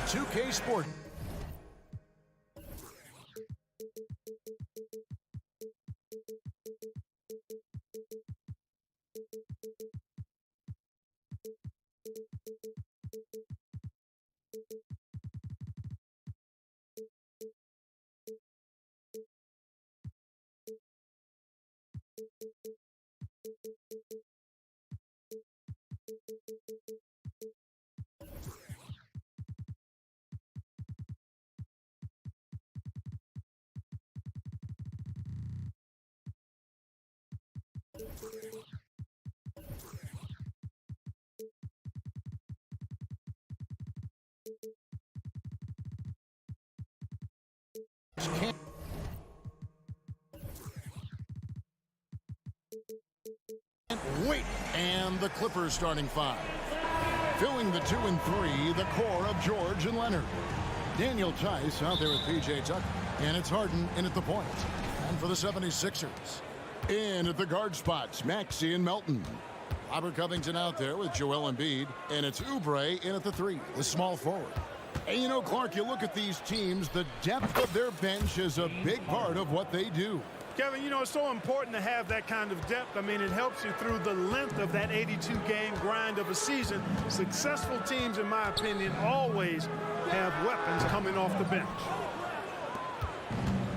2K Sport. Wait, and the Clippers starting five. Filling the 2 and 3, the core of George and Leonard. Daniel Tice out there with P.J. Tucker. And it's Harden in at the point. And for the 76ers, in at the guard spots, Maxey and Melton. Robert Covington out there with Joel Embiid. And it's Oubre in at the 3, the small forward. And you know, Clark, you look at these teams, the depth of their bench is a big part of what they do. Kevin, you know, it's so important to have that kind of depth. I mean, it helps you through the length of that 82-game grind of a season. Successful teams, in my opinion, always have weapons coming off the bench.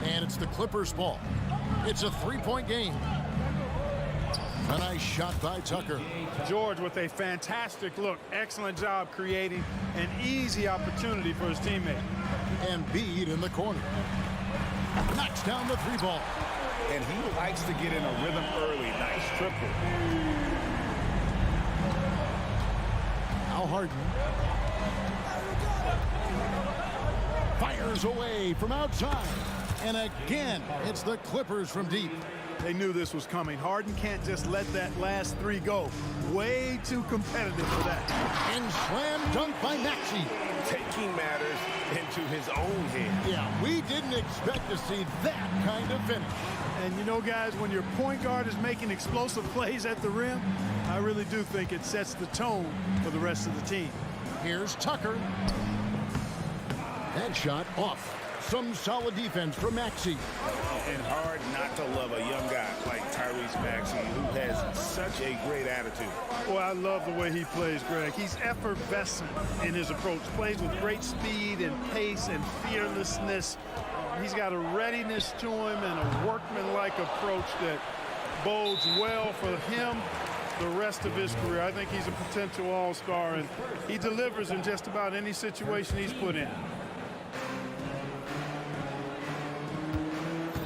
And it's the Clippers' ball. It's a three-point game. A nice shot by Tucker. George with a fantastic look. Excellent job creating an easy opportunity for his teammate. Embiid in the corner. Knocks down the three ball. And he likes to get in a rhythm early. Nice triple. Now Harden. Fires away from outside. And again, it's the Clippers from deep. They knew this was coming. Harden can't just let that last three go. Way too competitive for that. And slam dunk by Maxey. Taking matters into his own hand. Yeah, we didn't expect to see that kind of finish. And you know, guys, when your point guard is making explosive plays at the rim, I really do think it sets the tone for the rest of the team. Here's Tucker. That shot off. Some solid defense from Maxey. And hard not to love a young guy like Tyrese Maxey, who has such a great attitude. Boy, I love the way he plays, Greg. He's effervescent in his approach. Plays with great speed and pace and fearlessness. He's got a readiness to him and a workmanlike approach that bodes well for him the rest of his career. I think he's a potential all-star, and he delivers in just about any situation he's put in.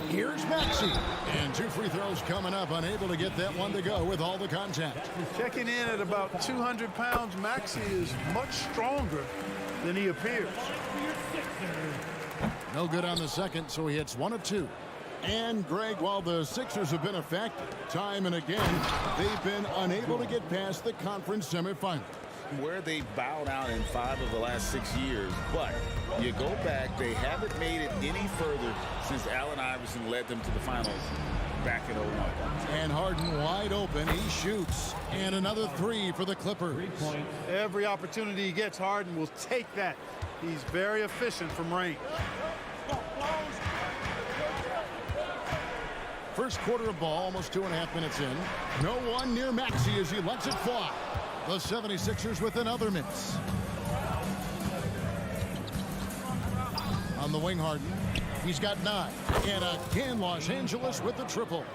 Here's Maxey. And 2 free throws coming up. Unable to get that one to go with all the contact. Checking in at about 200 pounds, Maxey is much stronger than he appears. No good on the second, so he hits 1 of 2. And, Greg, while the Sixers have been effective time and again, they've been unable to get past the conference semifinals. Where they bowed out in 5 of the last 6 years, but you go back, they haven't made it any further since Allen Iverson led them to the finals back in 01. And Harden wide open, he shoots. And another 3 for the Clippers. Every opportunity he gets, Harden will take that. He's very efficient from range. First quarter of ball, almost 2.5 minutes in. No one near Maxey as he lets it fly. The 76ers with another miss. On the wing, Harden. He's got 9. And again, Los Angeles with the triple.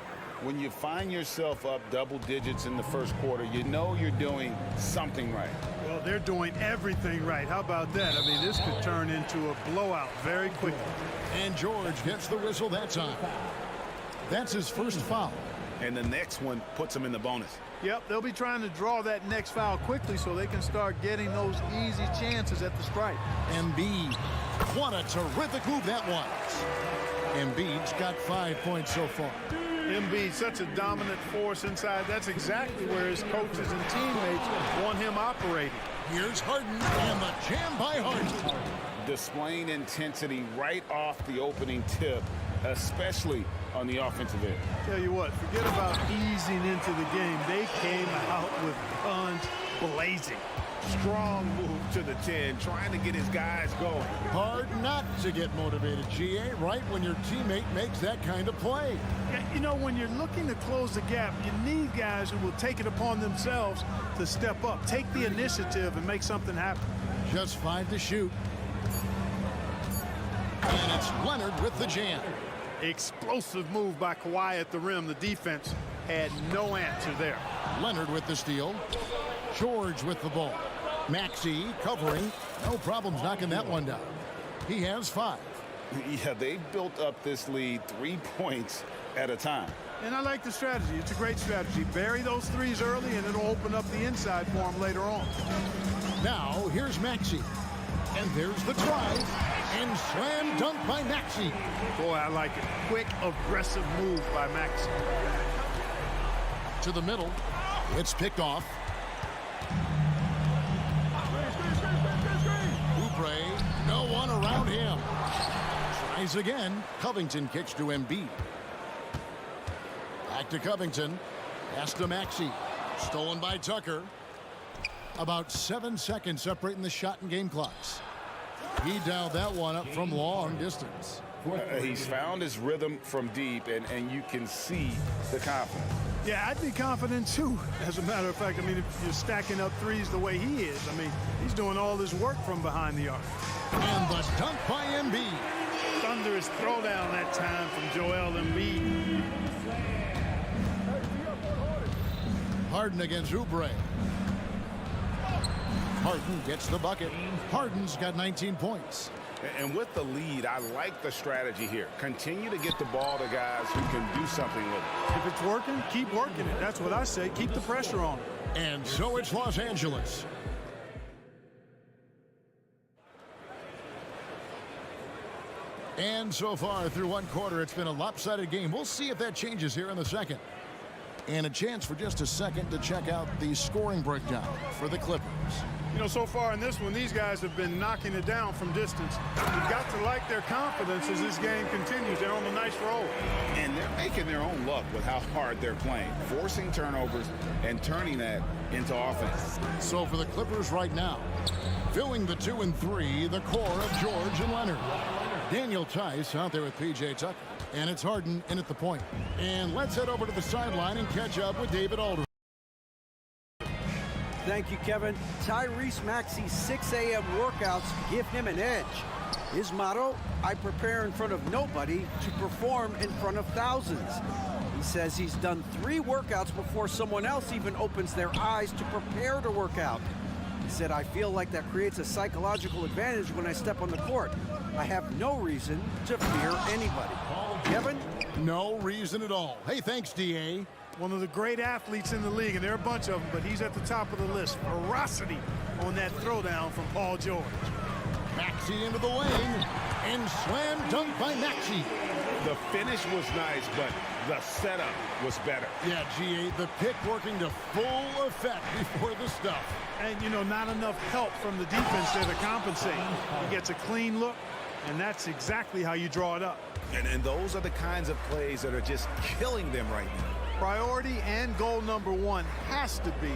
When you find yourself up double digits in the first quarter, you know you're doing something right. Well, they're doing everything right. How about that? I mean, this could turn into a blowout very quickly. And George gets the whistle that time. That's his first foul. And the next one puts him in the bonus. Yep, they'll be trying to draw that next foul quickly so they can start getting those easy chances at the stripe. Embiid. What a terrific move that was. Embiid's got 5 points so far. Embiid, such a dominant force inside. That's exactly where his coaches and teammates want him operating. Here's Harden, and the jam by Harden. Displaying intensity right off the opening tip, especially on the offensive end. Tell you what, forget about easing into the game. They came out with guns blazing. Strong move to the 10, trying to get his guys going. Hard not to get motivated, GA, right when your teammate makes that kind of play. Yeah, you know, when you're looking to close the gap, you need guys who will take it upon themselves to step up, take the initiative, and make something happen. Just 5 to shoot. And it's Leonard with the jam. Explosive move by Kawhi at the rim. The defense had no answer there. Leonard with the steal. George with the ball. Maxey covering. No problems knocking that one down. He has 5. Yeah, they've built up this lead 3 points at a time. And I like the strategy. It's a great strategy. Bury those threes early, and it'll open up the inside for him later on. Now, here's Maxey. And there's the drive. And slam dunk by Maxey. Boy, I like it. Quick, aggressive move by Maxey. To the middle. It's picked off. Oubre, no one around him. Tries again. Covington kicks to Embiid. Back to Covington. Pass to Maxey. Stolen by Tucker. About 7 seconds separating the shot and game clocks. He dialed that one up from long distance. He's found his rhythm from deep, and you can see the confidence. Yeah, I'd be confident too. As a matter of fact, I mean, if you're stacking up threes the way he is, I mean, he's doing all this work from behind the arc. And the dunk by Embiid. Thunderous throwdown that time from Joel Embiid. Harden against Oubre. Harden gets the bucket. Harden's got 19 points. And with the lead, I like the strategy here. Continue to get the ball to guys who can do something with it. If it's working, keep working it. That's what I say. Keep the pressure on it. And so it's Los Angeles. And so far through one quarter, it's been a lopsided game. We'll see if that changes here in the second. And a chance for just a second to check out the scoring breakdown for the Clippers. You know, so far in this one, these guys have been knocking it down from distance. You've got to like their confidence as this game continues. They're on a nice roll. And they're making their own luck with how hard they're playing, forcing turnovers and turning that into offense. So for the Clippers right now, filling the 2 and 3, the core of George and Leonard. Daniel Tice out there with P.J. Tucker. And it's Harden in at the point. And let's head over to the sideline and catch up with David Aldridge. Thank you, Kevin. Tyrese Maxey's 6 a.m. workouts give him an edge. His motto, I prepare in front of nobody to perform in front of thousands. He says he's done 3 workouts before someone else even opens their eyes to prepare to work out. He said, I feel like that creates a psychological advantage when I step on the court. I have no reason to fear anybody. Kevin? No reason at all. Hey, thanks, D.A. One of the great athletes in the league, and there are a bunch of them, but he's at the top of the list. Ferocity on that throwdown from Paul George. Maxey into the lane, and slam dunk by Maxey. The finish was nice, but the setup was better. Yeah, G.A., the pick working to full effect before the stuff. And, you know, not enough help from the defense there to compensate. He gets a clean look, and that's exactly how you draw it up. And those are the kinds of plays that are just killing them right now. Priority and goal number 1 has to be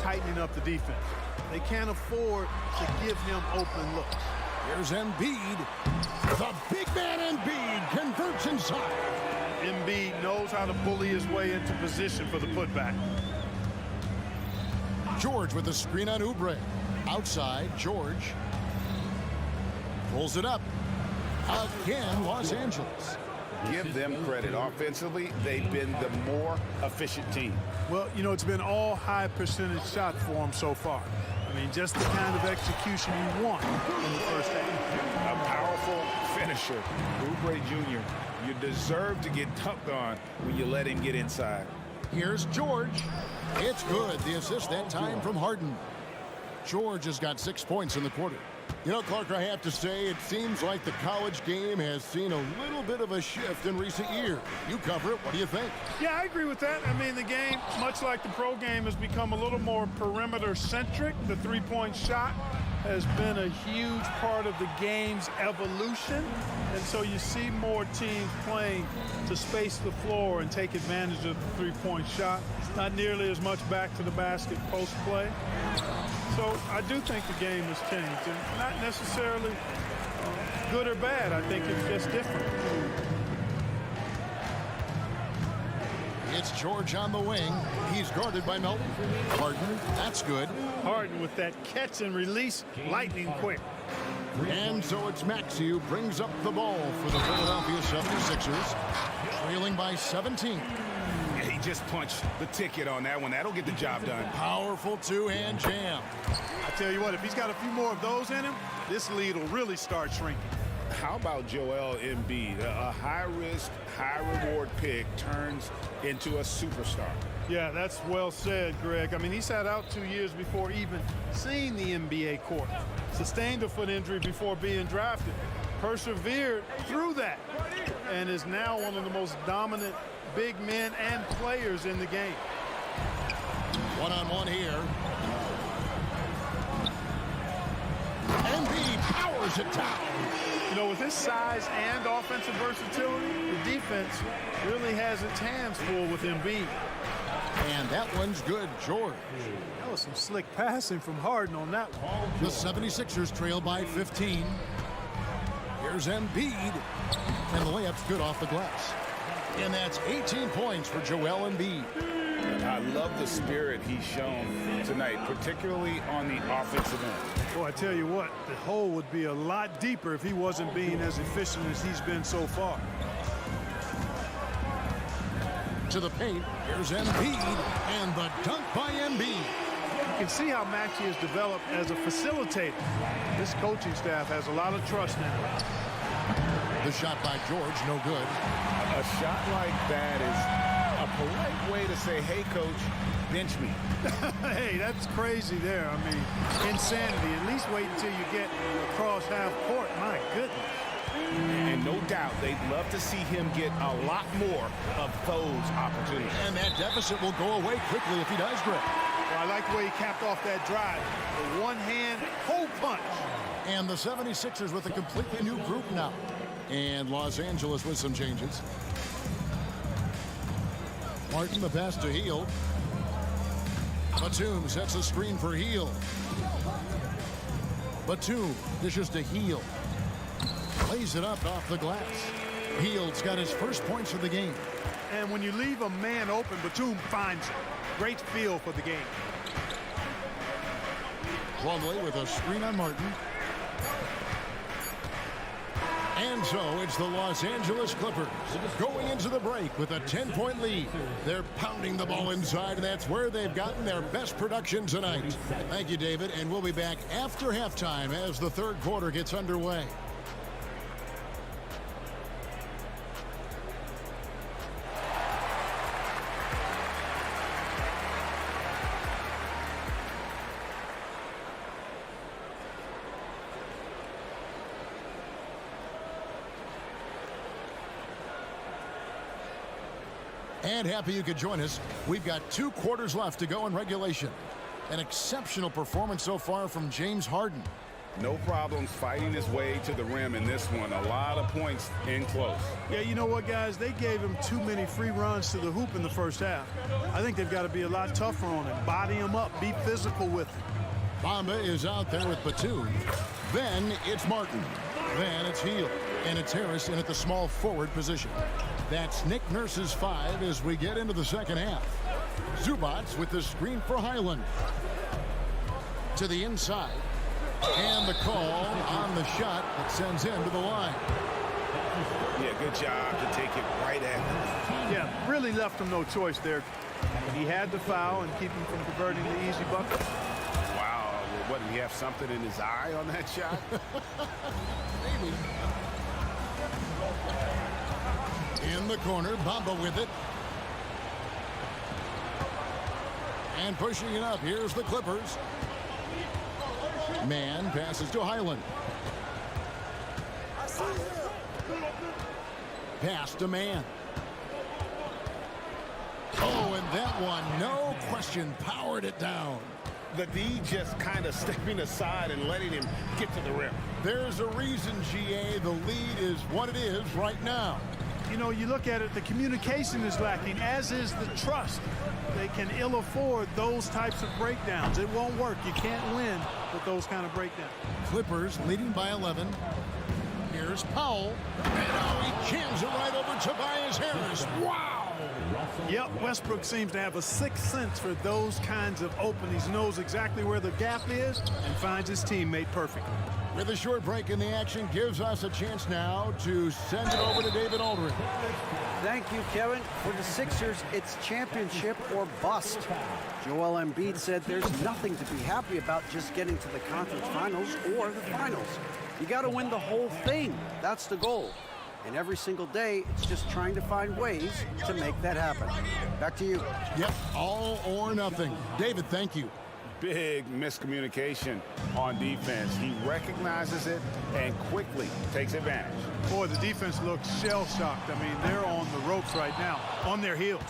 tightening up the defense. They can't afford to give him open looks. Here's Embiid. The big man Embiid converts inside. Embiid knows how to bully his way into position for the putback. George with the screen on Oubre. Outside, George pulls it up. Again, Los Angeles. Give them credit. Offensively, they've been the more efficient team. Well, you know, it's been all high percentage shots for them so far. I mean, just the kind of execution you want in the first half. A powerful finisher. Oubre Jr., you deserve to get dunked on when you let him get inside. Here's George. It's good. The assist that time from Harden. George has got 6 points in the quarter. You know, Clark, I have to say, it seems like the college game has seen a little bit of a shift in recent years. You cover it. What do you think? Yeah, I agree with that. I mean, the game, much like the pro game, has become a little more perimeter-centric. The three-point shot has been a huge part of the game's evolution. And so you see more teams playing to space the floor and take advantage of the three-point shot. Not nearly as much back to the basket post play. So I do think the game has changed, and not necessarily good or bad. I think it's just different. It's George on the wing. He's guarded by Melton. Harden, that's good. Harden with that catch and release, lightning quick. And so it's Maxey who brings up the ball for the Philadelphia 76ers, trailing by 17. He just punched the ticket on that one. That'll get the job done. Powerful two-hand jam. I tell you what, if he's got a few more of those in him, this lead will really start shrinking. How about Joel Embiid? A high-risk, high-reward pick turns into a superstar. Yeah, that's well said, Greg. I mean, he sat out 2 years before even seeing the NBA court. Sustained a foot injury before being drafted. Persevered through that and is now one of the most dominant big men and players in the game. One-on-one here. Embiid powers it down. You know, with his size and offensive versatility, the defense really has its hands full with Embiid. And that one's good, George. That was some slick passing from Harden on that one. The 76ers trail by 15. Here's Embiid. And the layup's good off the glass. And that's 18 points for Joel Embiid. I love the spirit he's shown tonight, particularly on the offensive end. Well, I tell you what, the hole would be a lot deeper if he wasn't being as efficient as he's been so far. To the paint, here's Embiid, and the dunk by Embiid. You can see how Maxey has developed as a facilitator. This coaching staff has a lot of trust in him. The shot by George, no good. A shot like that is a polite way to say, hey, coach, bench me. Hey, that's crazy there. I mean, insanity. At least wait until you get across half court. My goodness. And no doubt they'd love to see him get a lot more of those opportunities. And that deficit will go away quickly if he does, Greg. Well, I like the way he capped off that drive. The one-hand hole punch. And the 76ers with a completely new group now. And Los Angeles with some changes. Martin, the pass to Hield. Batum sets a screen for Hield. Batum dishes to Hield. Lays it up off the glass. Hield's got his first points of the game. And when you leave a man open, Batum finds it. Great feel for the game. Plumlee with a screen on Martin. And so it's the Los Angeles Clippers going into the break with a 10-point lead. They're pounding the ball inside, and that's where they've gotten their best production tonight. Thank you, David, and we'll be back after halftime as the third quarter gets underway. And happy you could join us. We've got 2 quarters left to go in regulation. An exceptional performance so far from James Harden. No problems fighting his way to the rim in this one. A lot of points in close. Yeah, you know what, guys? They gave him too many free runs to the hoop in the first half. I think they've got to be a lot tougher on him. Body him up. Be physical with him. Bamba is out there with Batum. Then it's Martin. Then it's Hield. And it's Harris in at the small forward position. That's Nick Nurse's 5 as we get into the second half. Zubats with the screen for Highland. To the inside. And the call on the shot that sends him to the line. Yeah, good job to take it right at him. Yeah, really left him no choice there. He had to foul and keep him from converting the easy bucket. Wow, what, did he have something in his eye on that shot? Maybe. In the corner, Bamba with it. And pushing it up, here's the Clippers. Man passes to Highland. Pass to Man. Oh, and that one, no question, powered it down. The D just kind of stepping aside and letting him get to the rim. There's a reason, GA, the lead is what it is right now. You know, you look at it, the communication is lacking, as is the trust. They can ill afford those types of breakdowns. It won't work. You can't win with those kind of breakdowns. Clippers leading by 11. Here's Powell. And oh, he jams it right over Tobias Harris. Wow! Yep, Westbrook seems to have a sixth sense for those kinds of openings. He knows exactly where the gap is and finds his teammate perfectly. With a short break in the action, gives us a chance now to send it over to David Aldridge. Thank you, Kevin. For the Sixers, it's championship or bust. Joel Embiid said there's nothing to be happy about just getting to the conference finals or the finals. You got to win the whole thing. That's the goal. And every single day, it's just trying to find ways to make that happen. Back to you. Yep, all or nothing. David, thank you. Big miscommunication on defense. He recognizes it and quickly takes advantage. Boy, the defense looks shell-shocked. I mean, they're on the ropes right now, on their heels.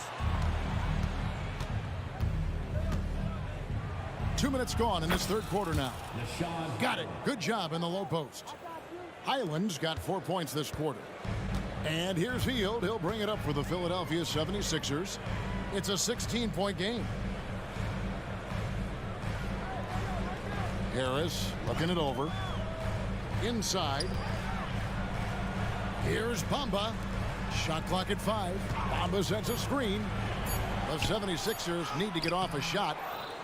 2 minutes gone in this third quarter now. Got it. Good job in the low post. Highland's got 4 points this quarter. And here's Hield. He'll bring it up for the Philadelphia 76ers. It's a 16-point game. Harris looking it over. Inside. Here's Bamba. Shot clock at 5. Bamba sets a screen. The 76ers need to get off a shot.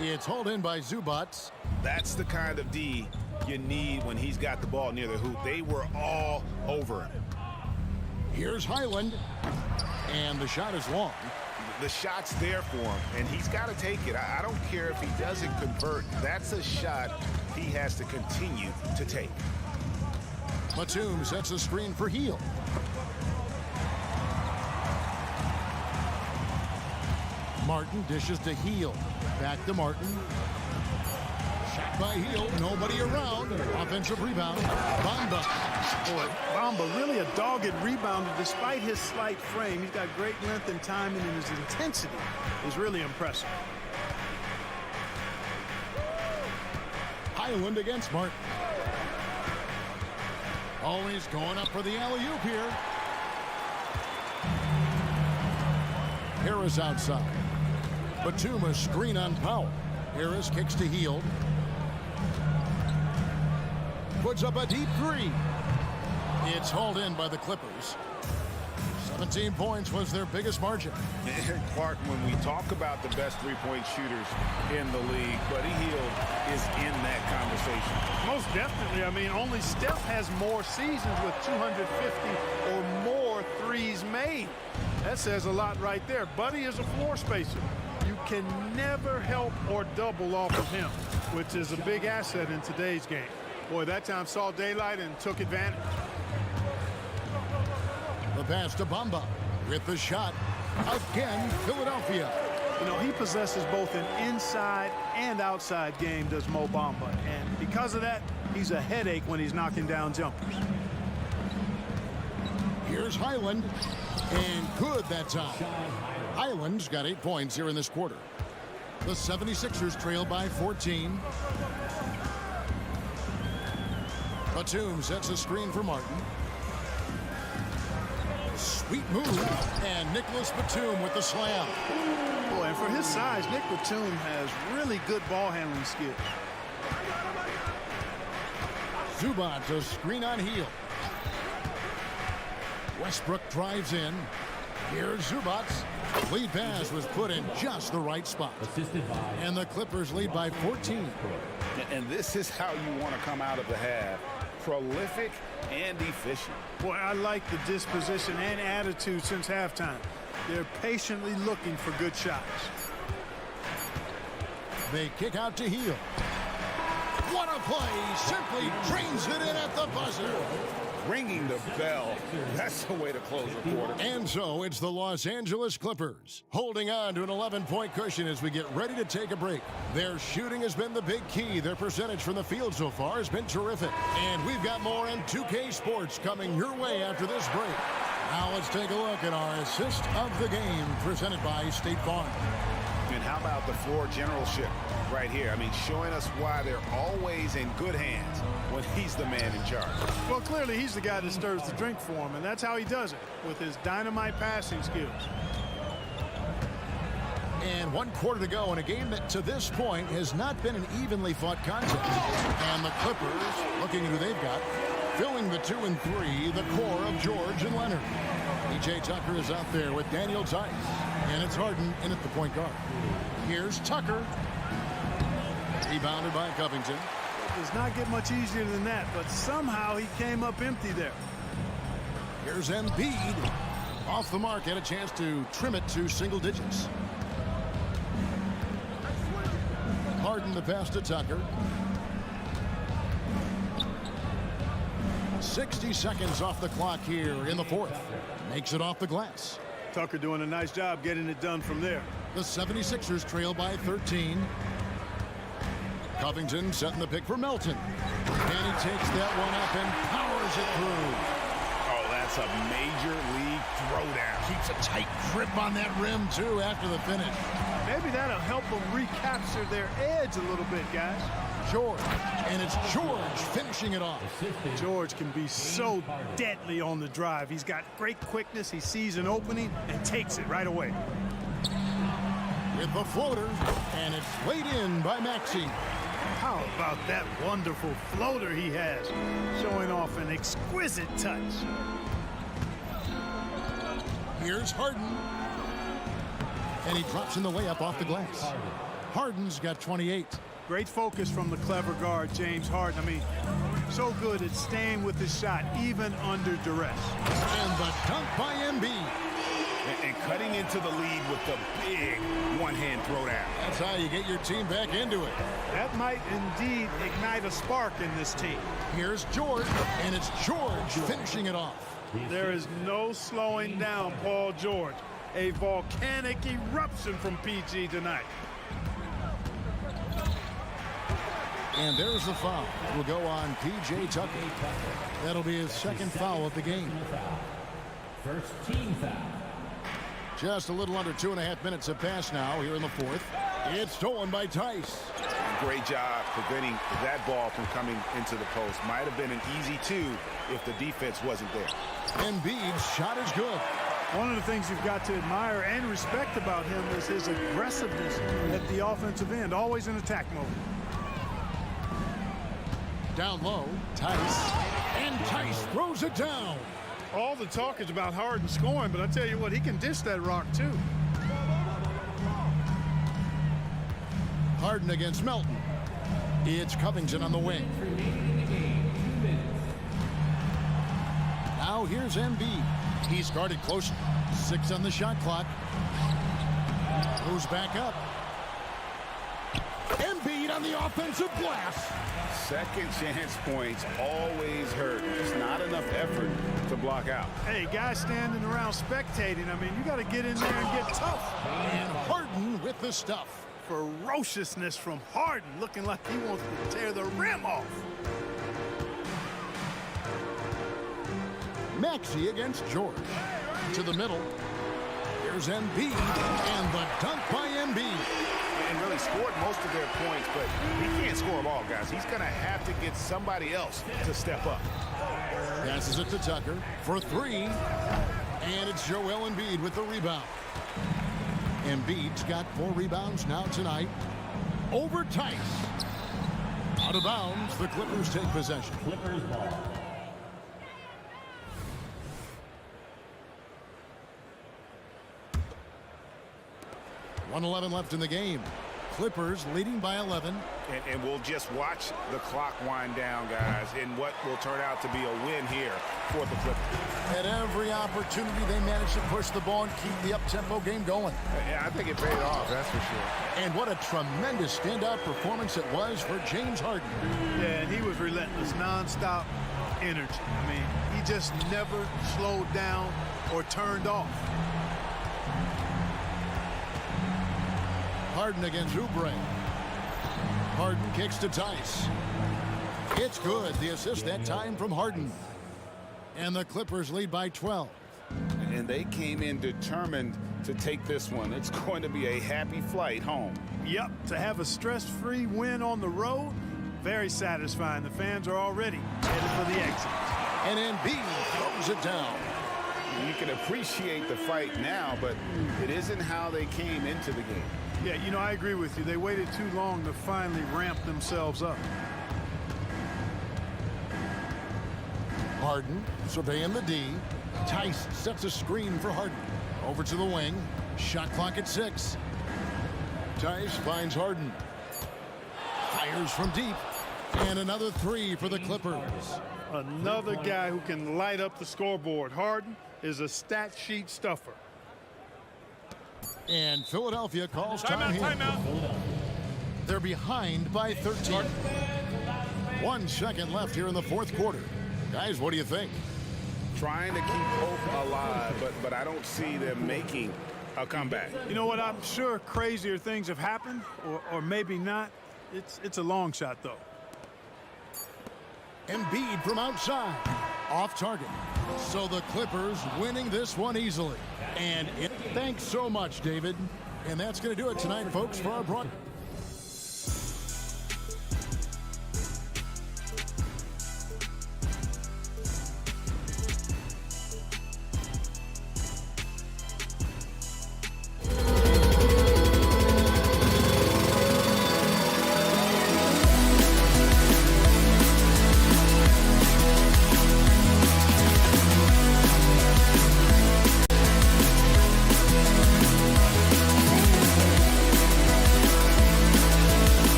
It's hauled in by Zubac. That's the kind of D you need when he's got the ball near the hoop. They were all over him. Here's Highland. And the shot is long. The shot's there for him, and he's got to take it. I don't care if he doesn't convert. That's a shot he has to continue to take. Batum sets a screen for Hield. Martin dishes to Hield. Back to Martin. Shot by Hield. Nobody around. Offensive rebound. Bamba. Boy, Bamba really a dogged rebounder despite his slight frame. He's got great length and timing, and his intensity is really impressive. Highland against Martin. Always going up for the alley-oop here. Harris outside. Batum a screen on Powell. Harris kicks to Hield. Puts up a deep three. It's hauled in by the Clippers. 17 points was their biggest margin. And Clark, when we talk about the best three-point shooters in the league, Buddy Hield is in that conversation. Most definitely. I mean, only Steph has more seasons with 250 or more threes made. That says a lot right there. Buddy is a floor spacer. You can never help or double off of him, which is a big asset in today's game. Boy, that time saw daylight and took advantage. The pass to Bamba with the shot. Again, Philadelphia. You know, he possesses both an inside and outside game, does Mo Bamba. And because of that, he's a headache when he's knocking down jumpers. Here's Highland. And good that time. Highland's got 8 points here in this quarter. The 76ers trail by 14. Batum sets a screen for Martin. Sweet move. And Nicholas Batum with the slam. Boy, and for his size, Nick Batum has really good ball handling skills. Zubac a screen on Hield. Westbrook drives in. Here's Zubac. Lead pass was put in just the right spot. And the Clippers lead by 14. And this is how you want to come out of the half. Prolific and efficient. Boy, I like the disposition and attitude since halftime. They're patiently looking for good shots. They kick out to Hield. What a play! Simply drains it in at the buzzer. ringing the bell. That's the way to close a quarter. And so it's the Los Angeles Clippers holding on to an 11-point cushion as we get ready to take a break. Their shooting has been the big key. Their percentage from the field so far has been terrific. And we've got more on 2K Sports coming your way after this break. Now let's take a look at our assist of the game presented by State Farm. And how about the floor generalship right here? I mean, showing us why they're always in good hands when he's the man in charge. Well, clearly he's the guy that stirs the drink for him, and that's how he does it, with his dynamite passing skills. And 1 quarter to go in a game that to this point has not been an evenly fought contest. And the Clippers, looking at who they've got, filling the 2 and 3, the core of George and Leonard. P.J. Tucker is out there with Daniel Tice. And it's Harden in at the point guard. Here's Tucker. Rebounded by Covington. It does not get much easier than that, but somehow he came up empty there. Here's Embiid. Off the mark, had a chance to trim it to single digits. Harden the pass to Tucker. 60 seconds off the clock here in the fourth. Makes it off the glass. Tucker doing a nice job getting it done from there. The 76ers trail by 13. Covington setting the pick for Melton. And he takes that one up and powers it through. Oh, that's a major league throwdown. Keeps a tight grip on that rim, too, after the finish. Maybe that'll help them recapture their edge a little bit, guys. George. And it's George finishing it off. George can be so deadly on the drive. He's got great quickness. He sees an opening and takes it right away. With the floater, and it's laid in by Maxey. How about that wonderful floater he has, showing off an exquisite touch. Here's Harden. And he drops in the layup off the glass. Harden's got 28. Great focus from the clever guard, James Harden. I mean, so good at staying with his shot, even under duress. And the dunk by Embiid. And cutting into the lead with the big one-hand throwdown. That's how you get your team back into it. That might indeed ignite a spark in this team. Here's George, and it's George finishing it off. There is no slowing down Paul George. A volcanic eruption from PG tonight. And there's the foul. Will go on P.J. Tucker. That'll be his second foul of the game. First team foul. Just a little under 2.5 minutes have passed now here in the fourth. It's stolen by Tice. Great job preventing that ball from coming into the post. Might have been an easy 2 if the defense wasn't there. Embiid's shot is good. One of the things you've got to admire and respect about him is his aggressiveness at the offensive end, always in attack mode. Down low, Tice. And Tice throws it down. All the talk is about Harden scoring, but I tell you what, he can dish that rock too. Harden against Melton. It's Covington on the wing. Now here's Embiid. He's guarded close. 6 on the shot clock. Goes back up. Embiid on the offensive glass. Second chance points always hurt. Just not enough effort to block out. Hey, guys standing around spectating, I mean, you got to get in there and get tough. And Harden with the stuff. Ferociousness from Harden, looking like he wants to tear the rim off. Maxey against George. To the middle. Here's Embiid. And the dunk by Embiid. And really scored most of their points, but he can't score them all, guys. He's going to have to get somebody else to step up. Passes it to Tucker for 3. And it's Joel Embiid with the rebound. Embiid's got 4 rebounds now tonight. Over Tice. Out of bounds, the Clippers take possession. Clippers ball. .111 left in the game. Clippers leading by 11. And we'll just watch the clock wind down, guys, in what will turn out to be a win here for the Clippers. At every opportunity, they managed to push the ball and keep the up-tempo game going. Yeah, I think it paid off, that's for sure. And what a tremendous standout performance it was for James Harden. Yeah, and he was relentless, nonstop. energy. I mean, he just never slowed down or turned off. Harden against Oubre. Harden kicks to Tice. It's good. The assist that time from Harden. And the Clippers lead by 12. And they came in determined to take this one. It's going to be a happy flight home. Yep, to have a stress-free win on the road, very satisfying. The fans are already headed for the exit. And Embiid throws it down. You can appreciate the fight now, but it isn't how they came into the game. Yeah, you know, I agree with you. They waited too long to finally ramp themselves up. Harden surveying the D. Tice sets a screen for Harden. Over to the wing. Shot clock at 6. Tice finds Harden. Fires from deep. And another 3 for the Clippers. Another guy who can light up the scoreboard. Harden is a stat sheet stuffer. And Philadelphia calls time here. They're behind by 13. 1 second left here in the fourth quarter. Guys, what do you think? Trying to keep hope alive, but I don't see them making a comeback. You know what? I'm sure crazier things have happened, or maybe not. It's a long shot, though. Embiid from outside. Off target. So the Clippers winning this one easily. And thanks so much, David. And that's going to do it tonight, folks, for our broadcast.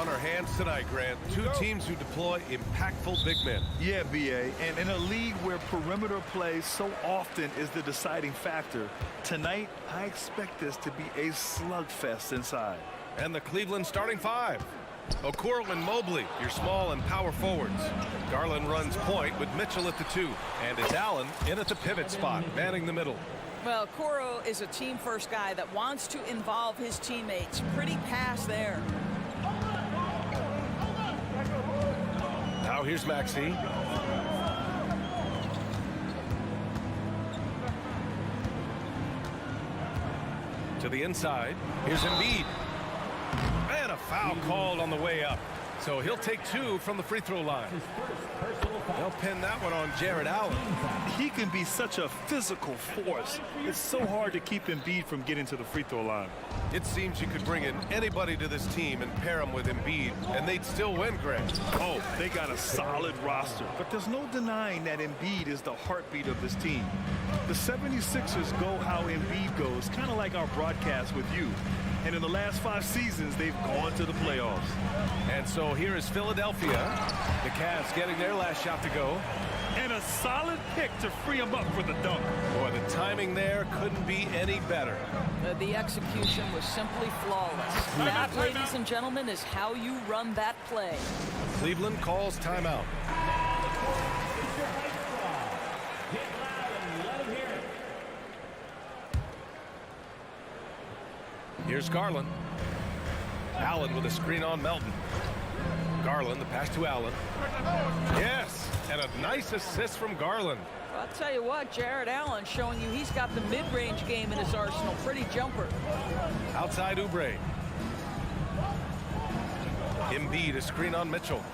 on our hands tonight, Grant. Two teams who deploy impactful big men. Yeah, B.A. And in a league where perimeter play so often is the deciding factor, tonight I expect this to be a slugfest inside. And the Cleveland starting five. Okoro and Mobley, your small and power forwards. Garland runs point with Mitchell at the 2. And it's Allen in at the pivot spot, manning the middle. Well, Okoro is a team-first guy that wants to involve his teammates. Pretty pass there. Now here's Maxey. To the inside. Here's Embiid. And a foul called on the way up. So he'll take 2 from the free throw line. They'll pin that one on Jared Allen. He can be such a physical force. It's so hard to keep Embiid from getting to the free throw line. It seems you could bring in anybody to this team and pair them with Embiid, and they'd still win, Greg. Oh, they got a solid roster. But there's no denying that Embiid is the heartbeat of this team. The 76ers go how Embiid goes, kind of like our broadcast with you. And in the last 5 seasons, they've gone to the playoffs. And so here is Philadelphia. The Cavs getting their last shot to go. And a solid pick to free him up for the dunk. Boy, the timing there couldn't be any better. The execution was simply flawless. That, ladies and gentlemen, is how you run that play. Cleveland calls timeout. Here's Garland. Allen with a screen on Melton. Garland, the pass to Allen. Yes, and a nice assist from Garland. I'll tell you what, Jared Allen showing you he's got the mid-range game in his arsenal. Pretty jumper. Outside Oubre. Embiid, a screen on Mitchell.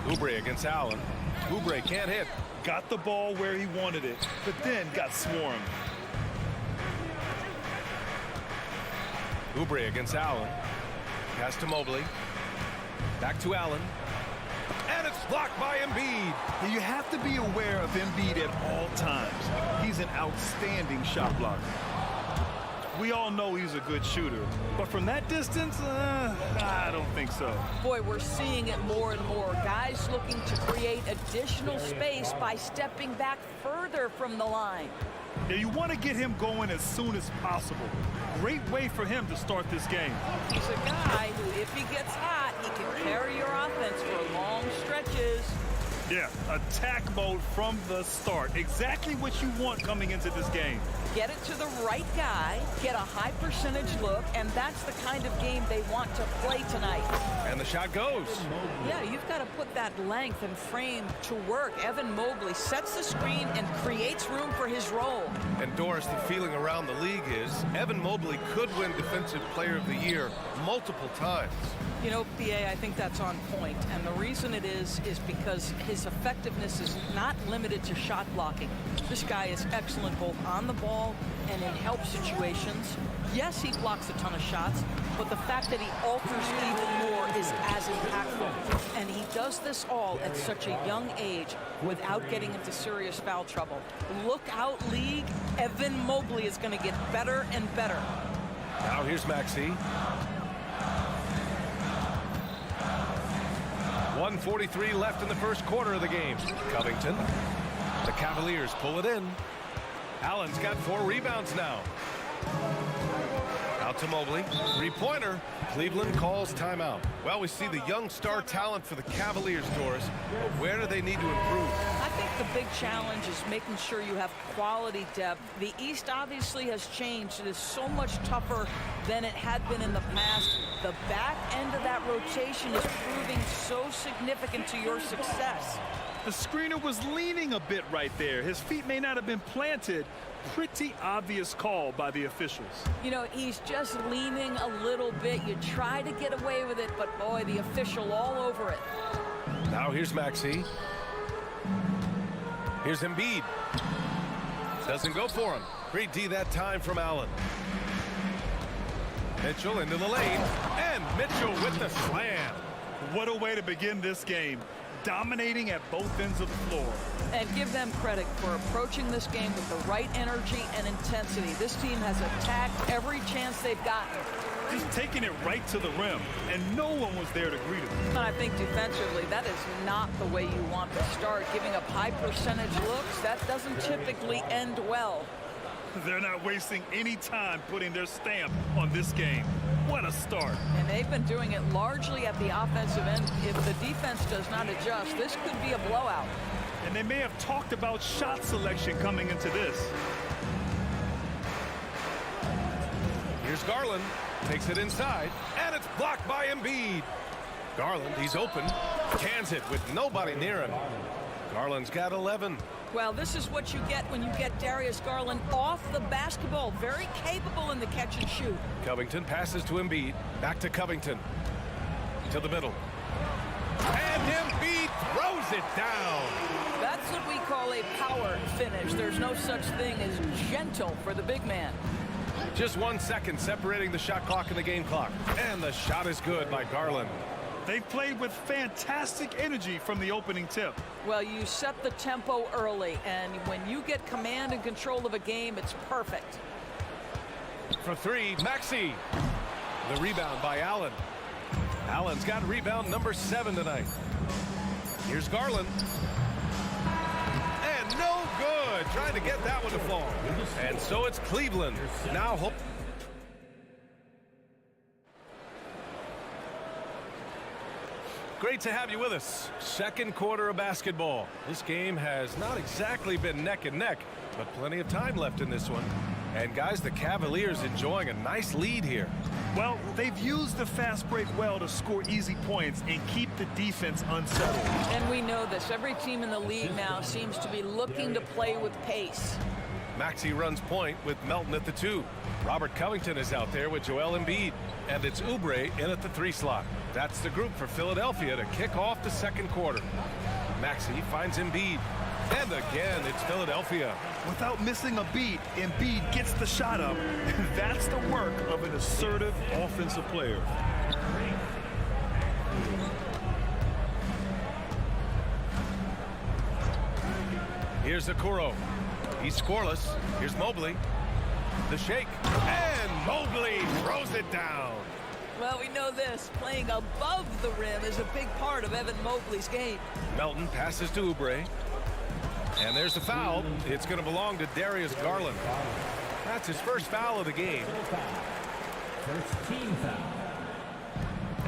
Oubre against Allen. Oubre can't hit. Got the ball where he wanted it, but then got swarmed. Oubre against Allen. Pass to Mobley. Back to Allen. And it's blocked by Embiid. You have to be aware of Embiid at all times. He's an outstanding shot blocker. We all know he's a good shooter, but from that distance, I don't think so. Boy, we're seeing it more and more. Guys looking to create additional space by stepping back further from the line. Yeah, you want to get him going as soon as possible. Great way for him to start this game. He's a guy who, if he gets hot, he can carry your offense for long stretches. Yeah, attack mode from the start. Exactly what you want coming into this game. Get it to the right guy, get a high percentage look, and that's the kind of game they want to play tonight. And the shot goes. Yeah, you've got to put that length and frame to work. Evan Mobley sets the screen and creates room for his role. And Doris, the feeling around the league is Evan Mobley could win Defensive Player of the Year multiple times. You know, BA, I think that's on point. And the reason it is because his effectiveness is not limited to shot blocking. This guy is excellent both on the ball and in help situations. Yes, he blocks a ton of shots, but the fact that he alters even more is as impactful. And he does this all at such a young age without getting into serious foul trouble. Look out, league. Evan Mobley is going to get better and better. Now here's Maxey. 1:43 left in the first quarter of the game. Covington. The Cavaliers pull it in. Allen's got 4 rebounds now. Out to Mobley. 3-pointer. Cleveland calls timeout. Well, we see the young star talent for the Cavaliers, Doris. But where do they need to improve? I think the big challenge is making sure you have quality depth. The East obviously has changed. It is so much tougher than it had been in the past. The back end of that rotation is proving so significant to your success. The screener was leaning a bit right there. His feet may not have been planted. Pretty obvious call by the officials. You know, he's just leaning a little bit. You try to get away with it, but boy, the official all over it. Now here's Maxey. Here's Embiid. Doesn't go for him. Great D that time from Allen. Mitchell into the lane. And Mitchell with the slam. What a way to begin this game. dominating at both ends of the floor. And give them credit for approaching this game with the right energy and intensity. This team has attacked every chance they've gotten. Just taking it right to the rim, and no one was there to greet him. And I think defensively, that is not the way you want to start. Giving up high percentage looks, that doesn't typically end well. They're not wasting any time putting their stamp on this game. What a start. And they've been doing it largely at the offensive end. If the defense does not adjust, this could be a blowout. And they may have talked about shot selection coming into this. Here's Garland. Takes it inside, and it's blocked by Embiid. Garland, he's open. Cans it with nobody near him. Garland's got 11. Well, this is what you get when you get Darius Garland off the basketball. Very capable in the catch and shoot. Covington passes to Embiid. Back to Covington. To the middle. And Embiid throws it down. That's what we call a power finish. There's no such thing as gentle for the big man. Just 1 second separating the shot clock and the game clock. And the shot is good by Garland. They played with fantastic energy from the opening tip. Well, you set the tempo early, and when you get command and control of a game, it's perfect. For three, Maxey. The rebound by Allen. Allen's got rebound number 7 tonight. Here's Garland. And no good. Trying to get that one to fall. And so it's Cleveland. Now hope. Great to have you with us. Second quarter of basketball. This game has not exactly been neck and neck, but plenty of time left in this one. And guys, the Cavaliers enjoying a nice lead here. Well, they've used the fast break well to score easy points and keep the defense unsettled. And we know this. Every team in the league now seems to be looking to play with pace. Maxey runs point with Melton at the 2. Robert Covington is out there with Joel Embiid. And it's Oubre in at the 3 slot. That's the group for Philadelphia to kick off the second quarter. Maxey finds Embiid. And again, it's Philadelphia. Without missing a beat, Embiid gets the shot up. That's the work of an assertive offensive player. Here's Okoro. He's scoreless. Here's Mobley. The shake. And Mobley throws it down. Well, we know this. Playing above the rim is a big part of Evan Mobley's game. Melton passes to Oubre. And there's the foul. It's going to belong to Darius Garland. That's his first foul of the game. First team foul.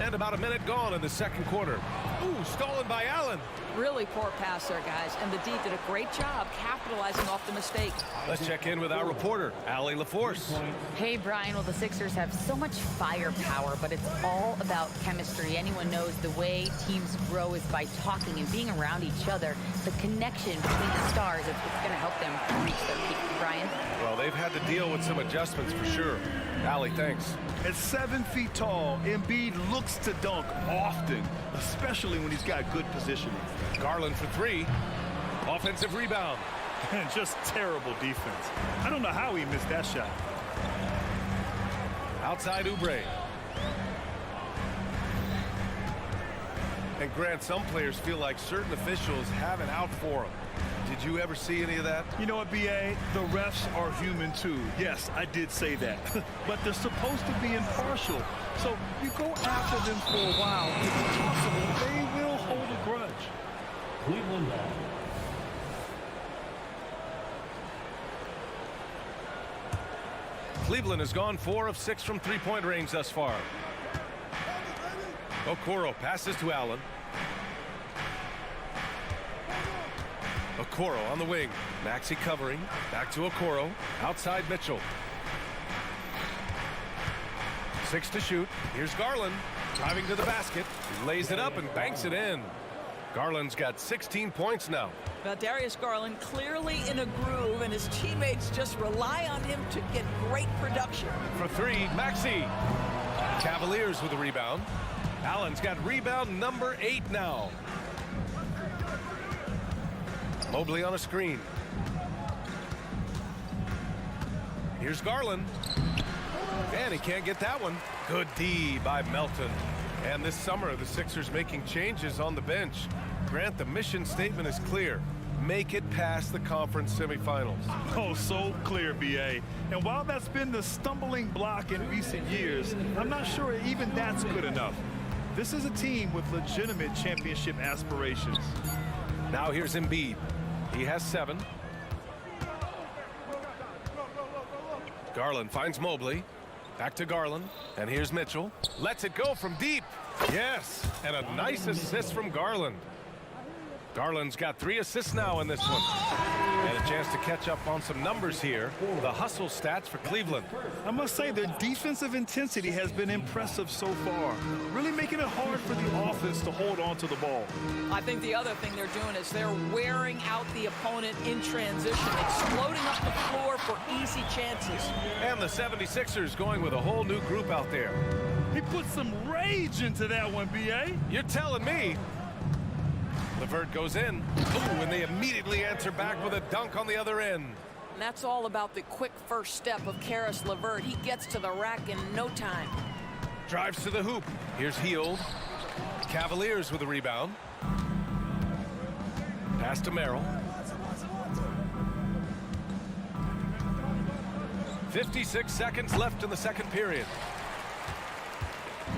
And about a minute gone in the second quarter. Ooh, stolen by Allen. Really poor pass there, guys. And the D did a great job capitalizing off the mistake. Let's check in with our reporter, Allie LaForce. Hey, Brian. Well, the Sixers have so much firepower, but it's all about chemistry. Anyone knows the way teams grow is by talking and being around each other. The connection between the stars, it's going to help them reach their peak. Brian? Well, they've had to deal with some adjustments for sure. Allie, thanks. At 7 feet tall, Embiid looks to dunk often, especially when he's got good positioning. Garland for 3. Offensive rebound. And just terrible defense. I don't know how he missed that shot. Outside Oubre. And Grant, some players feel like certain officials have it out for them. Did you ever see any of that? You know what, B.A.? The refs are human too. Yes, I did say that. But they're supposed to be impartial. So you go after them for a while. It's possible they will hold a grudge. Cleveland ball. Cleveland has gone 4 of 6 from three-point range thus far. Okoro passes to Allen. Okoro on the wing. Maxey covering. Back to Okoro. Outside Mitchell. 6 to shoot. Here's Garland. Driving to the basket. He lays it up and banks it in. Garland's got 16 points now. Well, Darius Garland clearly in a groove, and his teammates just rely on him to get great production. For 3, Maxey. Cavaliers with a rebound. Allen's got rebound number 8 now. Mobley on a screen. Here's Garland. And he can't get that one. Good D by Melton. And this summer, the Sixers making changes on the bench. Grant, the mission statement is clear. Make it past the conference semifinals. Oh, so clear, BA. And while that's been the stumbling block in recent years, I'm not sure even that's good enough. This is a team with legitimate championship aspirations. Now here's Embiid. He has 7. Garland finds Mobley. Back to Garland. And here's Mitchell. Lets it go from deep. Yes, and a nice assist from Garland. Garland's got 3 assists now in this one. And a chance to catch up on some numbers here. The hustle stats for Cleveland. I must say their defensive intensity has been impressive so far, really making it hard for the offense to hold on to the ball. I think the other thing they're doing is they're wearing out the opponent in transition, exploding up the floor for easy chances. And the 76ers going with a whole new group out there. He put some rage into that one, BA. You're telling me. LeVert goes in. Ooh, and they immediately answer back with a dunk on the other end. And that's all about the quick first step of Caris LeVert. He gets to the rack in no time. Drives to the hoop. Here's Hield. Cavaliers with a rebound. Pass to Merrill. 56 seconds left in the second period.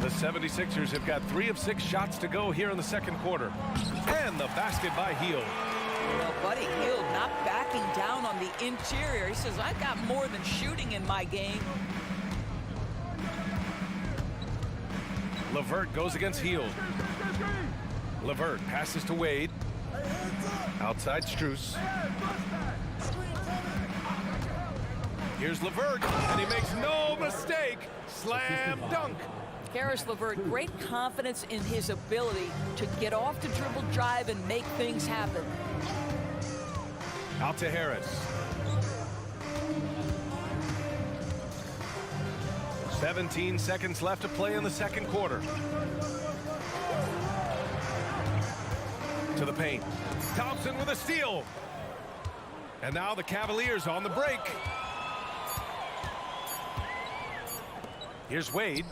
The 76ers have got 3 of 6 shots to go here in the second quarter. And the basket by Hield. Well, Buddy Hield not backing down on the interior. He says, I've got more than shooting in my game. LeVert goes against Hield. LeVert passes to Wade. Outside Strus. Here's LeVert, and he makes no mistake. Slam dunk. Caris LeVert, great confidence in his ability to get off the dribble drive and make things happen. Out to Harris. 17 seconds left to play in the second quarter. To the paint. Thompson with a steal. And now the Cavaliers on the break. Here's Wade.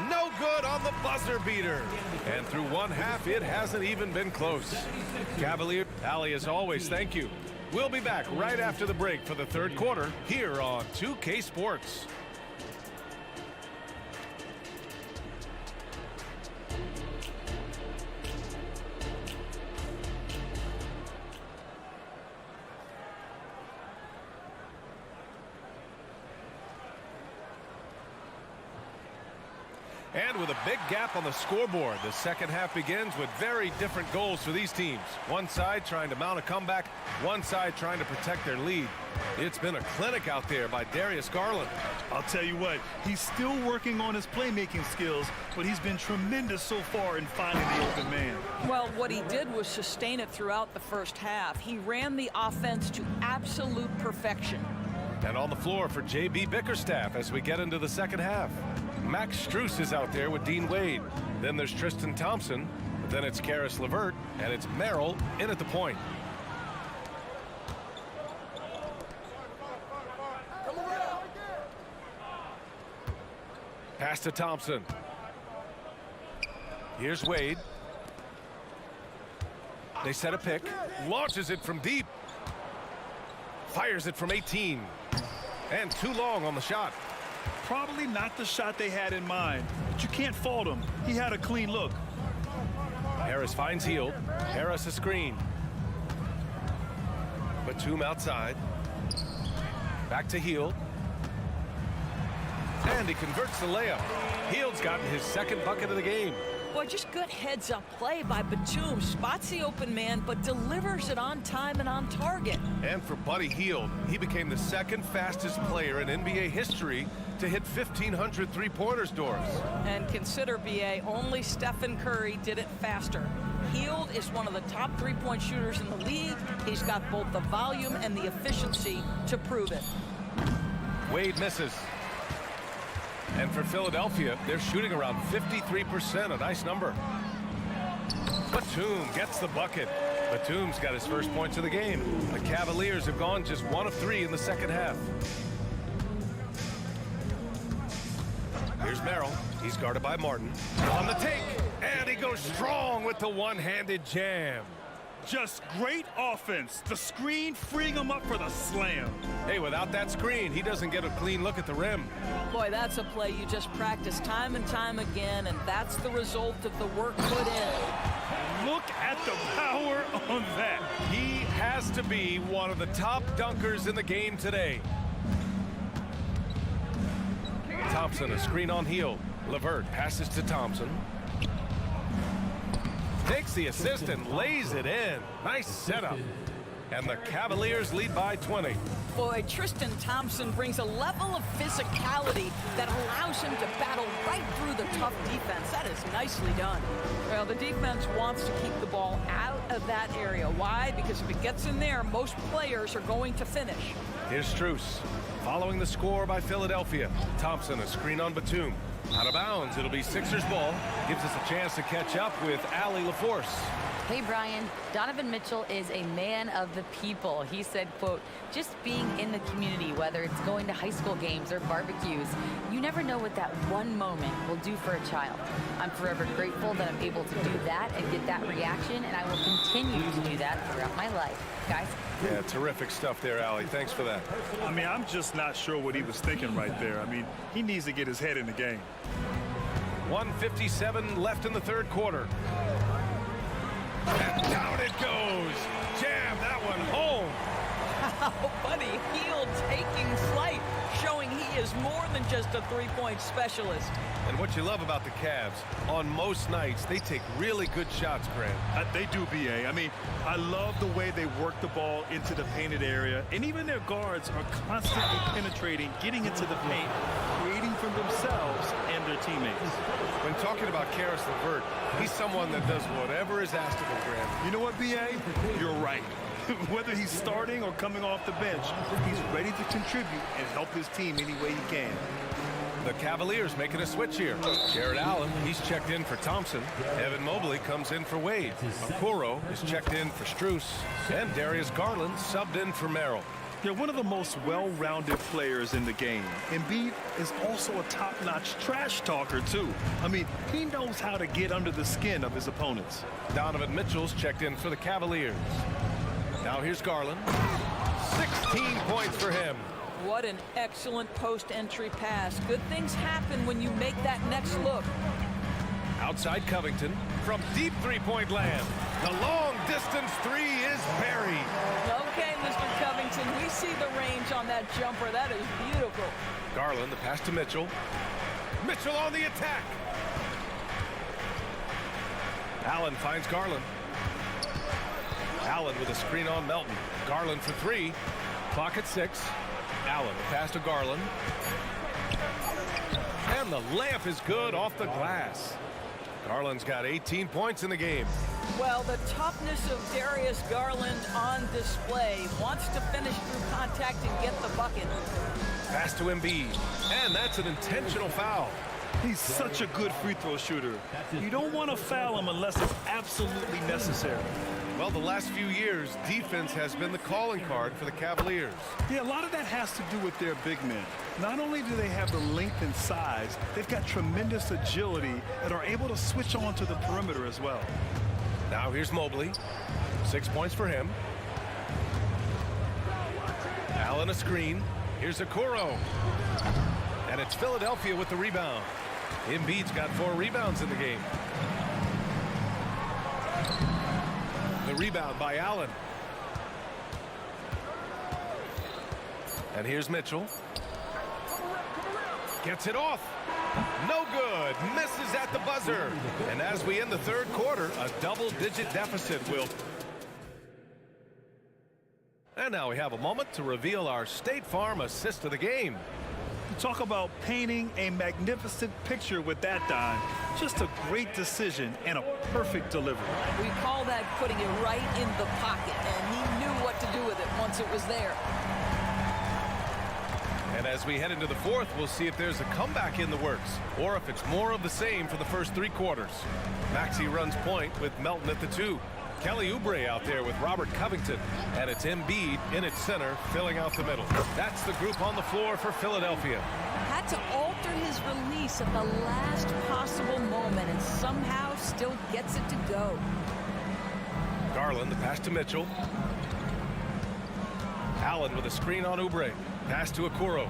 No good on the buzzer beater. And through one half, it hasn't even been close. Cavalier, Allie, as always, thank you. We'll be back right after the break for the third quarter here on 2K Sports. And with a big gap on the scoreboard, the second half begins with very different goals for these teams. One side trying to mount a comeback, one side trying to protect their lead. It's been a clinic out there by Darius Garland. I'll tell you what, he's still working on his playmaking skills, but he's been tremendous so far in finding the open man. Well, what he did was sustain it throughout the first half. He ran the offense to absolute perfection. And on the floor for J.B. Bickerstaff as we get into the second half. Max Strus is out there with Dean Wade. Then there's Tristan Thompson. Then it's Caris LeVert. And it's Merrill in at the point. Pass to Thompson. Here's Wade. They set a pick. Launches it from deep. Fires it from 18. And too long on the shot. Probably not the shot they had in mind, but you can't fault him. He had a clean look. Harris finds Hield. Harris a screen. Batum outside. Back to Hield. And he converts the layup. Hield's gotten his second bucket of the game. Boy, just good heads-up play by Batum. Spots the open man, but delivers it on time and on target. And for Buddy Hield, he became the second fastest player in NBA history to hit 1,500 three-pointers, Doris. And consider, BA, only Stephen Curry did it faster. Hield is one of the top three-point shooters in the league. He's got both the volume and the efficiency to prove it. Wade misses. And for Philadelphia, they're shooting around 53%, a nice number. Batum gets the bucket. Batum's got his first points of the game. The Cavaliers have gone just 1 of 3 in the second half. Here's Merrill. He's guarded by Martin. On the take, and he goes strong with the one-handed jam. Just great offense. The screen freeing him up for the slam. Hey, without that screen, he doesn't get a clean look at the rim. Boy, that's a play you just practice time and time again, and that's the result of the work put in. Look at the power on that. He has to be one of the top dunkers in the game today. Thompson, a screen on heel. LeVert passes to Thompson. Takes the assist and lays it in. Nice setup. And the Cavaliers lead by 20. Boy, Tristan Thompson brings a level of physicality that allows him to battle right through the tough defense. That is nicely done. Well, the defense wants to keep the ball out of that area. Why? Because if it gets in there, most players are going to finish. Here's Strus. Following the score by Philadelphia. Thompson, a screen on Batum. Out of bounds, it'll be Sixers ball. Gives us a chance to catch up with Allie LaForce. Hey, Brian, Donovan Mitchell is a man of the people. He said, quote, just being in the community, whether it's going to high school games or barbecues, you never know what that one moment will do for a child. I'm forever grateful that I'm able to do that and get that reaction, and I will continue to do that throughout my life. Guys? Yeah, terrific stuff there, Allie. Thanks for that. I mean, I'm just not sure what he was thinking right there. I mean, he needs to get his head in the game. 1:57 left in the third quarter. And down it goes. Jam that one home. Oh, buddy, heel taking flight, showing he is more than just a three-point specialist. And what you love about the Cavs, on most nights, they take really good shots, Grant. They do, B.A. I mean, I love the way they work the ball into the painted area, and even their guards are constantly penetrating, getting into the paint, creating for themselves and their teammates. When talking about Karis LeVert, he's someone that does whatever is asked of him, Grant. You know what, B.A.? You're right. Whether he's starting or coming off the bench, he's ready to contribute and help his team any way he can. The Cavaliers making a switch here. Jared Allen, he's checked in for Thompson. Evan Mobley comes in for Wade. Okoro is checked in for Strus. And Darius Garland subbed in for Merrill. They're one of the most well-rounded players in the game. Embiid is also a top-notch trash talker, too. I mean, he knows how to get under the skin of his opponents. Donovan Mitchell's checked in for the Cavaliers. Now here's Garland. 16 points for him. What an excellent post-entry pass. Good things happen when you make that next look. Outside Covington from deep three-point land. The long-distance three is buried. Okay, Mr. Covington, we see the range on that jumper. That is beautiful. Garland, the pass to Mitchell. Mitchell on the attack. Allen finds Garland. Allen with a screen on Melton. Garland for three. Clock at 6. Allen, pass to Garland. And the layup is good off the glass. Garland's got 18 points in the game. Well, the toughness of Darius Garland on display. Wants to finish through contact and get the bucket. Pass to Embiid. And that's an intentional foul. He's such a good free throw shooter. You don't want to foul him unless it's absolutely necessary. Well, the last few years, defense has been the calling card for the Cavaliers. Yeah, a lot of that has to do with their big men. Not only do they have the length and size, they've got tremendous agility and are able to switch on to the perimeter as well. Now here's Mobley. 6 points for him. Allen a screen. Here's Okoro. And it's Philadelphia with the rebound. Embiid's got 4 rebounds in the game. The rebound by Allen. And here's Mitchell. Gets it off. No good. Misses at the buzzer. And as we end the third quarter, a double-digit deficit will. And now we have a moment to reveal our State Farm assist of the game. Talk about painting a magnificent picture with that dime. Just a great decision and a perfect delivery. We call that putting it right in the pocket, and he knew what to do with it once it was there. And as we head into the fourth, we'll see if there's a comeback in the works or if it's more of the same for the first 3 quarters. Maxey runs point with Melton at the 2. Kelly Oubre out there with Robert Covington. And it's Embiid in its center, filling out the middle. That's the group on the floor for Philadelphia. Had to alter his release at the last possible moment and somehow still gets it to go. Garland, the pass to Mitchell. Allen with a screen on Oubre. Pass to Okoro.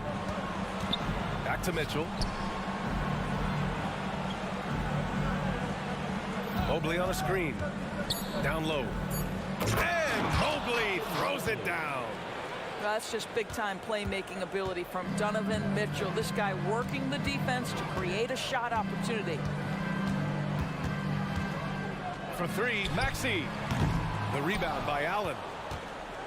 Back to Mitchell. Mobley on a screen. Down low. And Mobley throws it down. That's just big-time playmaking ability from Donovan Mitchell. This guy working the defense to create a shot opportunity. For three, Maxey. The rebound by Allen.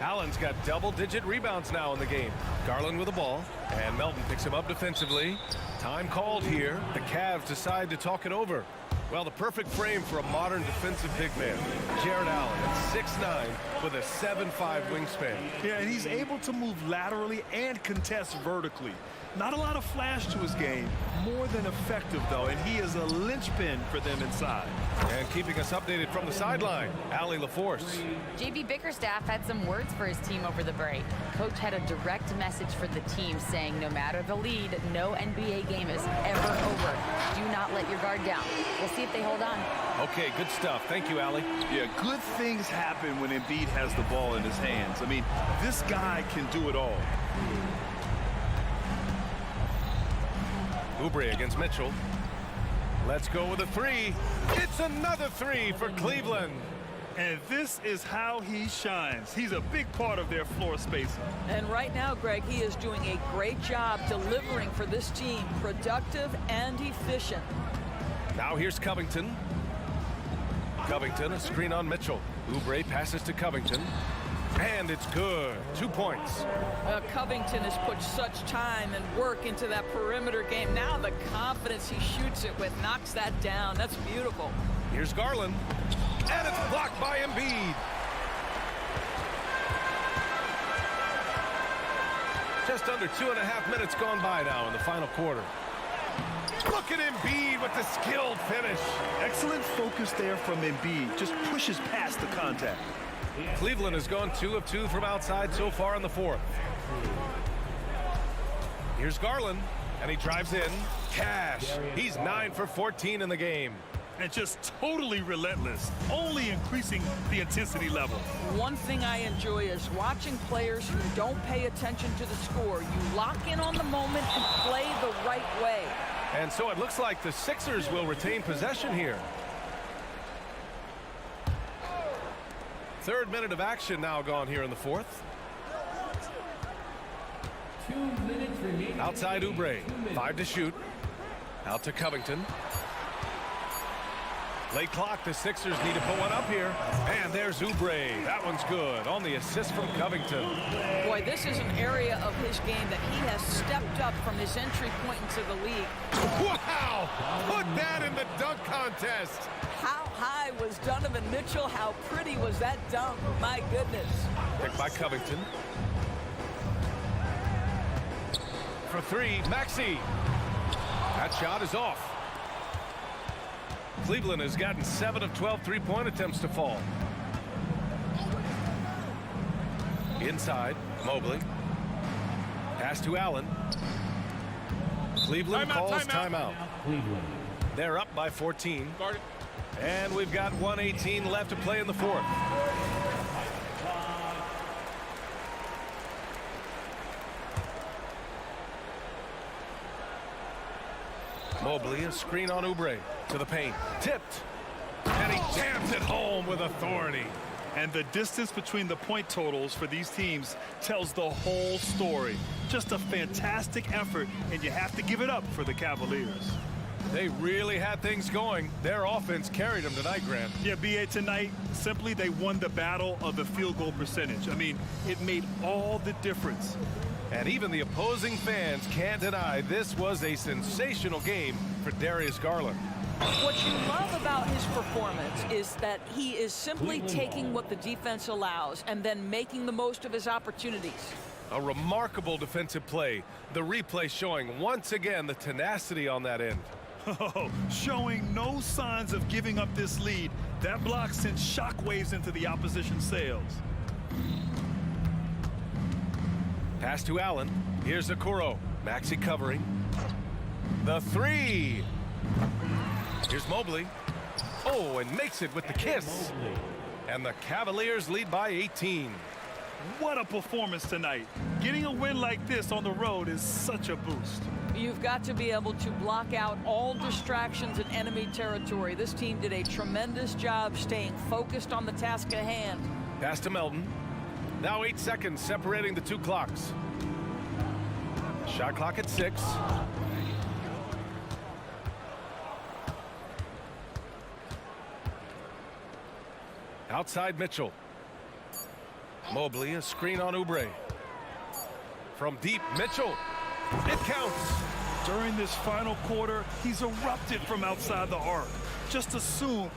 Allen's got double-digit rebounds now in the game. Garland with the ball, and Melton picks him up defensively. Time called here. The Cavs decide to talk it over. Well, the perfect frame for a modern defensive big man. Jared Allen at 6'9" with a 7'5" wingspan. Yeah, and he's able to move laterally and contest vertically. Not a lot of flash to his game, more than effective though, and he is a linchpin for them inside. And keeping us updated from the sideline, Allie LaForce. JB Bickerstaff had some words for his team over the break. Coach had a direct message for the team saying no matter the lead, no NBA game is ever over. Do not let your guard down. We'll see if they hold on. Okay, good stuff. Thank you, Allie. Yeah, good things happen when Embiid has the ball in his hands. I mean, this guy can do it all. Oubre against Mitchell. Let's go with a three. It's another three for Cleveland. And this is how he shines. He's a big part of their floor spacing. And right now, Greg, he is doing a great job delivering for this team, productive and efficient. Now here's Covington. Covington, a screen on Mitchell. Oubre passes to Covington. And it's good. 2 points. Covington has put such time and work into that perimeter game. Now the confidence he shoots it with knocks that down. That's beautiful. Here's Garland. And it's blocked by Embiid. Just under 2.5 minutes gone by now in the final quarter. Look at Embiid with the skilled finish. Excellent focus there from Embiid. Just pushes past the contact. Cleveland has gone 2 of 2 from outside so far in the fourth. Here's Garland, and he drives in. Cash. He's 9 for 14 in the game. And just totally relentless, only increasing the intensity level. One thing I enjoy is watching players who don't pay attention to the score. You lock in on the moment and play the right way. And so it looks like the Sixers will retain possession here. Third minute of action now gone here in the fourth. 2 minutes remaining. Outside Oubre. 5 to shoot. Out to Covington. Late clock, the Sixers need to put one up here. And there's Oubre. That one's good on the assist from Covington. Boy, this is an area of his game that he has stepped up from his entry point into the league. Wow! Put that in the dunk contest. How high was Donovan Mitchell? How pretty was that dunk? My goodness. Picked by Covington. For three, Maxey. That shot is off. Cleveland has gotten 7 of 12 three-point attempts to fall. Inside, Mobley. Pass to Allen. Cleveland calls timeout. Cleveland. They're up by 14. And we've got 1:18 left to play in the fourth. Mobley, a screen on Oubre to the paint. Tipped. And he jams it home with authority. And the distance between the point totals for these teams tells the whole story. Just a fantastic effort, and you have to give it up for the Cavaliers. They really had things going. Their offense carried them tonight, Grant. Yeah, B.A., tonight, simply they won the battle of the field goal percentage. I mean, it made all the difference. And even the opposing fans can't deny this was a sensational game for Darius Garland. What you love about his performance is that he is simply taking what the defense allows and then making the most of his opportunities. A remarkable defensive play. The replay showing once again the tenacity on that end. Oh, showing no signs of giving up this lead. That block sent shockwaves into the opposition's sails. Pass to Allen. Here's Okoro. Maxey covering. The three. Here's Mobley. Oh, and makes it with the kiss. And the Cavaliers lead by 18. What a performance tonight. Getting a win like this on the road is such a boost. You've got to be able to block out all distractions in enemy territory. This team did a tremendous job staying focused on the task at hand. Pass to Melton. Now 8 seconds separating the two clocks. Shot clock at 6. Outside Mitchell. Mobley, a screen on Oubre. From deep, Mitchell. It counts. During this final quarter, he's erupted from outside the arc. Just assume.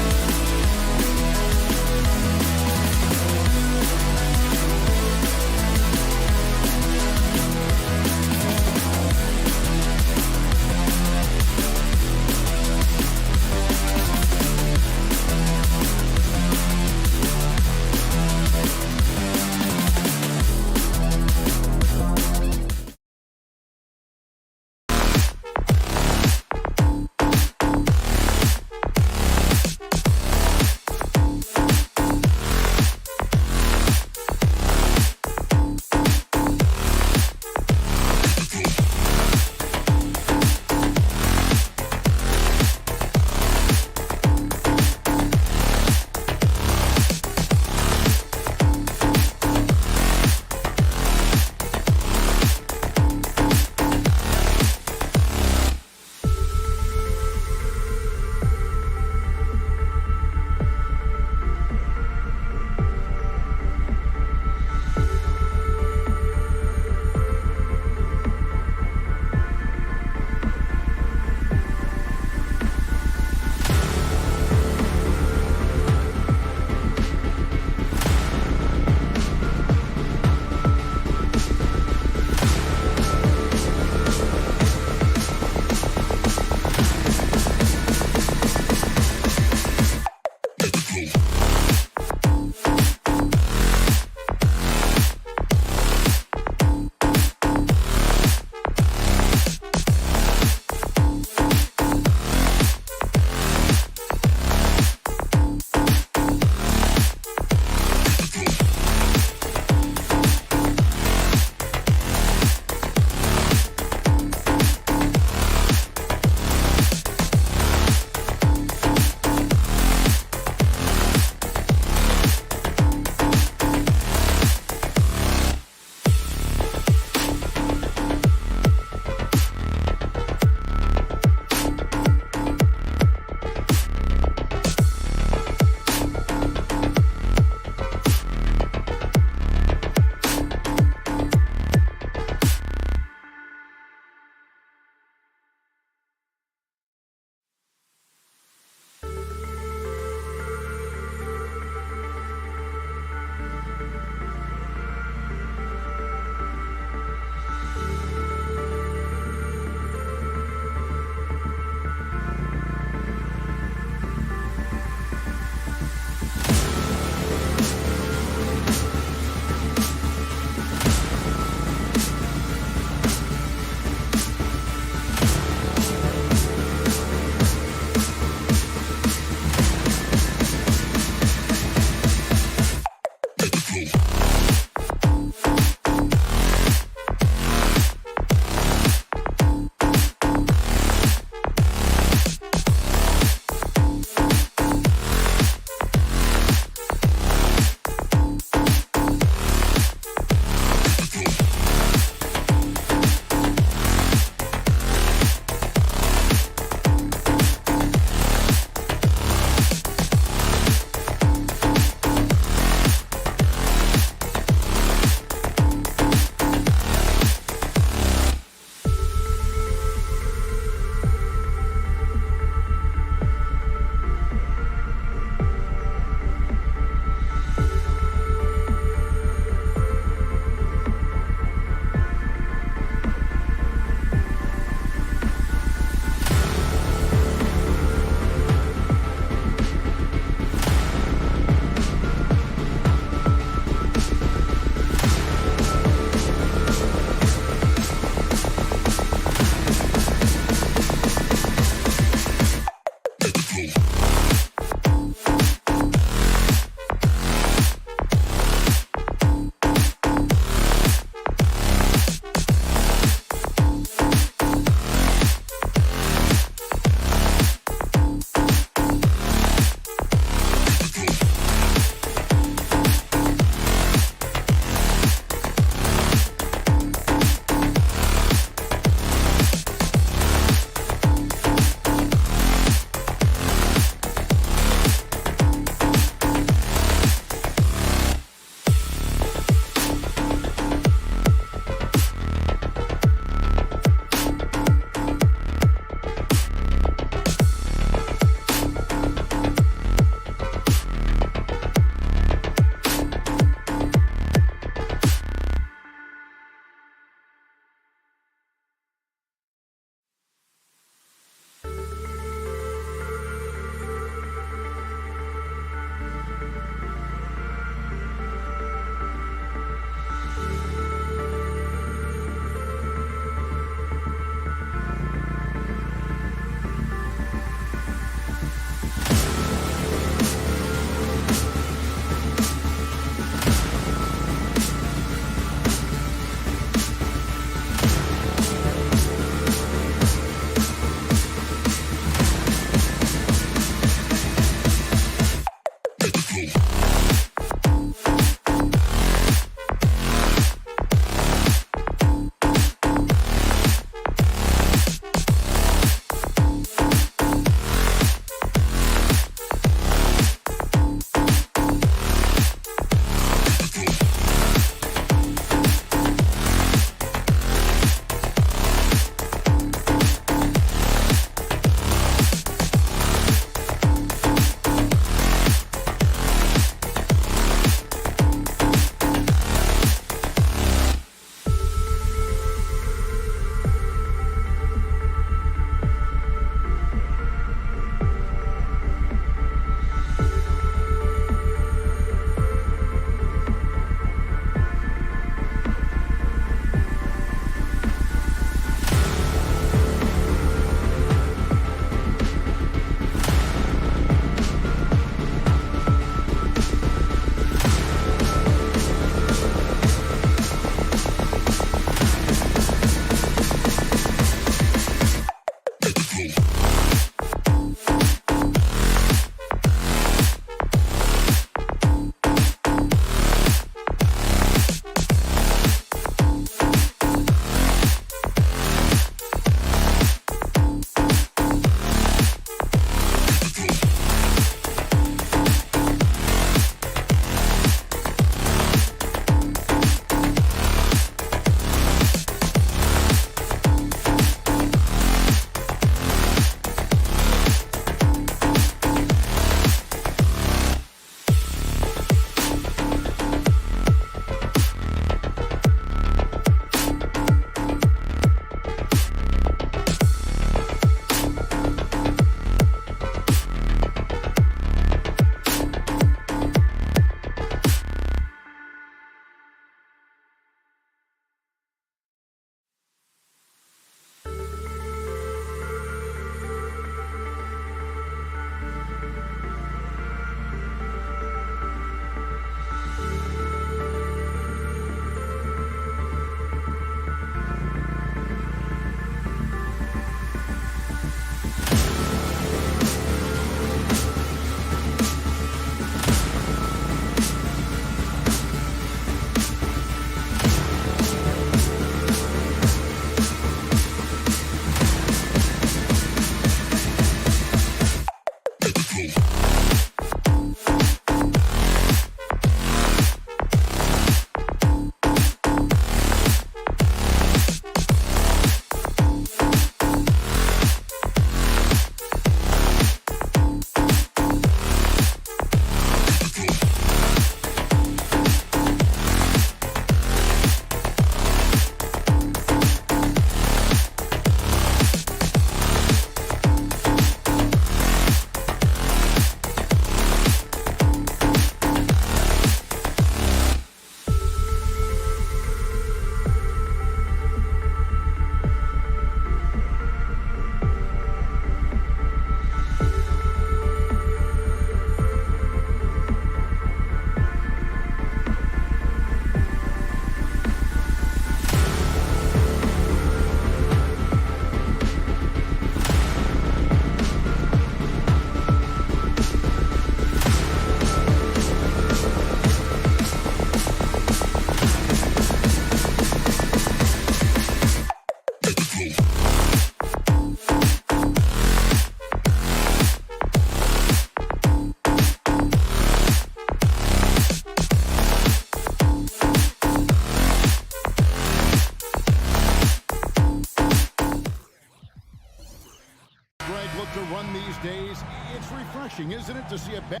to run these days, it's refreshing, isn't it, to see a battle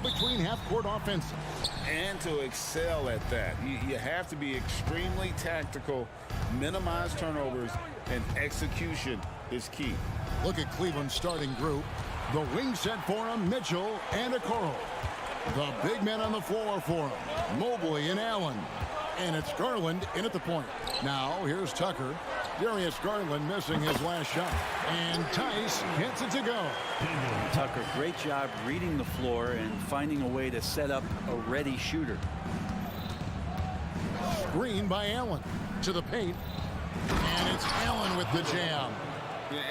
between half-court offenses. And to excel at that, you have to be extremely tactical, minimize turnovers, and execution is key. Look at Cleveland's starting group. The wing set for him, Mitchell and Okoro. The big men on the floor for him, Mobley and Allen. And it's Garland in at the point. Now, here's Tucker. Darius Garland missing his last shot. And Tice gets it to go. Tucker, great job reading the floor and finding a way to set up a ready shooter. Screen by Allen to the paint. And it's Allen with the jam.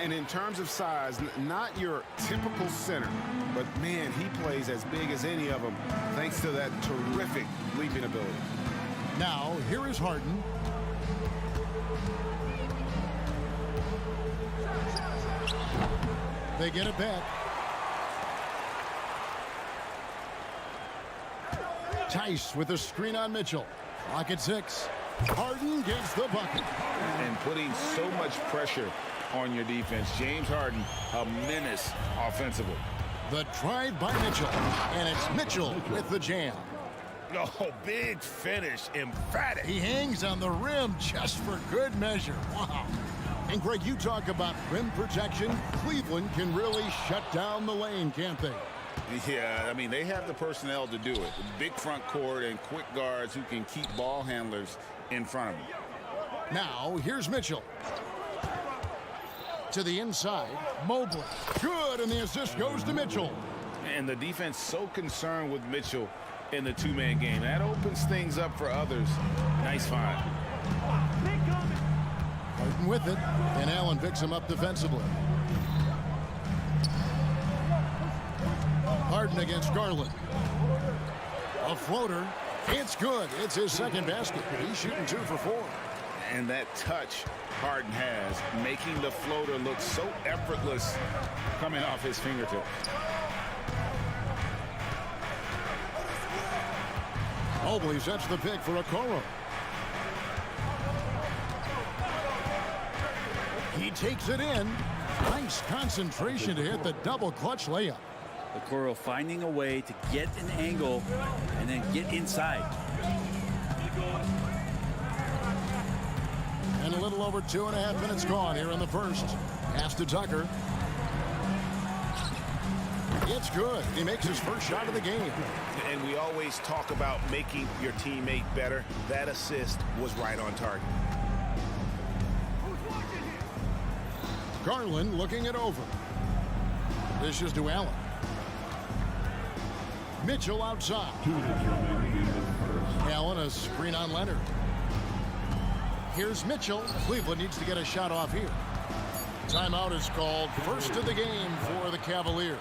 And in terms of size, not your typical center, but man, he plays as big as any of them thanks to that terrific leaping ability. Now, here is Harden. They get it back. Tice with a screen on Mitchell. Clock at 6. Harden gets the bucket. And putting so much pressure on your defense. James Harden, a menace offensively. The drive by Mitchell. And it's Mitchell with the jam. Oh, big finish, emphatic. He hangs on the rim just for good measure. Wow. And Greg, you talk about rim protection. Cleveland can really shut down the lane, can't they? Yeah, I mean, they have the personnel to do it. Big front court and quick guards who can keep ball handlers in front of them. Now, here's Mitchell. To the inside, Mobley. Good, and the assist goes to Mitchell. And the defense so concerned with Mitchell in the two-man game. That opens things up for others. Nice find. Harden with it, and Allen picks him up defensively. Harden against Garland. A floater. It's good. It's his second basket. He's shooting 2 for 4. And that touch Harden has, making the floater look so effortless coming off his fingertips. Mobley sets the pick for Okoro. He takes it in. Nice concentration to hit the double clutch layup. Okoro finding a way to get an angle and then get inside. And a little over 2.5 minutes gone here in the first. Pass to Tucker. It's good. He makes his first shot of the game. And we always talk about making your teammate better. That assist was right on target. Garland looking it over. Dishes to Allen. Mitchell outside. Allen a screen on Leonard. Here's Mitchell. Cleveland needs to get a shot off here. Timeout is called. First of the game for the Cavaliers.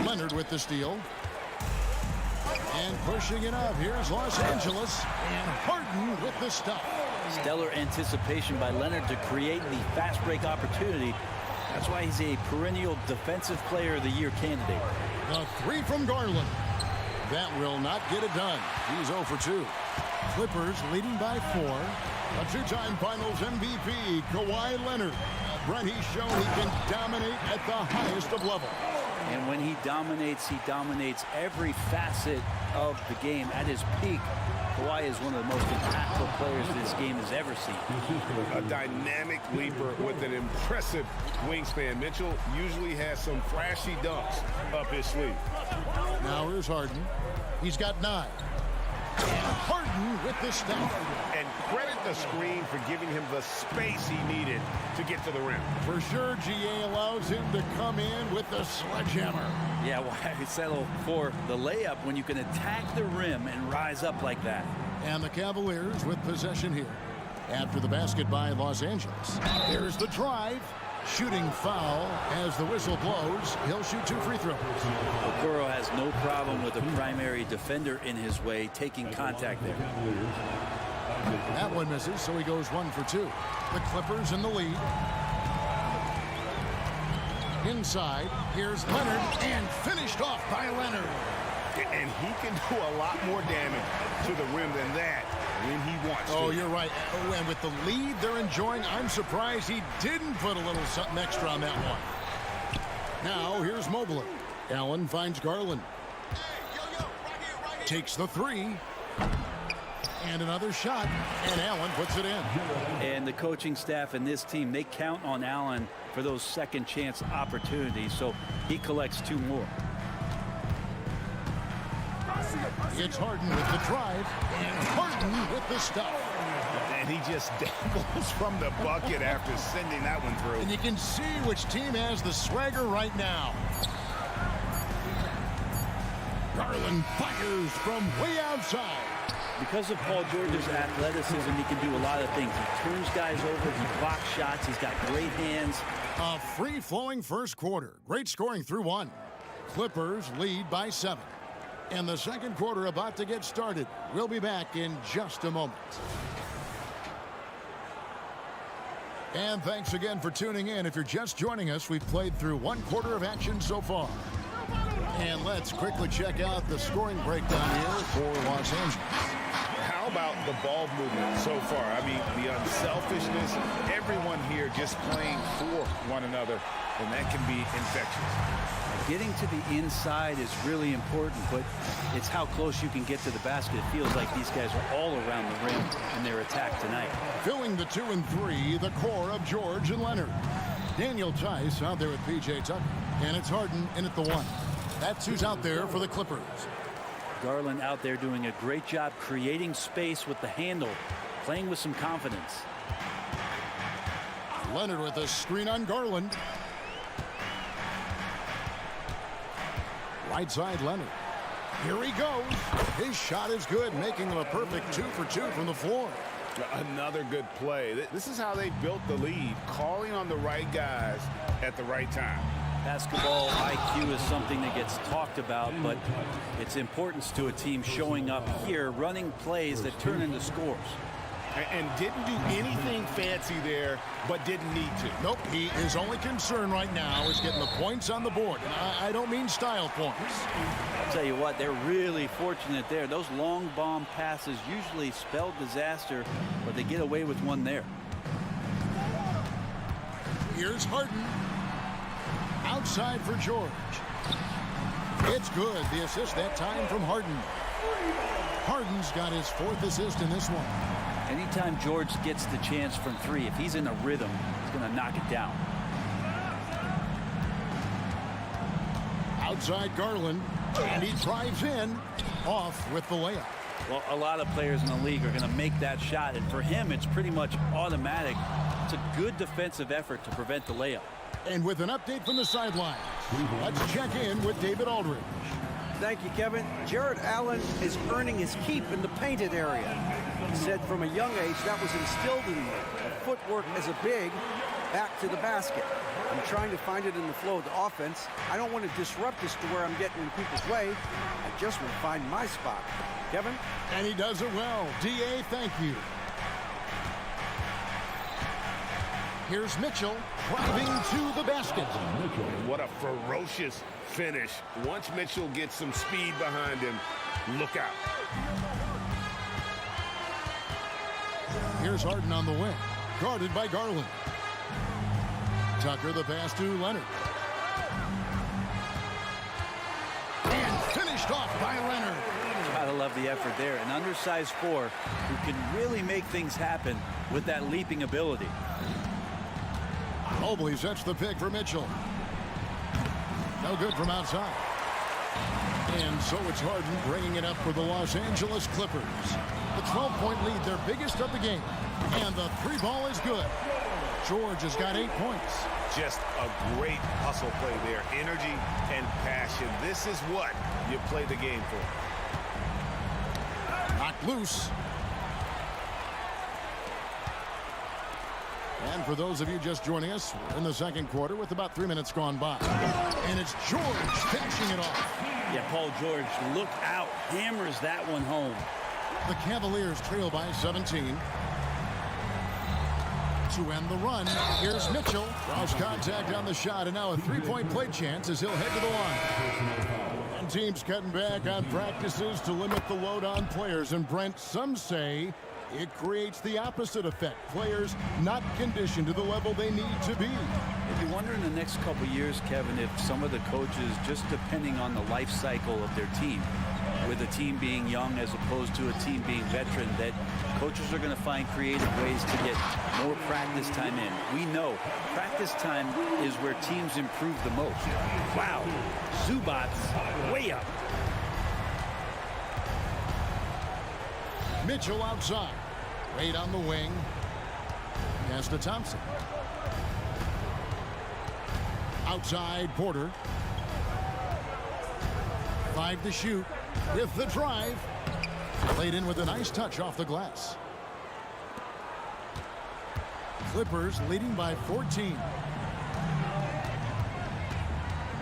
Leonard with the steal. And pushing it up. Here's Los Angeles. And Harden with the stop. Stellar anticipation by Leonard to create the fast break opportunity. That's why he's a perennial defensive player of the year candidate. The 3 from Garland. That will not get it done. He's 0 for 2. Clippers leading by 4. A 2-time Finals MVP, Kawhi Leonard. Brent, he's shown he can dominate at the highest of levels. And when he dominates every facet of the game at his peak. Kawhi is one of the most impactful players this game has ever seen. A dynamic leaper with an impressive wingspan. Mitchell usually has some flashy dunks up his sleeve. Now here's Harden. He's got 9. And Harden with the stop. And credit the screen for giving him the space he needed to get to the rim. For sure, GA allows him to come in with the sledgehammer. Yeah, why settle for the layup when you can attack the rim and rise up like that? And the Cavaliers with possession here. After the basket by Los Angeles. There's the drive. Shooting foul as the whistle blows. He'll shoot 2 free throws. Okoro has no problem with a primary defender in his way taking contact there. That one misses, so he goes 1 for 2. The Clippers in the lead. Inside, here's Leonard, and finished off by Leonard. And he can do a lot more damage to the rim than that when he wants to. Oh, you're right. Oh, and with the lead they're enjoying, I'm surprised he didn't put a little something extra on that one. Now, here's Mobley. Allen finds Garland. Takes the 3. And another shot, and Allen puts it in. And the coaching staff and this team, they count on Allen for those second chance opportunities, so he collects 2 more. It's Harden with the drive, and Harden with the stop. And he just dangles from the bucket after sending that one through. And you can see which team has the swagger right now. Garland fires from way outside. Because of Paul George's athleticism, he can do a lot of things. He turns guys over, he blocks shots, he's got great hands. A free-flowing first quarter. Great scoring through 1. Clippers lead by 7. And the second quarter about to get started. We'll be back in just a moment. And thanks again for tuning in. If you're just joining us, we've played through 1 quarter of action so far. And let's quickly check out the scoring breakdown here for Los Angeles. How about the ball movement so far? I mean, the unselfishness, everyone here just playing for one another, and that can be infectious. Getting to the inside is really important, but it's how close you can get to the basket. It feels like these guys are all around the rim in their attack tonight. Filling the 2 and 3, the core of George and Leonard. Daniel Tice out there with P.J. Tucker, and it's Harden in at the 1. That's who's out there for the Clippers. Garland out there doing a great job creating space with the handle, playing with some confidence. Leonard with a screen on Garland. Right side Leonard. Here he goes. His shot is good, making him a perfect 2 for 2 from the floor. Another good play. This is how they built the lead, calling on the right guys at the right time. Basketball IQ is something that gets talked about, but its importance to a team showing up here, running plays that turn into scores. And didn't do anything fancy there, but didn't need to. Nope, his only concern right now is getting the points on the board. And I don't mean style points. I'll tell you what, they're really fortunate there. Those long bomb passes usually spell disaster, but they get away with one there. Here's Harden. Outside for George. It's good. The assist that time from Harden. Harden's got his 4th assist in this one. Anytime George gets the chance from 3, if he's in a rhythm, he's going to knock it down. Outside Garland, and he drives in, off with the layup. Well, a lot of players in the league are going to make that shot, and for him, it's pretty much automatic. It's a good defensive effort to prevent the layup. And with an update from the sidelines, let's check in with David Aldridge. Thank you, Kevin. Jared Allen is earning his keep in the painted area. He said from a young age that was instilled in me. Footwork as a big, back to the basket. I'm trying to find it in the flow of the offense. I don't want to disrupt this to where I'm getting in people's way. I just want to find my spot. Kevin? And he does it well. D.A., thank you. Here's Mitchell driving to the basket. What a ferocious finish. Once Mitchell gets some speed behind him, look out. Here's Harden on the wing, guarded by Garland. Tucker the pass to Leonard. And finished off by Leonard. Gotta love the effort there. An undersized 4 who can really make things happen with that leaping ability. Mobley sets the pick for Mitchell. No good from outside. And so it's Harden bringing it up for the Los Angeles Clippers. The 12-point lead, their biggest of the game. And the 3 ball is good. George has got 8 points. Just a great hustle play there. Energy and passion. This is what you play the game for. Knocked loose. And for those of you just joining us, we're in the second quarter with about 3 minutes gone by. And it's George finishing it off. Yeah, Paul George, look out, hammers that one home. The Cavaliers trail by 17. To end the run, here's Mitchell. Draws contact on the shot, and now a three-point play chance as he'll head to the line. And teams cutting back on practices to limit the load on players. And Brent, some say it creates the opposite effect. Players not conditioned to the level they need to be. If you wonder in the next couple years, Kevin, if some of the coaches, just depending on the life cycle of their team, with a team being young as opposed to a team being veteran, that coaches are going to find creative ways to get more practice time in. We know practice time is where teams improve the most. Wow, Zubats way up. Mitchell outside. Wade on the wing. Pass to Thompson. Outside, Porter. 5 to shoot with the drive. Played in with a nice touch off the glass. Clippers leading by 14.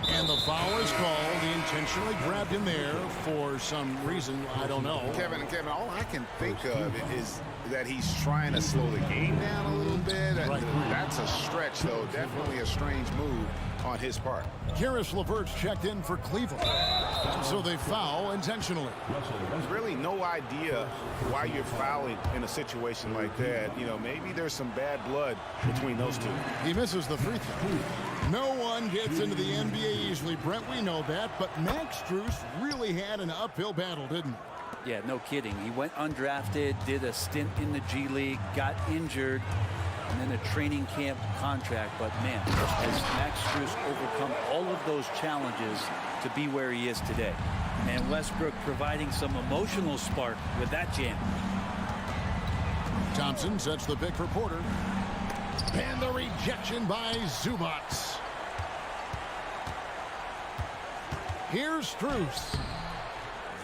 And the foul is called. He intentionally grabbed him there for some reason. I don't know. Kevin, all I can think of is that he's trying to slow the game down a little bit. Right. That's a stretch, though. Definitely a strange move on his part. Karis LeVert's checked in for Cleveland. So they foul intentionally. There's really no idea why you're fouling in a situation like that. You know, maybe there's some bad blood between those two. He misses the free throw. No one gets into the NBA easily, Brent. We know that. But Max Strus really had an uphill battle, didn't he? Yeah, no kidding. He went undrafted, did a stint in the G League, got injured, and then a training camp contract. But man, has Max Strus overcome all of those challenges to be where he is today. And Westbrook providing some emotional spark with that jam. Thompson sets the pick for Porter. And the rejection by Zubats. Here's Strus.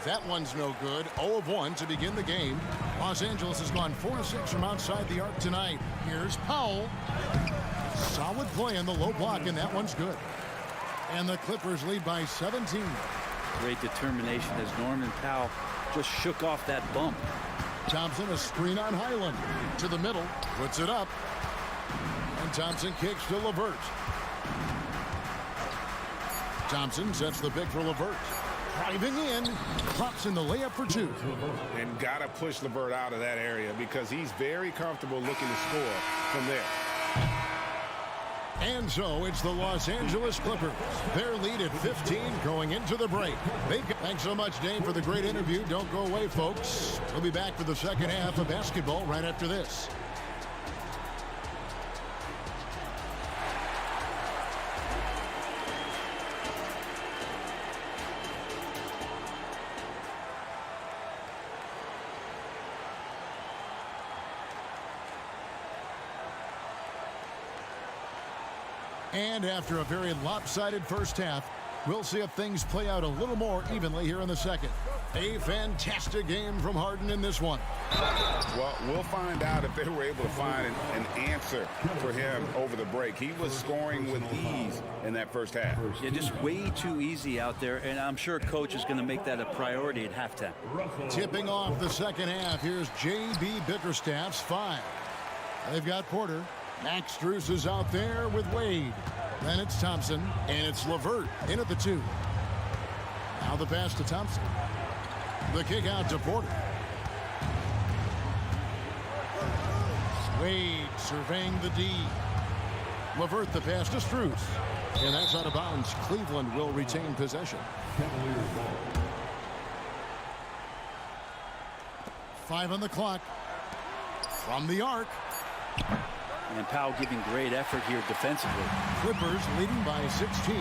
That one's no good. 0 of 1 to begin the game. Los Angeles has gone 4 of 6 from outside the arc tonight. Here's Powell. Solid play in the low block, and that one's good. And the Clippers lead by 17. Great determination as Norman Powell just shook off that bump. Thompson, a screen on Highland. To the middle, puts it up. And Thompson kicks to LeVert. Thompson sets the pick for LeVert. Driving in, pops in the layup for 2. And got to push LeVert out of that area because he's very comfortable looking to score from there. And so it's the Los Angeles Clippers. Their lead at 15 going into the break. Thanks so much, Dave, for the great interview. Don't go away, folks. We'll be back for the second half of basketball right after this. And after a very lopsided first half, we'll see if things play out a little more evenly here in the second. A fantastic game from Harden in this one. Well, we'll find out if they were able to find an answer for him over the break. He was scoring with ease in that first half. Yeah, just way too easy out there, and I'm sure coach is going to make that a priority at halftime. Tipping off the second half, here's J.B. Bickerstaff's 5. They've got Porter. Max Strus is out there with Wade. Then it's Thompson, and it's LeVert in at the 2. Now the pass to Thompson. The kick out to Porter. Wade surveying the D. LeVert the pass to Strus. And that's out of bounds. Cleveland will retain possession. 5 on the clock. From the arc. And Powell giving great effort here defensively. Clippers leading by 16.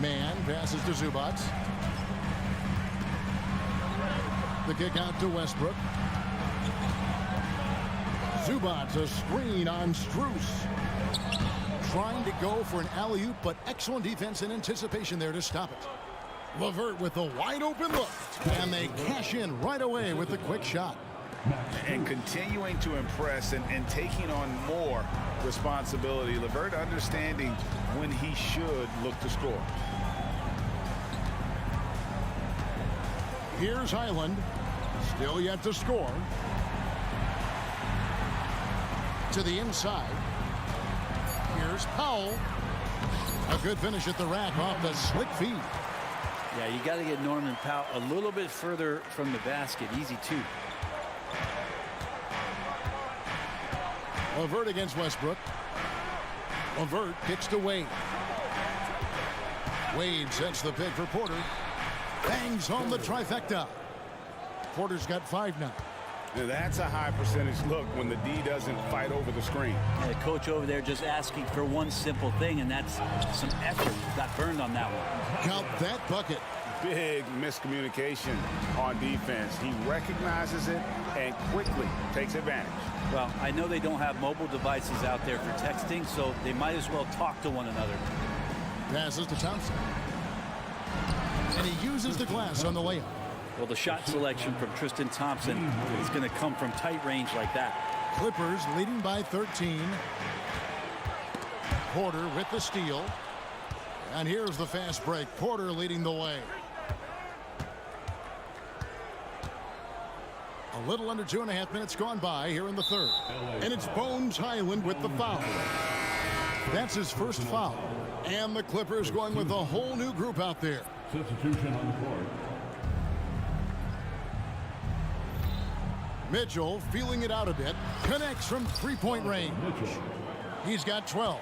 Man passes to Zubats. The kick out to Westbrook. Zubats, a screen on Strus. Trying to go for an alley-oop, but excellent defense and anticipation there to stop it. LeVert with a wide open look. And they cash in right away with the quick shot. And continuing to impress and taking on more responsibility. LeVert understanding when he should look to score. Here's Highland. Still yet to score. To the inside. Here's Powell. A good finish at the rack off the slick feed. Yeah, you got to get Norman Powell a little bit further from the basket. Easy too. LeVert against Westbrook. LeVert kicks to Wade. Wade sets the pick for Porter. Bangs home the trifecta. Porter's got 5 now. Now that's a high percentage look when the D doesn't fight over the screen. The coach over there just asking for one simple thing, and that's some effort. Got burned on that one. Count that bucket. Big miscommunication on defense. He recognizes it and quickly takes advantage. Well, I know they don't have mobile devices out there for texting, so they might as well talk to one another. Passes to Thompson. And he uses the glass on the layup. Well, the shot selection from Tristan Thompson is going to come from tight range like that. Clippers leading by 13. Porter with the steal. And here's the fast break. Porter leading the way. A little under 2.5 minutes gone by here in the third. And it's Bones Highland with the foul. That's his first foul. And the Clippers going with a whole new group out there. Substitution on the court. Mitchell feeling it out a bit. Connects from three-point range. He's got 12.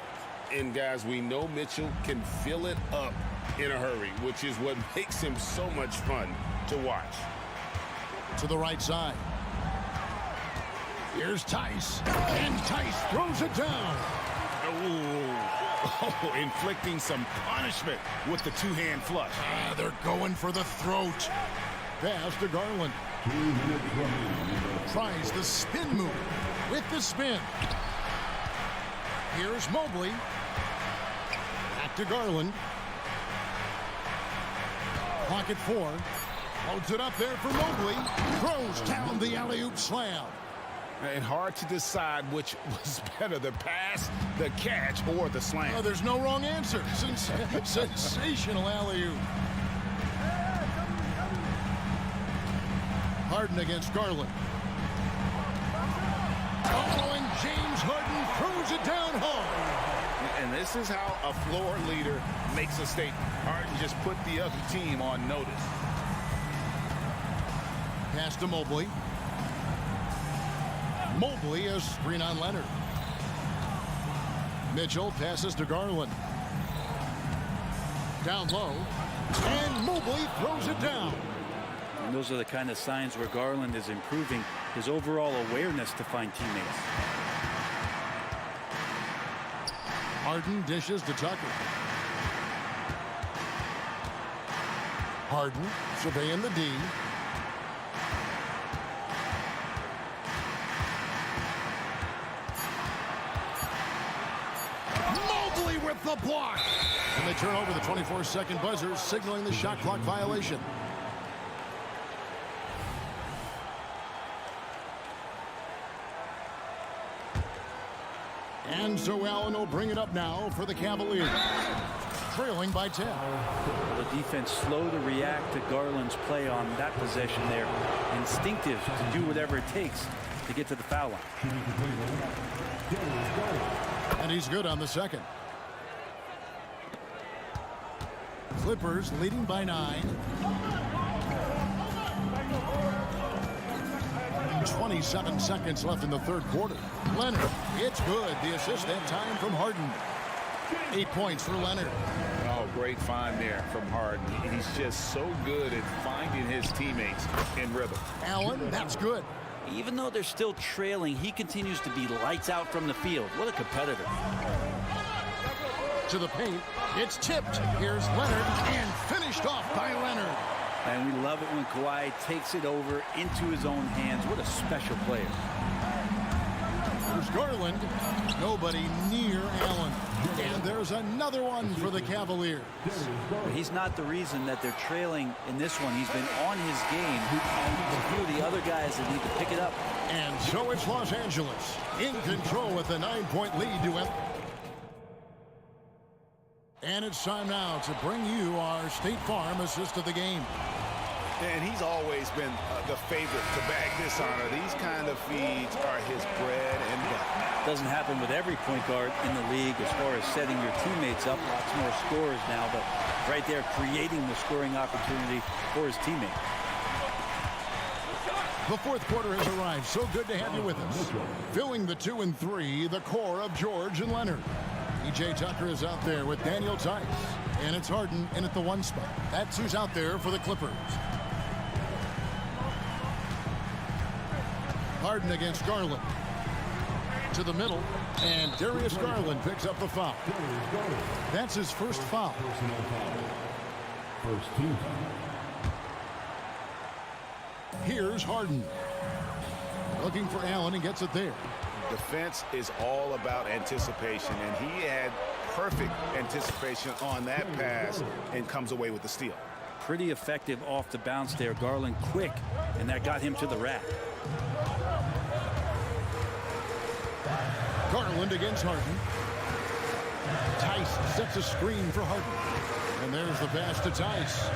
And guys, we know Mitchell can fill it up in a hurry, which is what makes him so much fun to watch. To the right side. Here's Tice. And Tice throws it down. Oh, inflicting some punishment with the two-hand flush. They're going for the throat. Pass to Garland. 2 minutes remaining. Tries the spin move with the spin. Here's Mobley. Back to Garland. Pocket 4. Loads it up there for Mobley. Throws down the alley-oop slam. And hard to decide which was better, the pass, the catch, or the slam. Oh, there's no wrong answer. Sensational alley-oop. Harden against Garland. Oh, and James Harden throws it down hard. And this is how a floor leader makes a statement. Harden just put the other team on notice. Pass to Mobley. Mobley a screen on Leonard. Mitchell passes to Garland. Down low. And Mobley throws it down. And those are the kind of signs where Garland is improving his overall awareness to find teammates. Harden dishes to Tucker. Harden surveying the D. Mobley with the block. And they turn over the 24-second buzzer, signaling the shot clock violation. And so Allen will bring it up now for the Cavaliers. Trailing by 10. Well, the defense slow to react to Garland's play on that possession there. Instinctive to do whatever it takes to get to the foul line. And he's good on the second. Clippers leading by 9. 27 seconds left in the third quarter. Leonard, it's good. The assist that time from Harden. 8 points for Leonard. Oh, great find there from Harden. He's just so good at finding his teammates in rhythm. Allen, that's good. Even though they're still trailing, he continues to be lights out from the field. What a competitor. To the paint. It's tipped. Here's Leonard and finished off by Leonard. And we love it when Kawhi takes it over into his own hands. What a special player. Here's Garland. Nobody near Allen. And there's another one for the Cavaliers. He's not the reason that they're trailing in this one. He's been on his game. A few of the other guys that need to pick it up. And so it's Los Angeles in control with a 9-point lead to end. And it's time now to bring you our State Farm assist of the game. And he's always been the favorite to bag this honor. These kind of feeds are his bread and butter. Doesn't happen with every point guard in the league as far as setting your teammates up. Lots more scorers now, but right there creating the scoring opportunity for his teammate. The fourth quarter has arrived. So good to have you with us. Filling the 2 and 3, the core of George and Leonard. P.J. Tucker is out there with Daniel Tice. And it's Harden in at the 1 spot. That's who's out there for the Clippers. Harden against Garland. To the middle. And Darius Garland picks up the foul. That's his first foul. First team foul. Here's Harden. Looking for Allen and gets it there. Defense is all about anticipation, and he had perfect anticipation on that pass and comes away with the steal. Pretty effective off the bounce there. Garland quick, and that got him to the rack. Garland against Harden. Tice sets a screen for Harden. And there's the pass to Tice.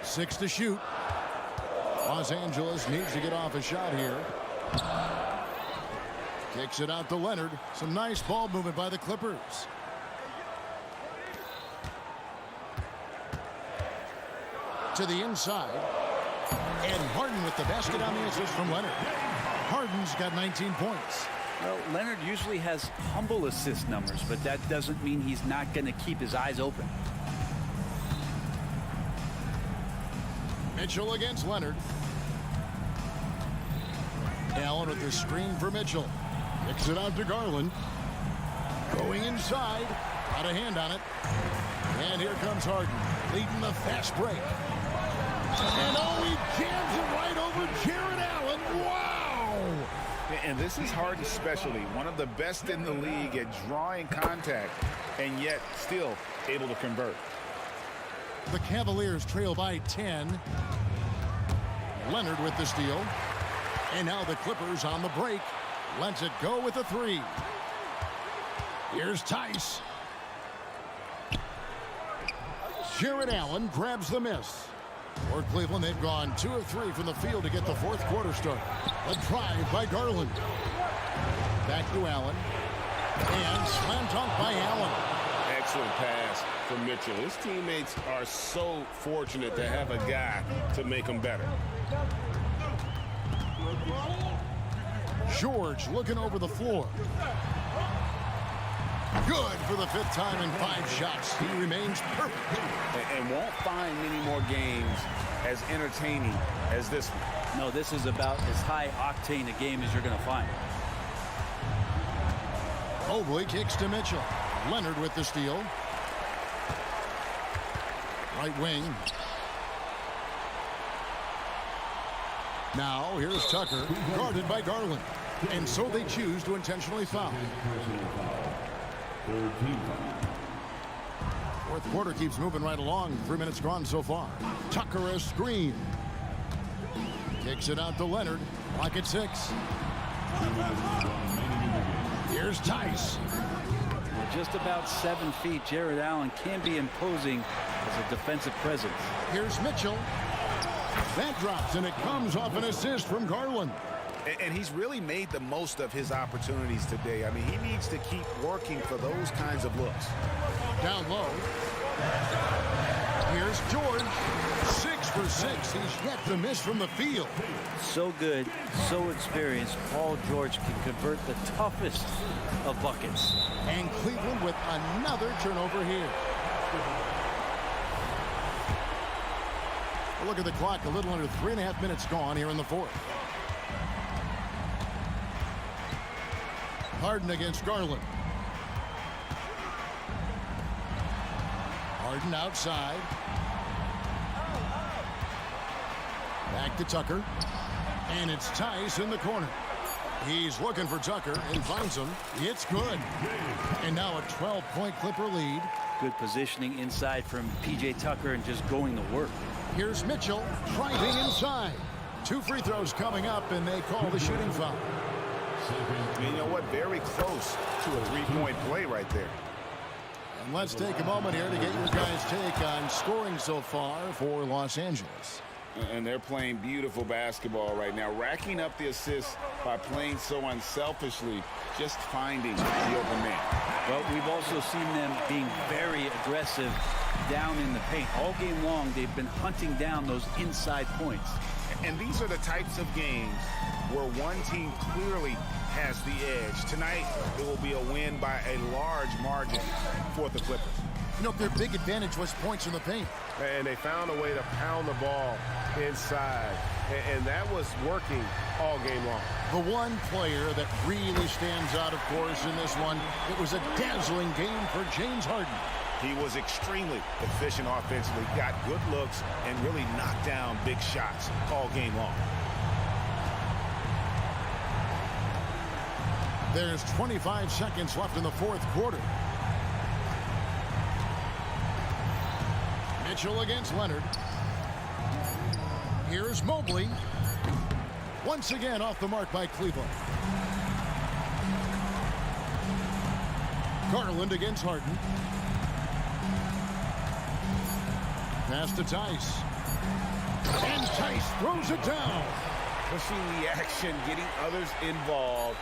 6 to shoot. Los Angeles needs to get off a shot here. Kicks it out to Leonard. Some nice ball movement by the Clippers. To the inside. And Harden with the basket on the assist from Leonard. Harden's got 19 points. Well, Leonard usually has humble assist numbers, but that doesn't mean he's not going to keep his eyes open. Mitchell against Leonard. Allen with the screen for Mitchell. Kicks it out to Garland. Going inside. Got a hand on it. And here comes Harden. Leading the fast break. And oh, he jams it right over Jared Allen. Wow! And this is Harden's specialty. One of the best in the league at drawing contact, and yet still able to convert. The Cavaliers trail by 10. Leonard with the steal. And now the Clippers on the break. Lets it go with a 3. Here's Tice. Jared Allen grabs the miss. For Cleveland, they've gone 2 of 3 from the field to get the fourth quarter start. A drive by Garland. Back to Allen. And slam dunk by Allen. Excellent pass from Mitchell. His teammates are so fortunate to have a guy to make them better. George looking over the floor. Good for the 5th time in 5 shots. He remains perfect. And won't find many more games as entertaining as this one. No, this is about as high octane a game as you're going to find. Mobley kicks to Mitchell. Leonard with the steal. Right wing. Now here's Tucker, guarded by Garland. And so they choose to intentionally foul. Fourth quarter keeps moving right along. 3 minutes gone so far. Tucker a screen. Kicks it out to Leonard. Clock at 6. Here's Tice. Just about 7 feet. Jared Allen can be imposing as a defensive presence. Here's Mitchell. That drops, and it comes off an assist from Garland. And he's really made the most of his opportunities today. I mean, he needs to keep working for those kinds of looks. Down low. Here's George. 6 for 6. He's yet to miss from the field. So good, so experienced. Paul George can convert the toughest of buckets. And Cleveland with another turnover here. Look at the clock. A little under 3.5 minutes gone here in the fourth. Harden against Garland. Harden outside. Back to Tucker. And it's Tice in the corner. He's looking for Tucker and finds him. It's good. And now a 12-point Clipper lead. Good positioning inside from P.J. Tucker and just going to work. Here's Mitchell driving inside. 2 free throws coming up, and they call the shooting foul. You know what? Very close to a 3-point play right there. And let's take a moment here to get your guys' take on scoring so far for Los Angeles. And they're playing beautiful basketball right now, racking up the assists by playing so unselfishly, just finding the open man. Well, we've also seen them being very aggressive down in the paint. All game long, they've been hunting down those inside points. And these are the types of games where one team clearly has the edge. Tonight, it will be a win by a large margin for the Clippers. You know, their big advantage was points in the paint. And they found a way to pound the ball inside. And that was working all game long. The one player that really stands out, of course, in this one, it was a dazzling game for James Harden. He was extremely efficient offensively, got good looks, and really knocked down big shots all game long. There's 25 seconds left in the fourth quarter. Mitchell against Leonard. Here's Mobley. Once again off the mark by Cleveland. Garland against Harden. Pass to Tice. And Tice throws it down. Pushing the action, getting others involved.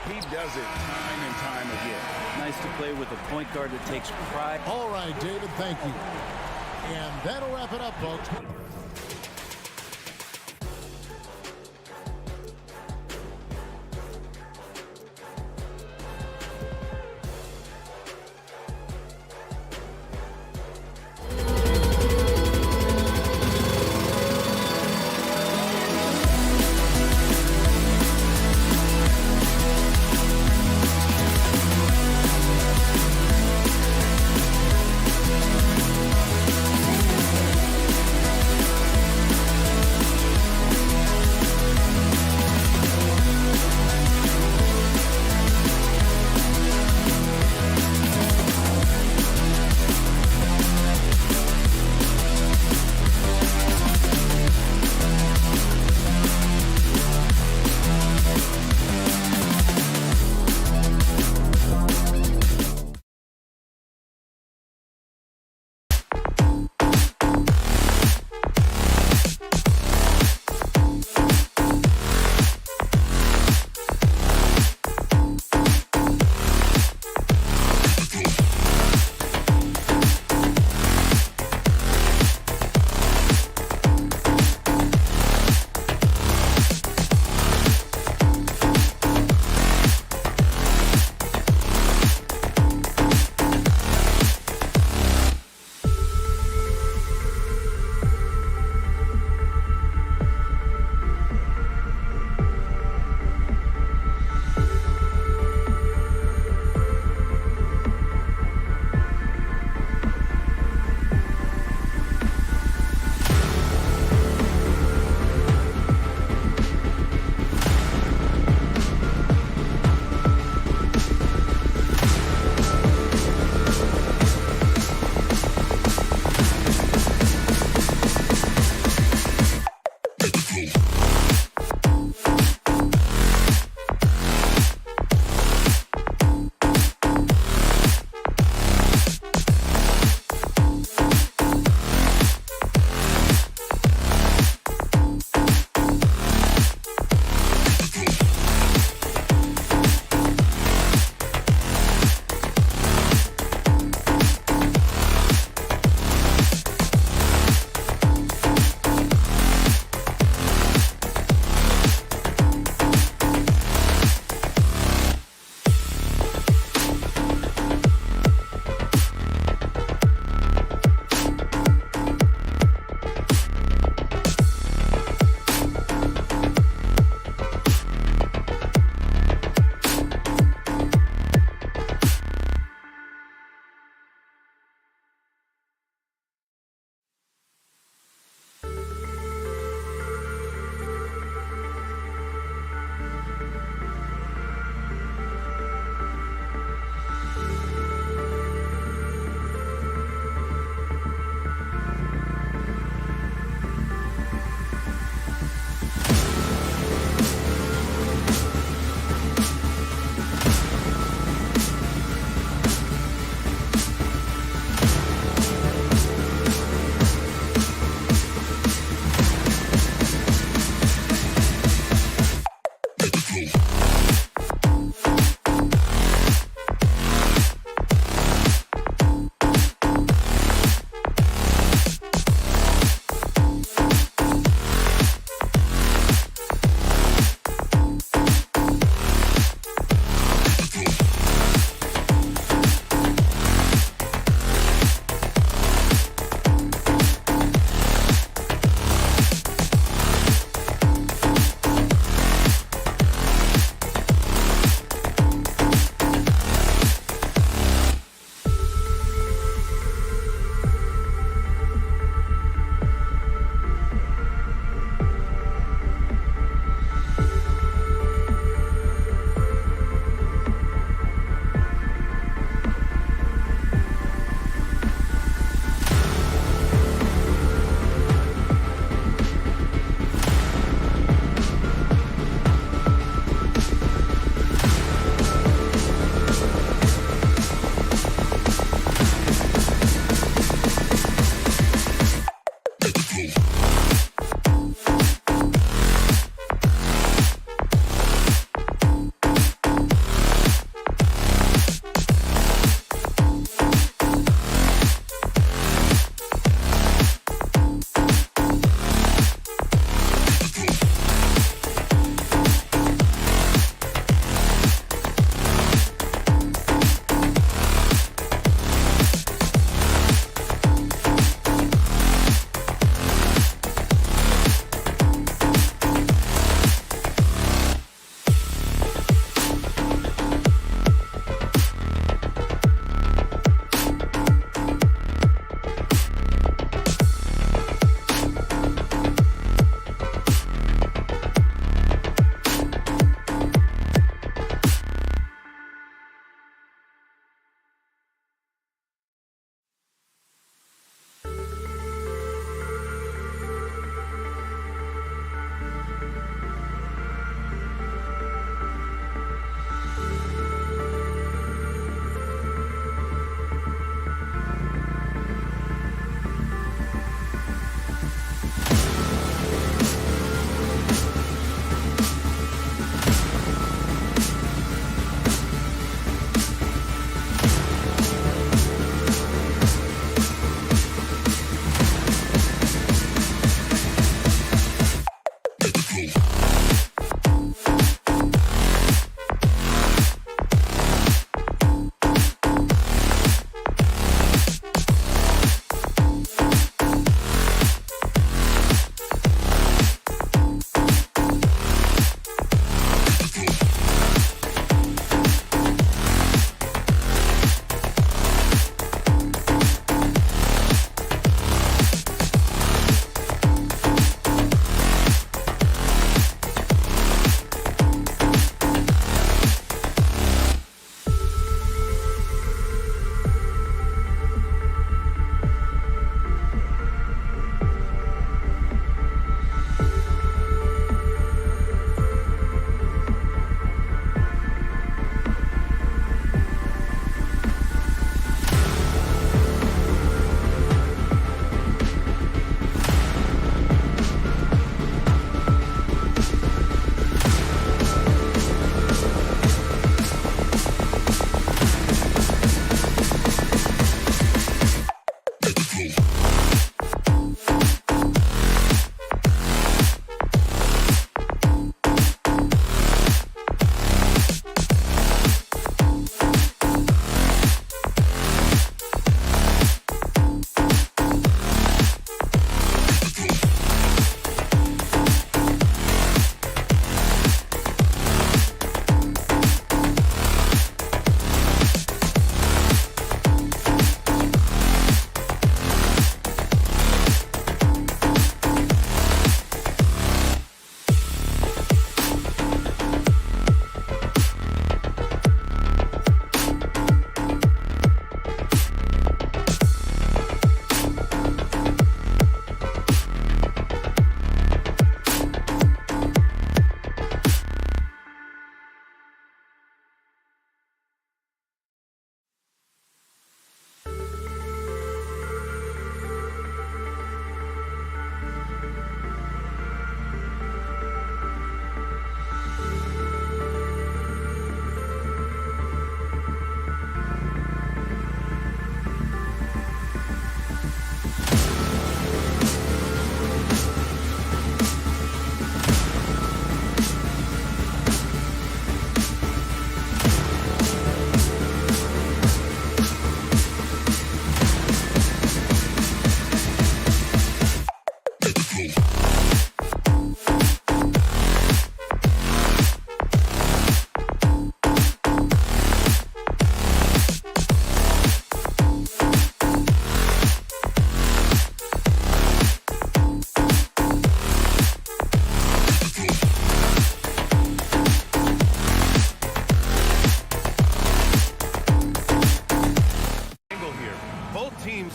He does it time and time again. Nice to play with a point guard that takes pride. All right, David, thank you. And that'll wrap it up, folks.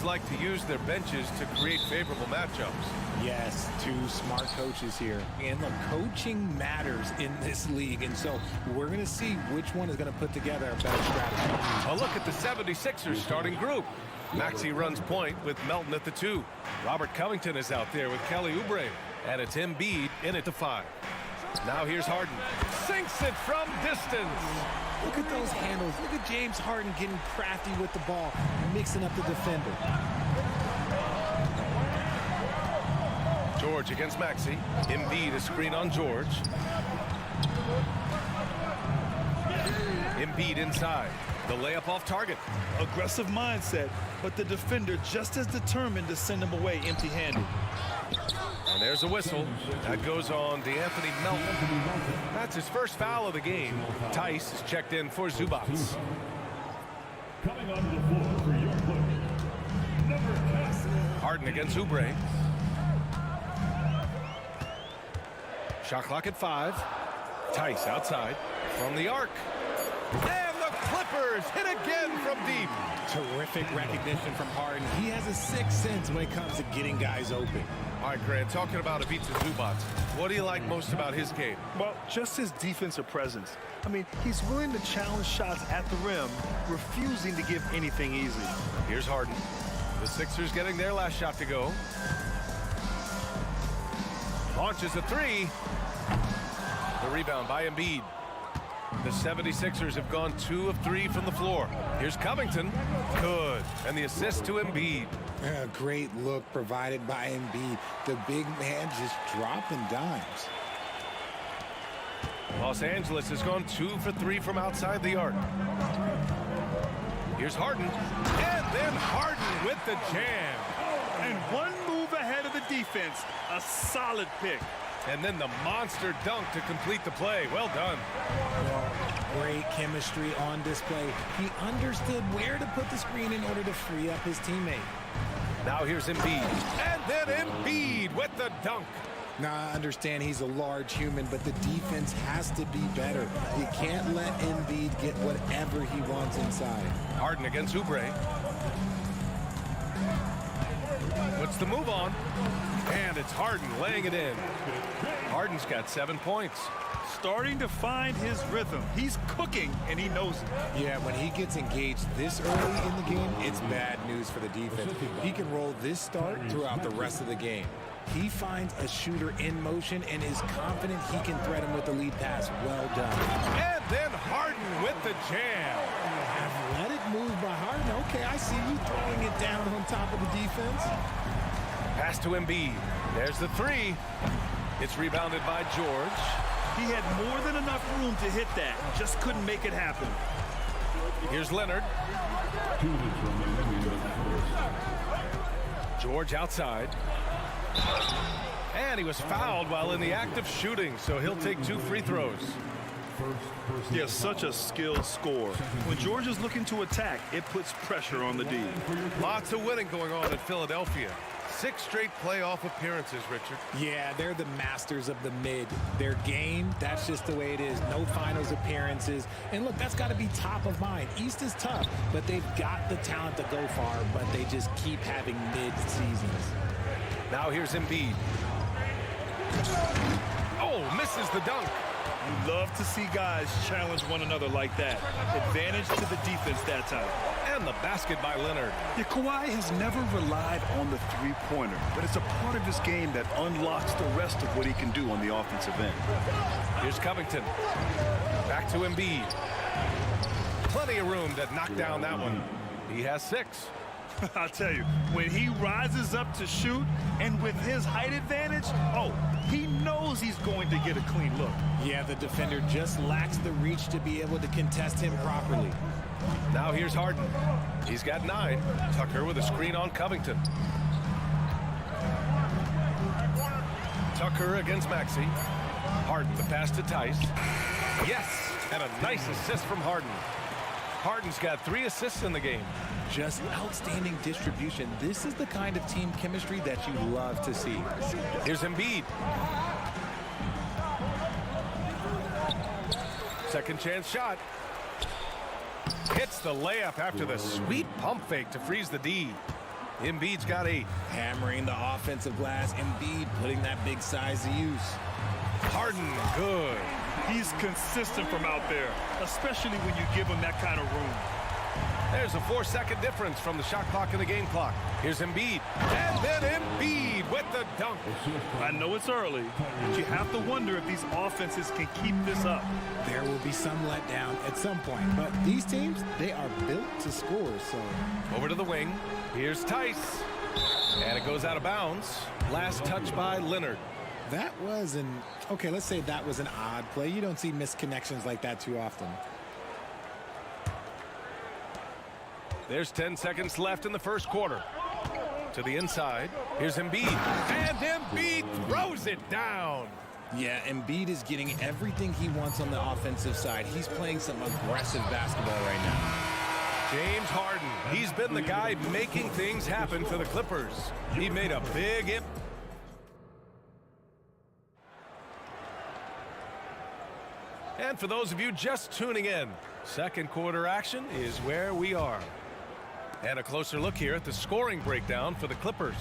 Like to use their benches to create favorable matchups. Yes, two smart coaches here. And look, coaching matters in this league, and so we're going to see which one is going to put together a better strategy. A look at the 76ers starting group. Maxey runs point with Melton at the 2. Robert Covington is out there with Kelly Oubre. And it's Embiid in at the 5. Now here's Harden. Sinks it from distance. Look at those handles. Look at James Harden getting crafty with the ball, mixing up the defender. George against Maxey. Embiid a screen on George. Embiid inside. The layup off target. Aggressive mindset, but the defender just as determined to send him away empty-handed. And there's a whistle. That goes on D'Anthony Melton. That's his first foul of the game. Tice is checked in for Zubats. Coming onto the floor for your player, number 10. Harden against Oubre. Shot clock at 5. Tice outside from the arc. And the Clippers hit again from deep. Terrific recognition from Harden. He has a sixth sense when it comes to getting guys open. All right, Grant, talking about Ivica Zubats, what do you like most about his game? Well, just his defensive presence. I mean, he's willing to challenge shots at the rim, refusing to give anything easy. Here's Harden. The Sixers getting their last shot to go. Launches a 3. The rebound by Embiid. The 76ers have gone 2 of 3 from the floor. Here's Covington. Good. And the assist to Embiid. A great look provided by Embiid. The big man just dropping dimes. Los Angeles has gone 2 for 3 from outside the arc. Here's Harden. And then Harden with the jam. And one move ahead of the defense. A solid pick. And then the monster dunk to complete the play. Well done. Great chemistry on display. He understood where to put the screen in order to free up his teammate. Now here's Embiid. And then Embiid with the dunk. Now, I understand he's a large human, but the defense has to be better. You can't let Embiid get whatever he wants inside. Harden against Oubre. Puts the move on. And it's Harden laying it in. Harden's got 7 points. Starting to find his rhythm. He's cooking, and he knows it. Yeah, when he gets engaged this early in the game, it's bad news for the defense. He can roll this start throughout the rest of the game. He finds a shooter in motion and is confident he can threat him with the lead pass. Well done. And then Harden with the jam. Let it move by Harden. Okay, I see you throwing it down on top of the defense. Pass to Embiid. There's the three. It's rebounded by George. He had more than enough room to hit that. Just couldn't make it happen. Here's Leonard. George outside. And he was fouled while in the act of shooting, so he'll take 2 free throws. He has such a skilled scorer. When George is looking to attack, it puts pressure on the D. Lots of winning going on in Philadelphia. 6 straight playoff appearances, Richard. Yeah, they're the masters of the mid. Their game, that's just the way it is. No finals appearances. And look, that's got to be top of mind. East is tough, but they've got the talent to go far, but they just keep having mid-seasons. Now here's Embiid. Oh, misses the dunk. You love to see guys challenge one another like that. Advantage to the defense that time. And the basket by Leonard. Yeah, Kawhi has never relied on the three-pointer, but it's a part of his game that unlocks the rest of what he can do on the offensive end. Here's Covington. Back to Embiid. Plenty of room to knock down that one. He has 6. I'll tell you, when he rises up to shoot, and with his height advantage, he knows he's going to get a clean look. Yeah, the defender just lacks the reach to be able to contest him properly. Now here's Harden. He's got 9. Tucker with a screen on Covington. Tucker against Maxey. Harden, the pass to Tice. Yes, and a nice assist from Harden. Harden's got 3 assists in the game. Just outstanding distribution. This is the kind of team chemistry that you love to see. Here's Embiid. Second chance shot. Hits the layup after the sweet pump fake to freeze the D. Embiid's got 8. Hammering the offensive glass. Embiid putting that big size to use. Harden, good. He's consistent from out there, especially when you give him that kind of room. There's a 4-second difference from the shot clock and the game clock. Here's Embiid. And then Embiid with the dunk. I know it's early, but you have to wonder if these offenses can keep this up. There will be some letdown at some point, but these teams, they are built to score, so. Over to the wing. Here's Tice. And it goes out of bounds. Last touch by Leonard. That was okay, let's say that was an odd play. You don't see missed connections like that too often. There's 10 seconds left in the first quarter. To the inside. Here's Embiid. And Embiid throws it down. Yeah, Embiid is getting everything he wants on the offensive side. He's playing some aggressive basketball right now. James Harden. He's been the guy making things happen for the Clippers. He made a big impact. And for those of you just tuning in, second quarter action is where we are. And a closer look here at the scoring breakdown for the Clippers.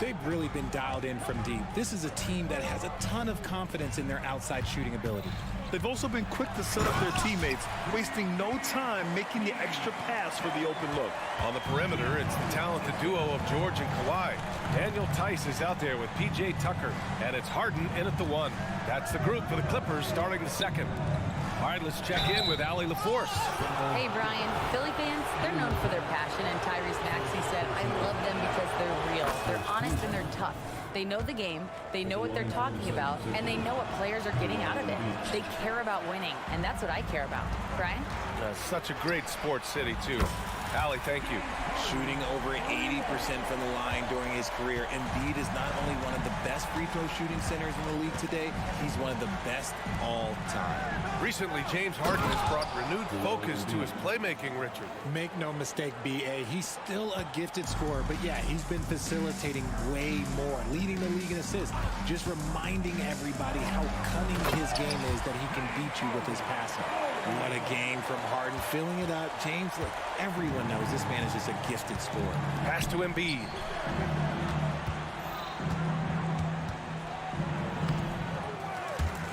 They've really been dialed in from deep. This is a team that has a ton of confidence in their outside shooting ability. They've also been quick to set up their teammates, wasting no time making the extra pass for the open look. On the perimeter, it's the talented duo of George and Kawhi. Daniel Tice is out there with P.J. Tucker, and it's Harden in at the 1. That's the group for the Clippers starting the second. All right, let's check in with Allie LaForce. Hey, Brian. Philly fans, they're known for their passion, and Tyrese Maxey said, I love them because they're real. They're honest and they're tough. They know the game, they know what they're talking about, and they know what players are getting out of it. They care about winning, and that's what I care about. Brian? Such a great sports city, too. Allie, thank you. Shooting over 80% from the line during his career. Embiid is not only one of the best free throw shooting centers in the league today, he's one of the best all time. Recently, James Harden has brought renewed focus to his playmaking, Richard. Make no mistake, B.A., he's still a gifted scorer, but yeah, he's been facilitating way more, leading the league in assists, just reminding everybody how cunning his game is, that he can beat you with his passing. What a game from Harden, filling it up. James, look, everyone knows this man is just a gifted scorer. Pass to Embiid.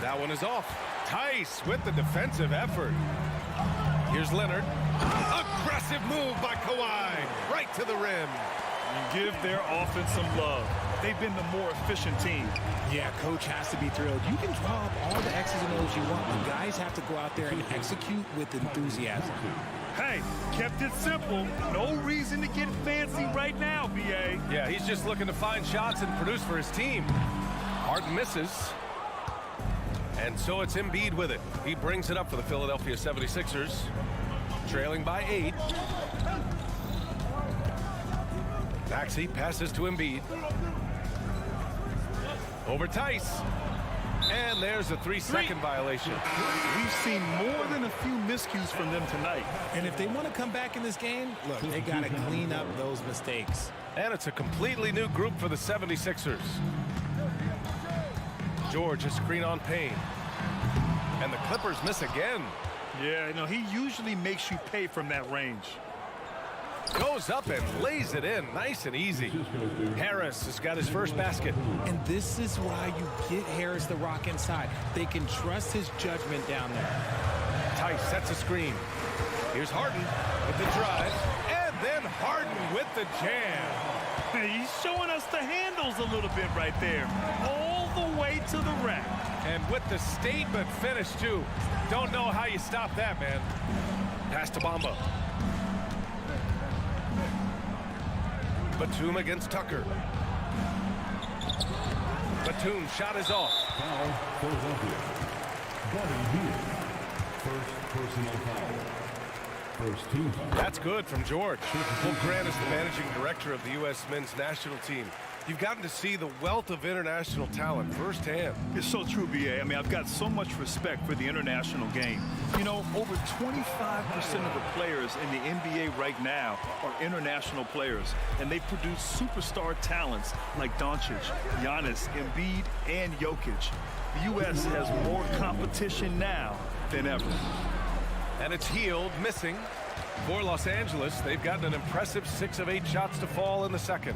That one is off. Tice with the defensive effort. Here's Leonard. Aggressive move by Kawhi. Right to the rim. And give their offense some love. They've been the more efficient team. Yeah, coach has to be thrilled. You can draw up all the X's and O's you want, but guys have to go out there and execute with enthusiasm. Hey, kept it simple. No reason to get fancy right now, BA. Yeah, he's just looking to find shots and produce for his team. Harden misses. And so it's Embiid with it. He brings it up for the Philadelphia 76ers. Trailing by 8. Maxey passes to Embiid. Over Tice. And there's a 3-second violation. We've seen more than a few miscues from them tonight. And if they want to come back in this game, look, they got to clean up those mistakes. And it's a completely new group for the 76ers. George, a screen on Payne. And the Clippers miss again. Yeah, he usually makes you pay from that range. Goes up and lays it in nice and easy. Harris has got his first basket. And this is why you get Harris the rock inside. They can trust his judgment down there. Tice sets a screen. Here's Harden with the drive. And then Harden with the jam. He's showing us the handles a little bit right there. All the way to the rack. And with the statement finish, too. Don't know how you stop that, man. Pass to Bamba. Batum against Tucker. Batum shot is off. Foul, Philadelphia. Buddy Hield. First personal foul. First team foul. That's good from George. Well, Grant is the managing director of the U.S. men's national team. You've gotten to see the wealth of international talent firsthand. It's so true, BA. I've got so much respect for the international game. Over 25% of the players in the NBA right now are international players, and they produce superstar talents like Doncic, Giannis, Embiid, and Jokic. The U.S. has more competition now than ever. And it's Hield missing. For Los Angeles, they've gotten an impressive 6 of 8 shots to fall in the second.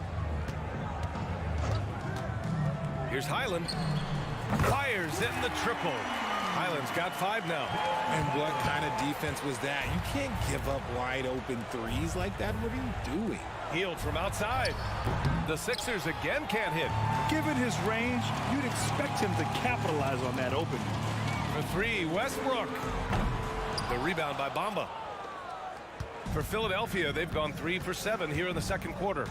Here's Highland. Fires in the triple. Highland's got 5 now. And what kind of defense was that? You can't give up wide open threes like that. What are you doing? Hield from outside. The Sixers again can't hit. Given his range, you'd expect him to capitalize on that opening. For 3, Westbrook. The rebound by Bamba. For Philadelphia, they've gone 3 for 7 here in the second quarter.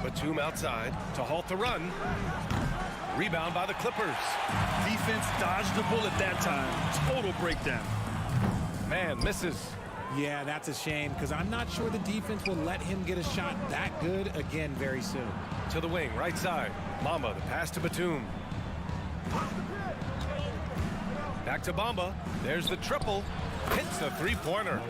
Batum outside to halt the run. Rebound by the Clippers. Defense dodged the bullet that time. Total breakdown. Man misses. Yeah, that's a shame because I'm not sure the defense will let him get a shot that good again very soon. To the wing, right side. Bamba, the pass to Batum. Back to Bamba. There's the triple. Hits the 3-pointer.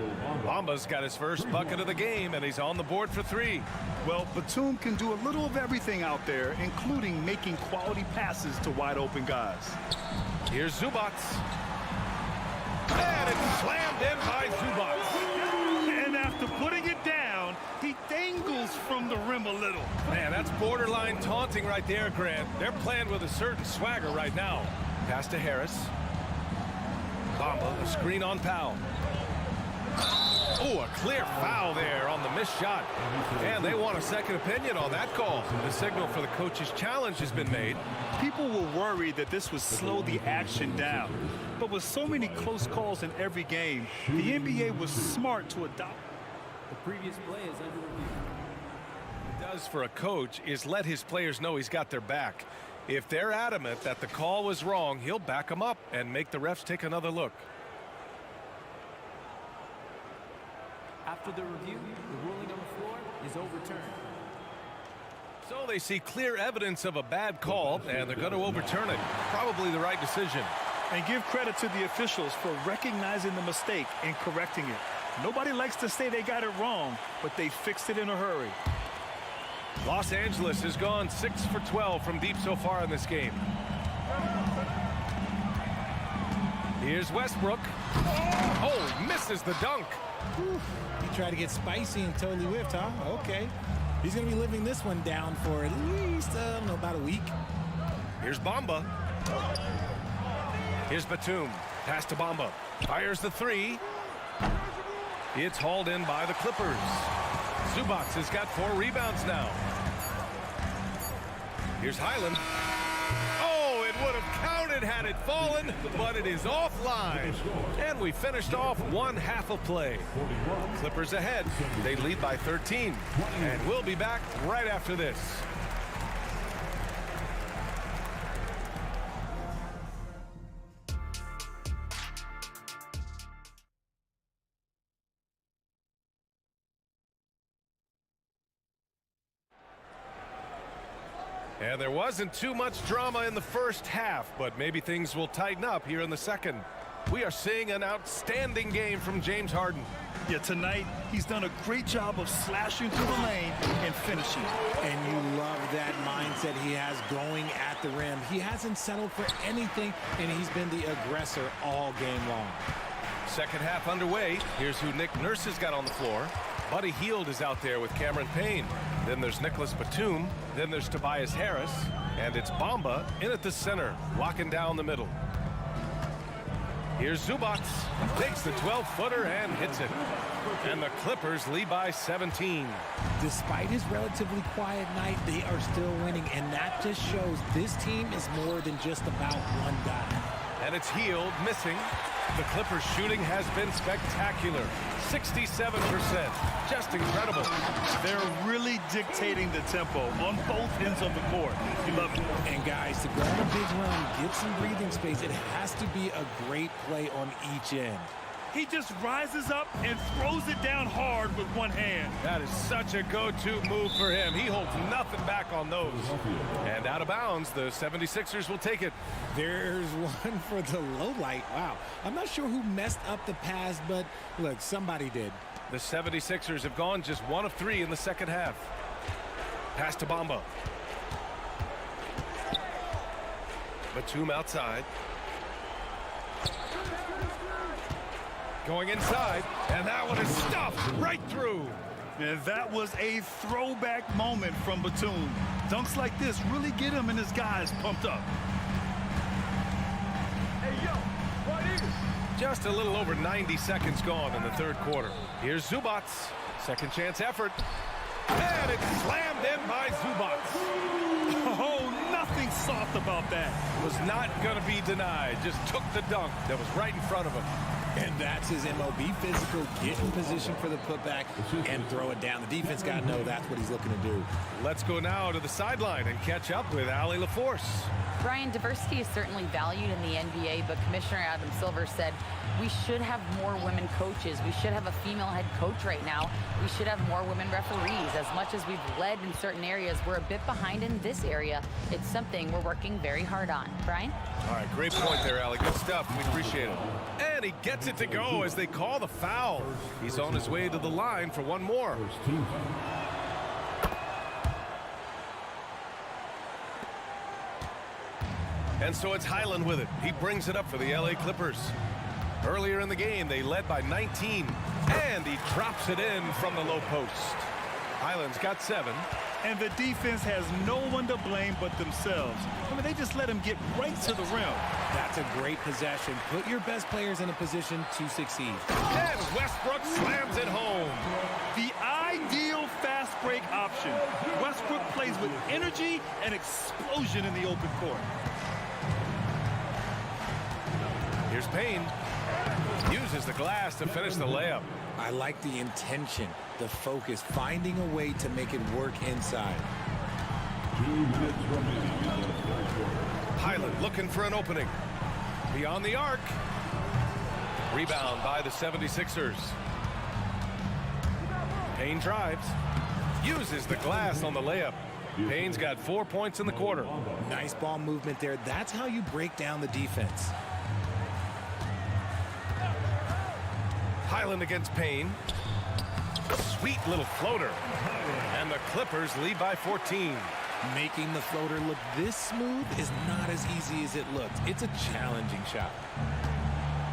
Bamba's got his first bucket of the game, and he's on the board for 3. Well, Batum can do a little of everything out there, including making quality passes to wide-open guys. Here's Zubac. And it's slammed in by Zubac. And after putting it down, he dangles from the rim a little. Man, that's borderline taunting right there, Grant. They're playing with a certain swagger right now. Pass to Harris. Bamba, a screen on Powell. Oh, a clear foul there on the missed shot. And they want a second opinion on that call. The signal for the coach's challenge has been made. People were worried that this would slow the action down. But with so many close calls in every game, the NBA was smart to adopt. The previous play is under review. What it does for a coach is let his players know he's got their back. If they're adamant that the call was wrong, he'll back them up and make the refs take another look. After the review, the ruling on the floor is overturned. So they see clear evidence of a bad call, and they're going to overturn it. Probably the right decision. And give credit to the officials for recognizing the mistake and correcting it. Nobody likes to say they got it wrong, but they fixed it in a hurry. Los Angeles has gone 6 for 12 from deep so far in this game. Here's Westbrook. Oh, misses the dunk. Whew. He tried to get spicy and totally whiffed, huh? Okay. He's going to be living this one down for at least, about a week. Here's Bamba. Here's Batum. Pass to Bamba. Fires the 3. It's hauled in by the Clippers. Zubac has got 4 rebounds now. Here's Highland. Oh, it would have counted had it fallen, but it is offline. And we finished off one half of play. Clippers ahead. They lead by 13. And we'll be back right after this. And there wasn't too much drama in the first half, but maybe things will tighten up here in the second. We are seeing an outstanding game from James Harden. Yeah, tonight he's done a great job of slashing through the lane and finishing. And you love that mindset he has going at the rim. He hasn't settled for anything, and he's been the aggressor all game long. Second half underway. Here's who Nick Nurse has got on the floor. Buddy Hield is out there with Cameron Payne. Then there's Nicholas Batum. Then there's Tobias Harris. And it's Bamba in at the center, locking down the middle. Here's Zubac. Takes the 12-footer and hits it. And the Clippers lead by 17. Despite his relatively quiet night, they are still winning. And that just shows this team is more than just about one guy. And it's Hield missing. The Clippers shooting has been spectacular. 67%. Just incredible. They're really dictating the tempo on both ends of the court. You love it. And guys, to go on a big run, get some breathing space, it has to be a great play on each end. He just rises up and throws it down hard with one hand. That is such a go-to move for him. He holds nothing back on those. And out of bounds, the 76ers will take it. There's one for the low light. Wow. I'm not sure who messed up the pass, but look, somebody did. The 76ers have gone just 1 of 3 in the second half. Pass to Bamba. Batum outside. Going inside, and that one is stuffed right through. And that was a throwback moment from Batum. Dunks like this really get him and his guys pumped up. Hey, yo, what is it? Just a little over 90 seconds gone in the third quarter. Here's Zubac. Second chance effort. And it's slammed in by Zubac. Oh, nothing soft about that. Was not going to be denied. Just took the dunk that was right in front of him. And that's his MO. Be physical, get in position for the putback, and throw it down. The defense got to know that's what he's looking to do. Let's go now to the sideline and catch up with Allie LaForce. Brian, diversity is certainly valued in the NBA, but Commissioner Adam Silver said we should have more women coaches. We should have a female head coach right now. We should have more women referees. As much as we've led in certain areas, we're a bit behind in this area. It's something we're working very hard on. Brian? All right, great point there, Allie. Good stuff. We appreciate it. And he gets it to go as they call the foul. He's on his way to the line for one more. And so it's Highland with it. He brings it up for the LA Clippers. Earlier in the game, they led by 19. And he drops it in from the low post. Highland's got 7. And the defense has no one to blame but themselves. I mean, they just let him get right to the rim. That's a great possession. Put your best players in a position to succeed. And Westbrook slams it home. The ideal fast break option. Westbrook plays with energy and explosion in the open court. Here's Payne. Uses the glass to finish the layup. I like the intention, the focus, finding a way to make it work inside. 2 minutes remaining in the third quarter. Highland looking for an opening. Beyond the arc. Rebound by the 76ers. Payne drives. Uses the glass on the layup. Payne's got 4 points in the quarter. Nice ball movement there. That's how you break down the defense. Highland against Payne. Sweet little floater. And the Clippers lead by 14. Making the floater look this smooth is not as easy as it looks. It's a challenging shot.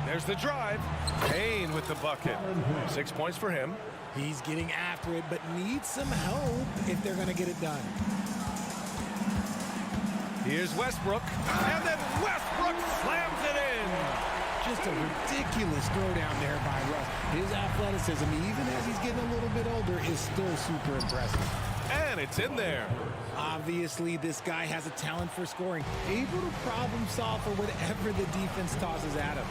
There's the drive. Payne with the bucket. 6 points for him. He's getting after it, but needs some help if they're going to get it done. Here's Westbrook. And then Westbrook slams it in. Just a ridiculous throwdown there by Russ. His athleticism, even as he's getting a little bit older, is still super impressive. And it's in there. Obviously, this guy has a talent for scoring, able to problem solve for whatever the defense tosses at him.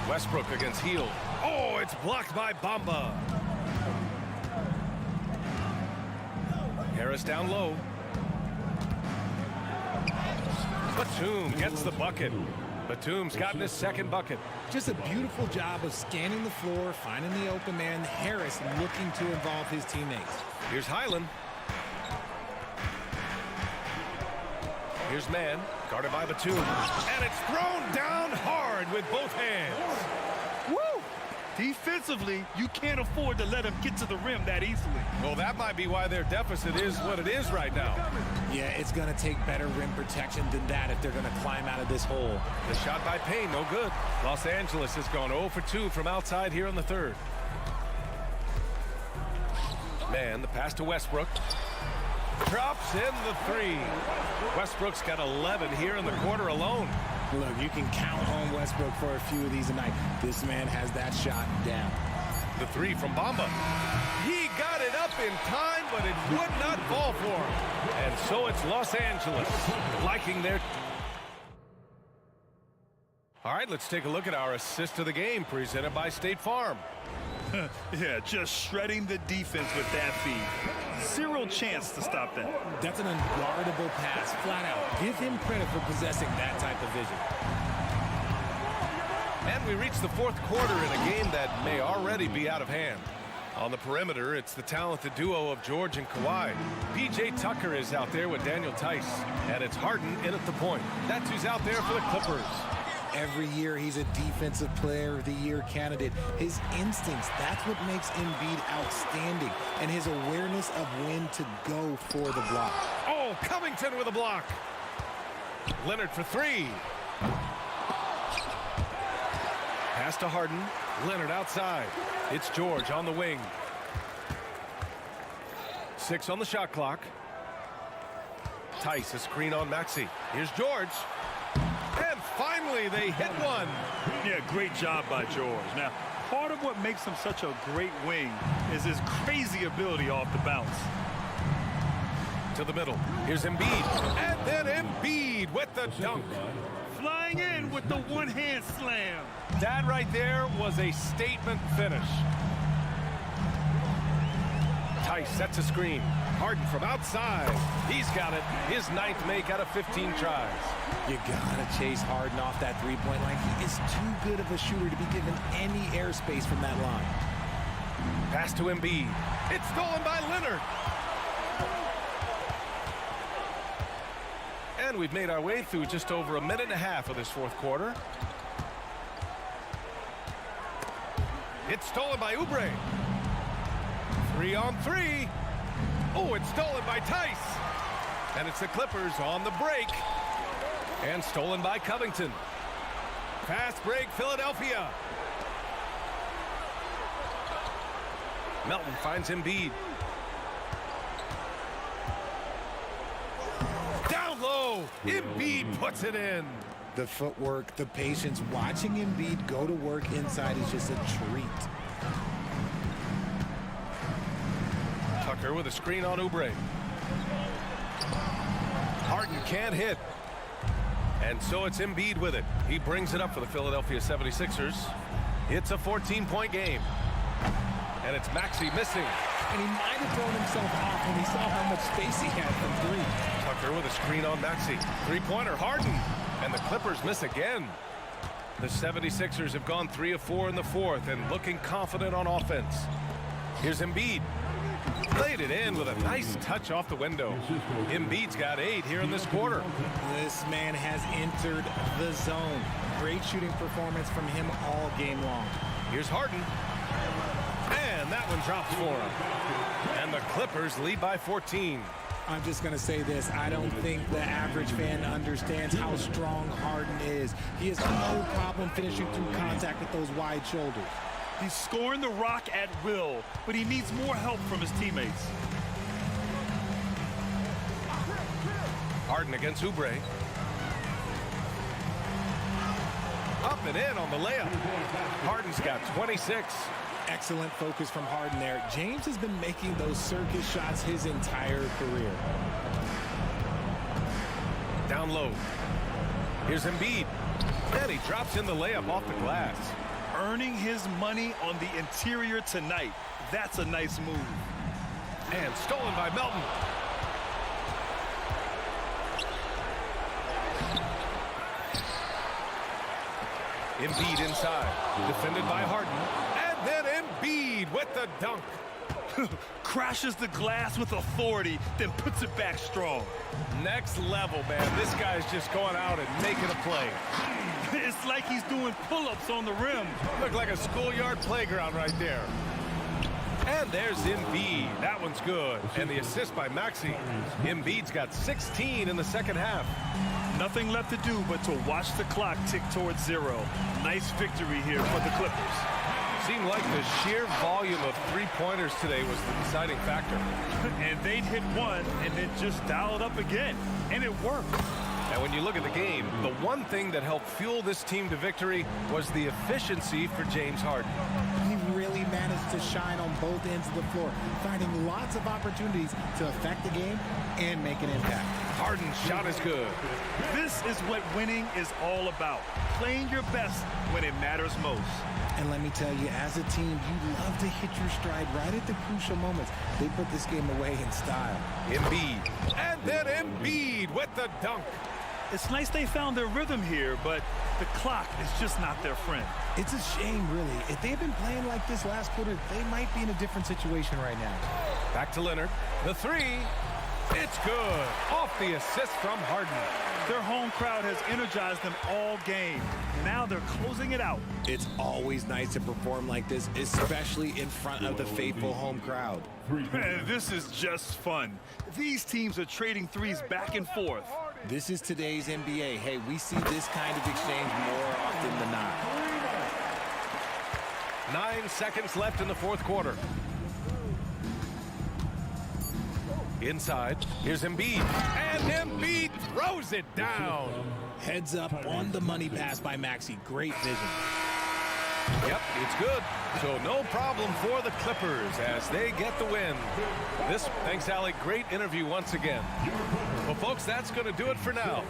Westbrook against Hield. Oh, it's blocked by Bamba. Harris down low. Batum gets the bucket. Batum's gotten his second bucket. Just a beautiful job of scanning the floor, finding the open man. Harris looking to involve his teammates. Here's Highland. Here's Mann, guarded by Batum. And it's thrown down hard with both hands. Woo! Defensively, you can't afford to let him get to the rim that easily. Well, that might be why their deficit is what it is right now. Yeah, it's going to take better rim protection than that if they're going to climb out of this hole. The shot by Payne, no good. Los Angeles has gone 0 for 2 from outside here in the third. Man, the pass to Westbrook. Drops in the three. Westbrook's got 11 here in the quarter alone. Look, you can count on Westbrook for a few of these tonight. This man has that shot down. The three from Bamba. He got it up in time, but it would not fall for him. And so it's Los Angeles liking their... All right, let's take a look at our assist of the game presented by State Farm. Yeah, just shredding the defense with that feed. Zero chance to stop that. That's an unguardable pass, flat out. Give him credit for possessing that type of vision. And we reach the fourth quarter in a game that may already be out of hand. On the perimeter, it's the talented duo of George and Kawhi. P.J. Tucker is out there with Daniel Tice. And it's Harden in at the point. That's who's out there for the Clippers. Every year he's a defensive player of the year candidate. His instincts, that's what makes Embiid outstanding. And his awareness of when to go for the block. Oh, Covington with a block. Leonard for three. Pass to Harden. Leonard outside. It's George on the wing. 6 on the shot clock. Tice, a screen on Maxey. Here's George. And finally, they hit one. Yeah, great job by George. Now, part of what makes him such a great wing is his crazy ability off the bounce. To the middle. Here's Embiid. And then Embiid with the dunk. Flying in with the one-hand slam. That right there was a statement finish. Tice sets a screen. Harden from outside. He's got it. His 9th make out of 15 tries. You gotta chase Harden off that three-point line. He is too good of a shooter to be given any airspace from that line. Pass to Embiid. It's stolen by Leonard. And we've made our way through just over a minute and a half of this fourth quarter. It's stolen by Oubre. 3 on 3. Oh, it's stolen by Tice. And it's the Clippers on the break. And stolen by Covington. Fast break, Philadelphia. Melton finds Embiid. Down low. Embiid puts it in. The footwork, the patience, watching Embiid go to work inside is just a treat. Tucker with a screen on Oubre. Harden can't hit. And so it's Embiid with it. He brings it up for the Philadelphia 76ers. It's a 14-point game. And it's Maxey missing. And he might have thrown himself off when he saw how much space he had from three. Tucker with a screen on Maxey. Three-pointer, Harden. And the Clippers miss again. The 76ers have gone 3 of 4 in the fourth and looking confident on offense. Here's Embiid. Laid it in with a nice touch off the window. Embiid's got 8 here in this quarter. This man has entered the zone. Great shooting performance from him all game long. Here's Harden. And that one drops for him. And the Clippers lead by 14. I'm just going to say this. I don't think the average fan understands how strong Harden is. He has no problem finishing through contact with those wide shoulders. He's scoring the rock at will, but he needs more help from his teammates. Harden against Oubre. Up and in on the layup. Harden's got 26. Excellent focus from Harden there. James has been making those circus shots his entire career. Down low. Here's Embiid. And he drops in the layup off the glass. Earning his money on the interior tonight. That's a nice move. And stolen by Melton. Embiid inside. Defended by Harden. And then Embiid with the dunk. Crashes the glass with authority, then puts it back strong. Next level, man. This guy's just going out and making a play. It's like he's doing pull-ups on the rim. Look like a schoolyard playground right there. And there's Embiid. That one's good. And the assist by Maxey. Embiid's got 16 in the second half. Nothing left to do but to watch the clock tick towards 0. Nice victory here for the Clippers. Seemed like the sheer volume of three-pointers today was the deciding factor. And they'd hit one and then just dial it up again. And it worked. And when you look at the game, the one thing that helped fuel this team to victory was the efficiency for James Harden. He really managed to shine on both ends of the floor, finding lots of opportunities to affect the game and make an impact. Harden's shot is good. This is what winning is all about. Playing your best when it matters most. And let me tell you, as a team, you love to hit your stride right at the crucial moments. They put this game away in style. Embiid. And then Embiid with the dunk. It's nice they found their rhythm here, but the clock is just not their friend. It's a shame, really. If they had been playing like this last quarter, they might be in a different situation right now. Back to Leonard. The three. It's good. Off the assist from Harden. Their home crowd has energized them all game. Now they're closing it out. It's always nice to perform like this, especially in front of the faithful home crowd. This is just fun. These teams are trading threes back and forth. This is today's NBA. Hey, we see this kind of exchange more often than not. 9 seconds left in the fourth quarter. Inside, here's Embiid. And Embiid throws it down. Heads up on the money pass by Maxey. Great vision. Yep, it's good. So no problem for the Clippers as they get the win. Thanks, Allie. Great interview once again. Well, folks, that's going to do it for now.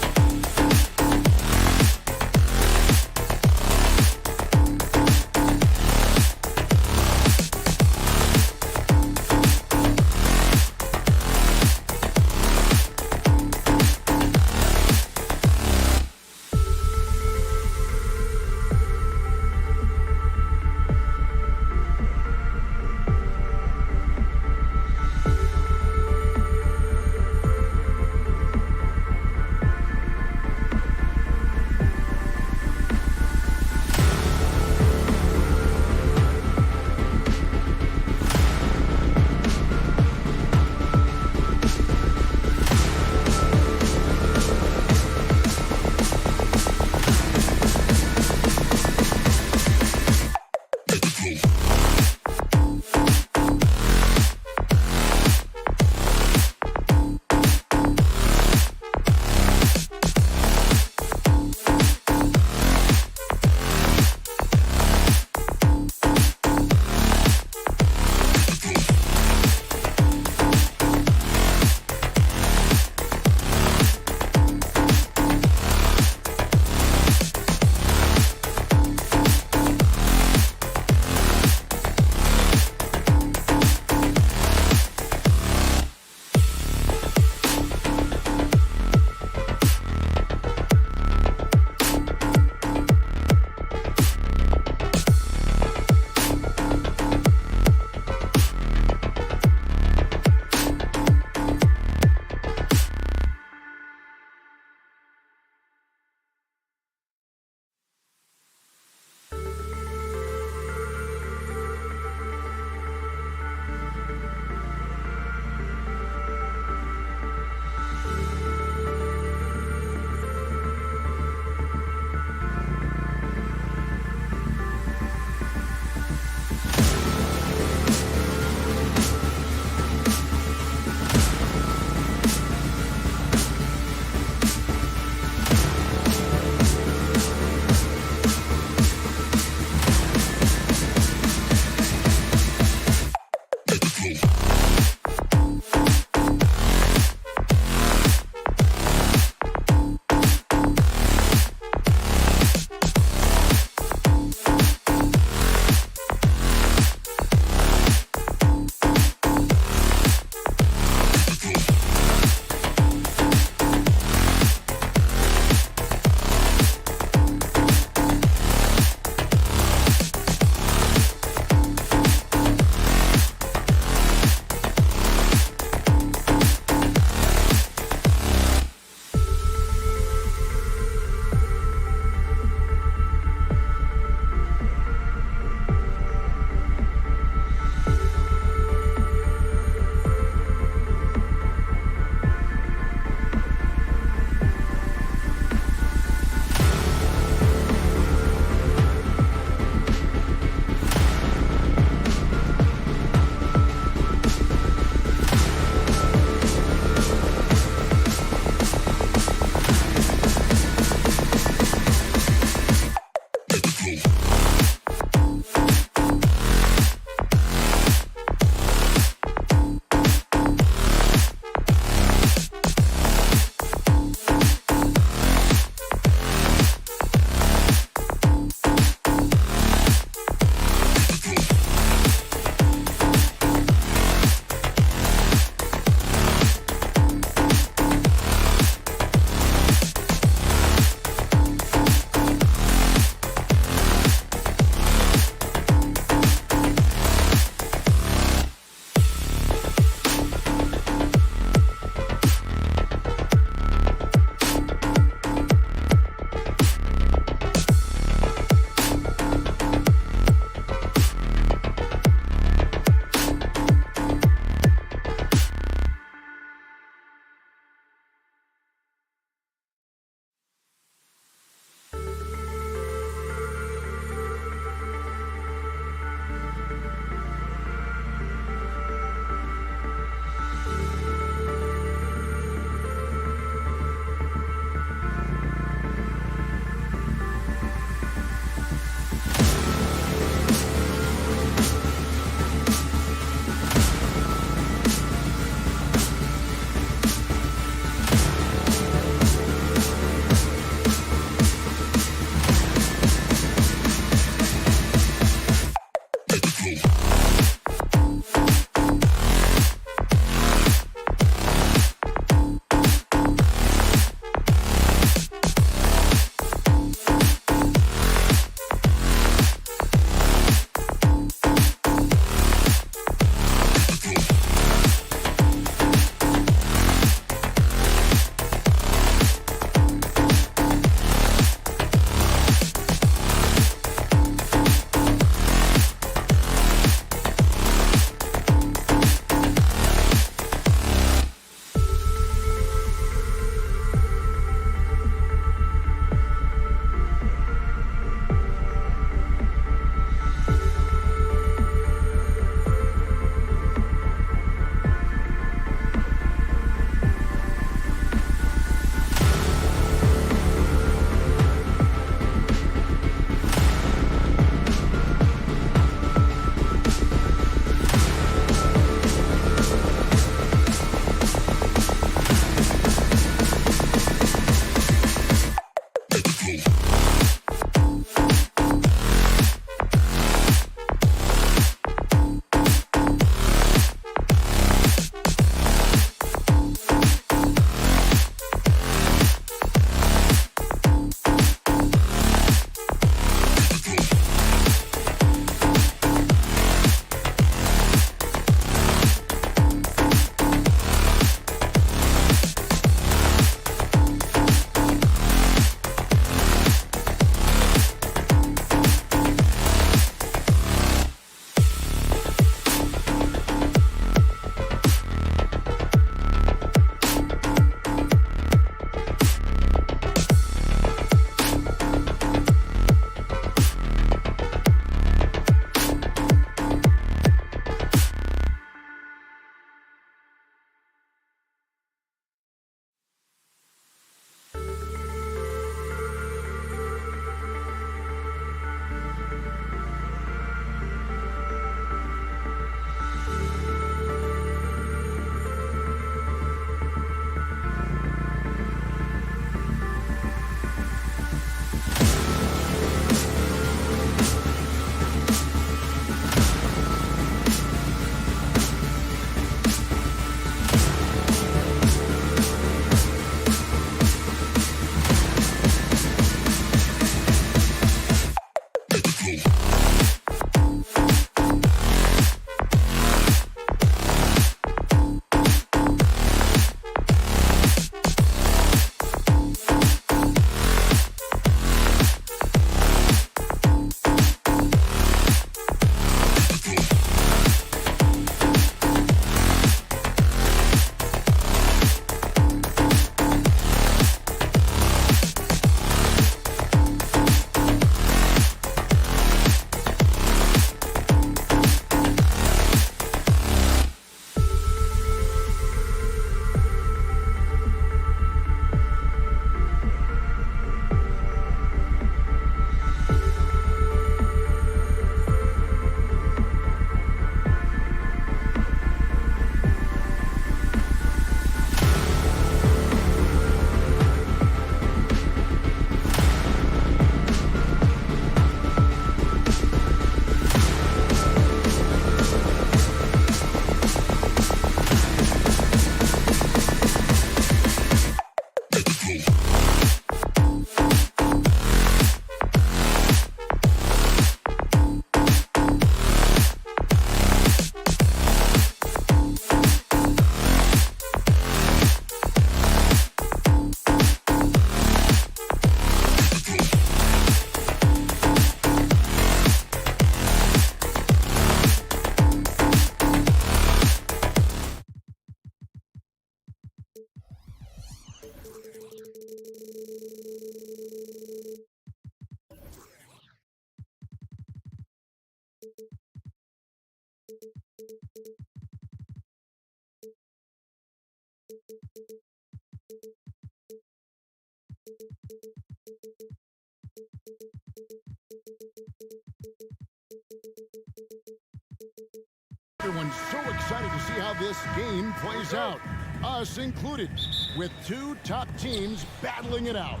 Everyone's so excited to see how this game plays out, us included, with two top teams battling it out.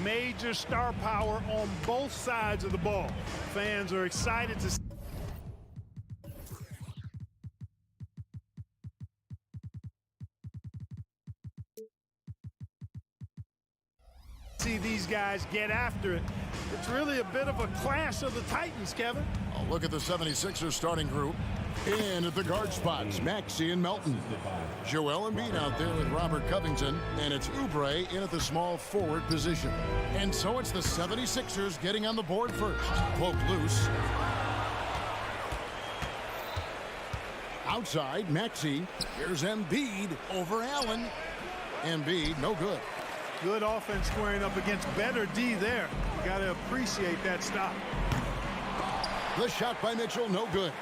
Major star power on both sides of the ball. Fans are excited to see these guys get after it. It's really a bit of a clash of the Titans, Kevin. Oh, look at the 76ers starting group. In at the guard spots, Maxey and Melton. Joel Embiid out there with Robert Covington, and it's Oubre in at the small forward position. And so it's the 76ers getting on the board first. Poke loose. Outside, Maxey. Here's Embiid over Allen. Embiid, no good. Good offense squaring up against better D there. Got to appreciate that stop. The shot by Mitchell, no good.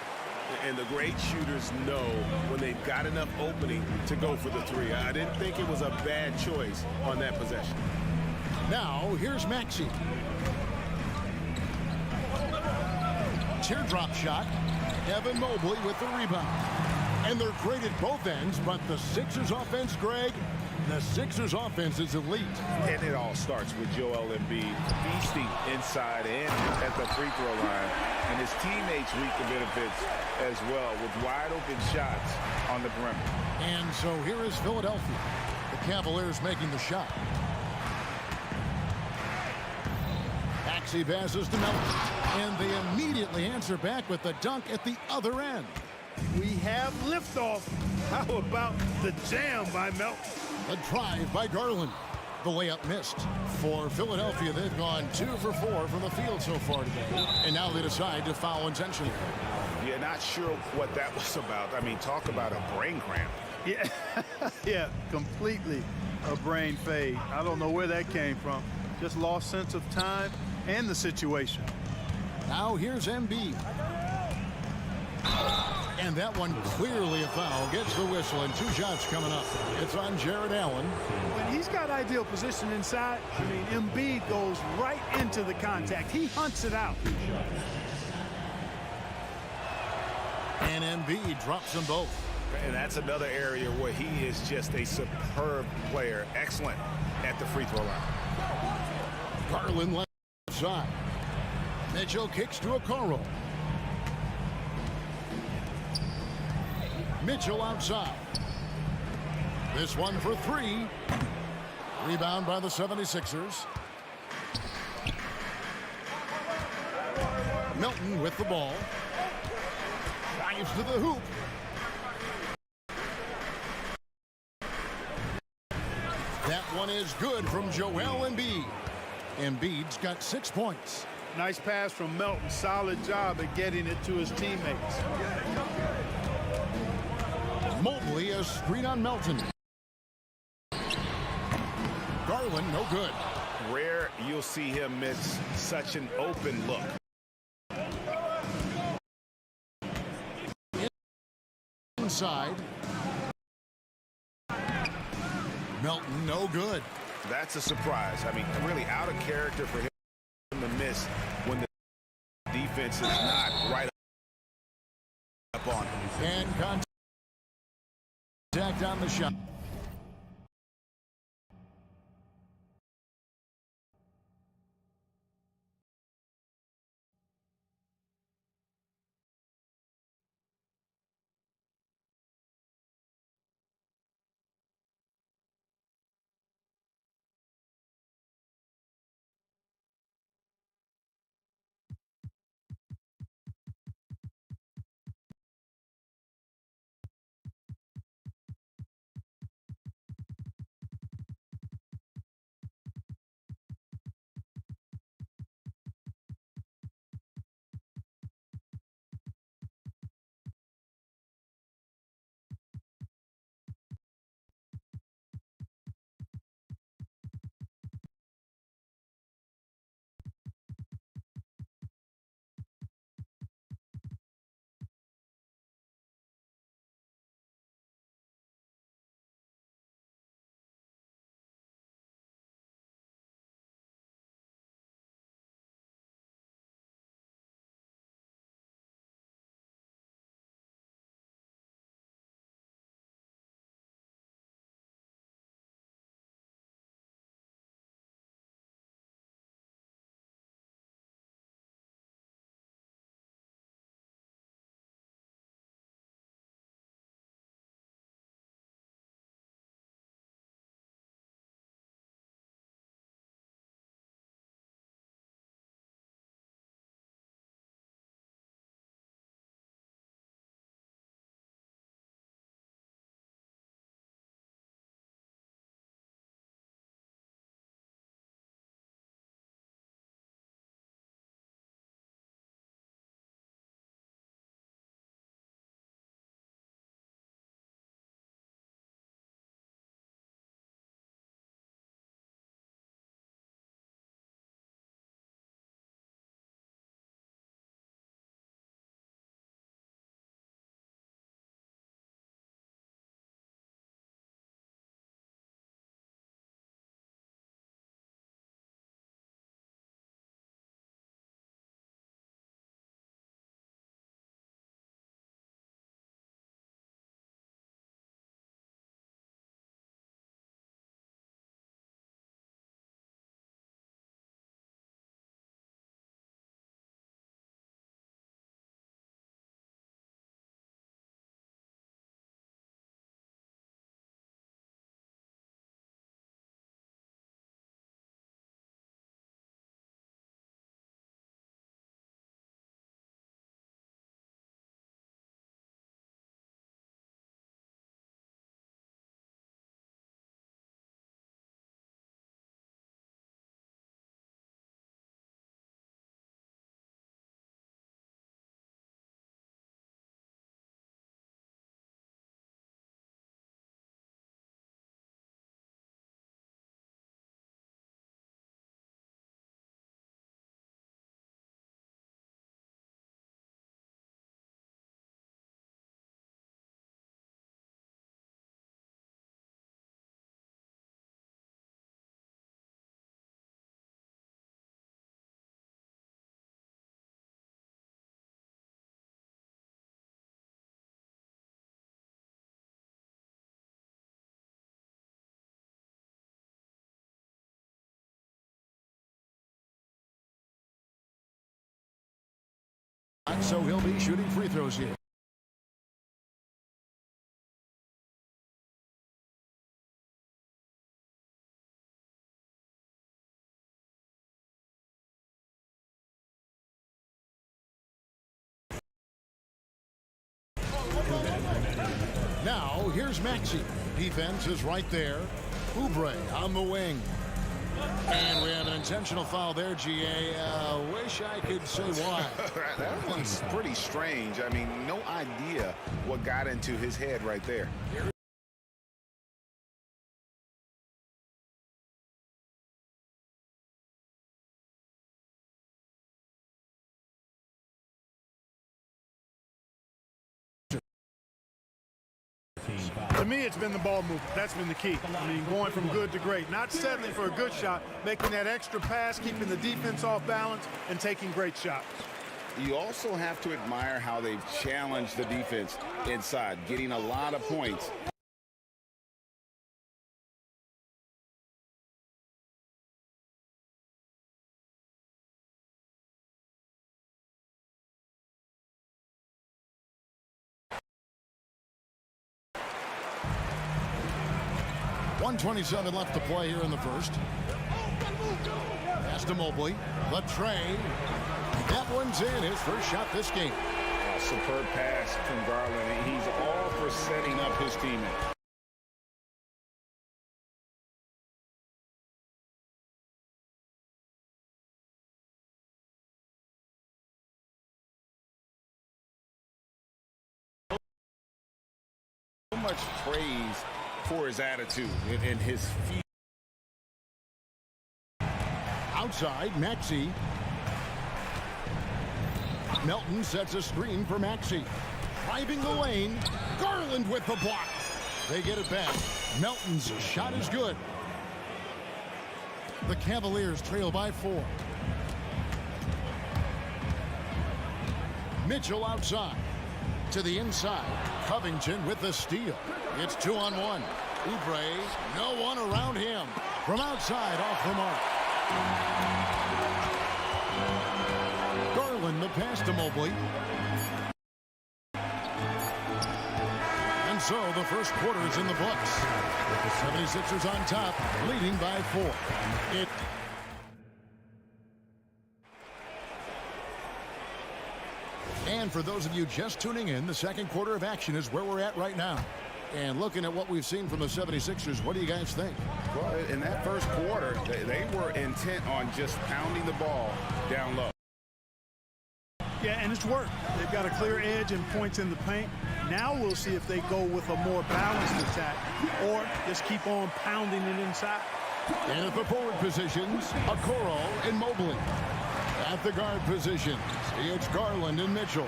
And the great shooters know when they've got enough opening to go for the three. I didn't think it was a bad choice on that possession. Now, here's Maxey. Teardrop shot. Evan Mobley with the rebound. And they're great at both ends, but the Sixers offense, Greg, the Sixers offense is elite. And it all starts with Joel Embiid feasting inside and at the free throw line. And his teammates reap the benefits as well with wide open shots on the perimeter. And so here is Philadelphia. The Cavaliers making the shot. Maxey passes to Melton. And they immediately answer back with the dunk at the other end. We have liftoff. How about the jam by Melton? A drive by Garland. The layup missed. For Philadelphia, they've gone 2 for 4 from the field so far today. And now they decide to foul intentionally. Yeah, not sure what that was about. I mean, talk about a brain cramp. Yeah, yeah, completely a brain fade. I don't know where that came from. Just lost sense of time and the situation. Now here's Embiid. And that one clearly a foul. Gets the whistle and 2 shots coming up. It's on Jared Allen. When he's got ideal position inside, I mean, Embiid goes right into the contact. He hunts it out. And Embiid drops them both. And that's another area where he is just a superb player. Excellent at the free throw line. Garland left side. Mitchell kicks to Okoro. Mitchell outside. This one for 3. Rebound by the 76ers. Melton with the ball. Drives to the hoop. That one is good from Joel Embiid. Embiid's got 6 points. Nice pass from Melton. Solid job at getting it to his teammates. Mobley, a screen on Melton. Garland, no good. Rare you'll see him miss such an open look. Inside. Melton, no good. That's a surprise. I mean, really out of character for him to miss when the defense is not right up on him. And contact on the shot. So he'll be shooting free throws here. Now, here's Maxey. Defense is right there. Oubre on the wing. And we have an intentional foul there, GA. Wish I could say why. That one's pretty strange. I mean, no idea what got into his head right there. To me, it's been the ball movement. That's been the key. I mean, going from good to great. Not settling for a good shot, making that extra pass, keeping the defense off balance, and taking great shots. You also have to admire how they've challenged the defense inside, getting a lot of points. .127 left to play here in the first. Pass to Mobley. The tray. That one's in. His first shot this game. Superb pass from Garland. He's all for setting up his teammate. So much praise for his attitude and his feet. Outside, Maxey. Melton sets a screen for Maxey. Driving the lane. Garland with the block. They get it back. Melton's shot is good. The Cavaliers trail by 4. Mitchell outside. To the inside. Covington with the steal. It's 2-on-1. Oubre, no one around him. From outside, off the mark. Garland, the pass to Mobley. And so the first quarter is in the books. With the 76ers on top, leading by 4. And for those of you just tuning in, the second quarter of action is where we're at right now. And looking at what we've seen from the 76ers, what do you guys think? Well, in that first quarter, they were intent on just pounding the ball down low. Yeah, and it's worked. They've got a clear edge and points in the paint. Now we'll see if they go with a more balanced attack or just keep on pounding it inside. And at the forward positions, Okoro and Mobley. At the guard positions, it's Garland and Mitchell.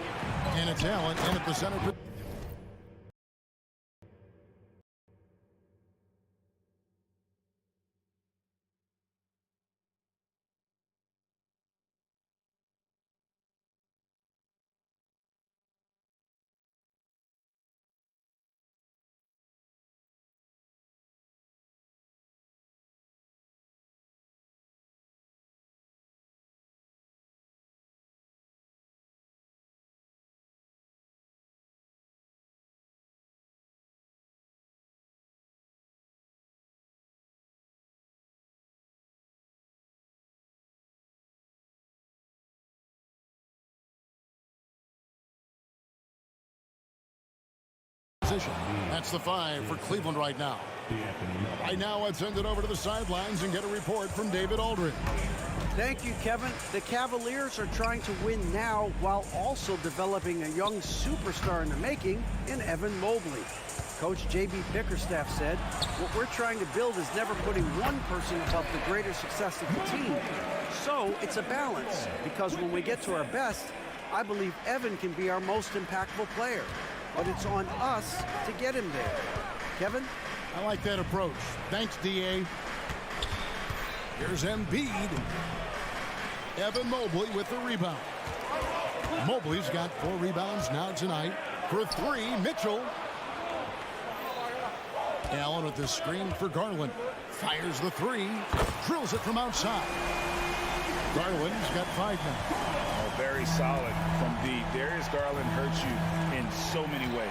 And it's Allen in at the center position. That's the 5 for Cleveland right now. Right now, let's send it over to the sidelines and get a report from David Aldridge. Thank you, Kevin. The Cavaliers are trying to win now while also developing a young superstar in the making in Evan Mobley. Coach J.B. Bickerstaff said, what we're trying to build is never putting one person above the greater success of the team. So it's a balance, because when we get to our best, I believe Evan can be our most impactful player. But it's on us to get him there. Kevin? I like that approach. Thanks, D.A. Here's Embiid. Evan Mobley with the rebound. Mobley's got 4 rebounds now tonight. For 3, Mitchell. Allen with the screen for Garland. Fires the 3. Drills it from outside. Garland's got 5 now. very solid from deep. Darius Garland hurts you in so many ways.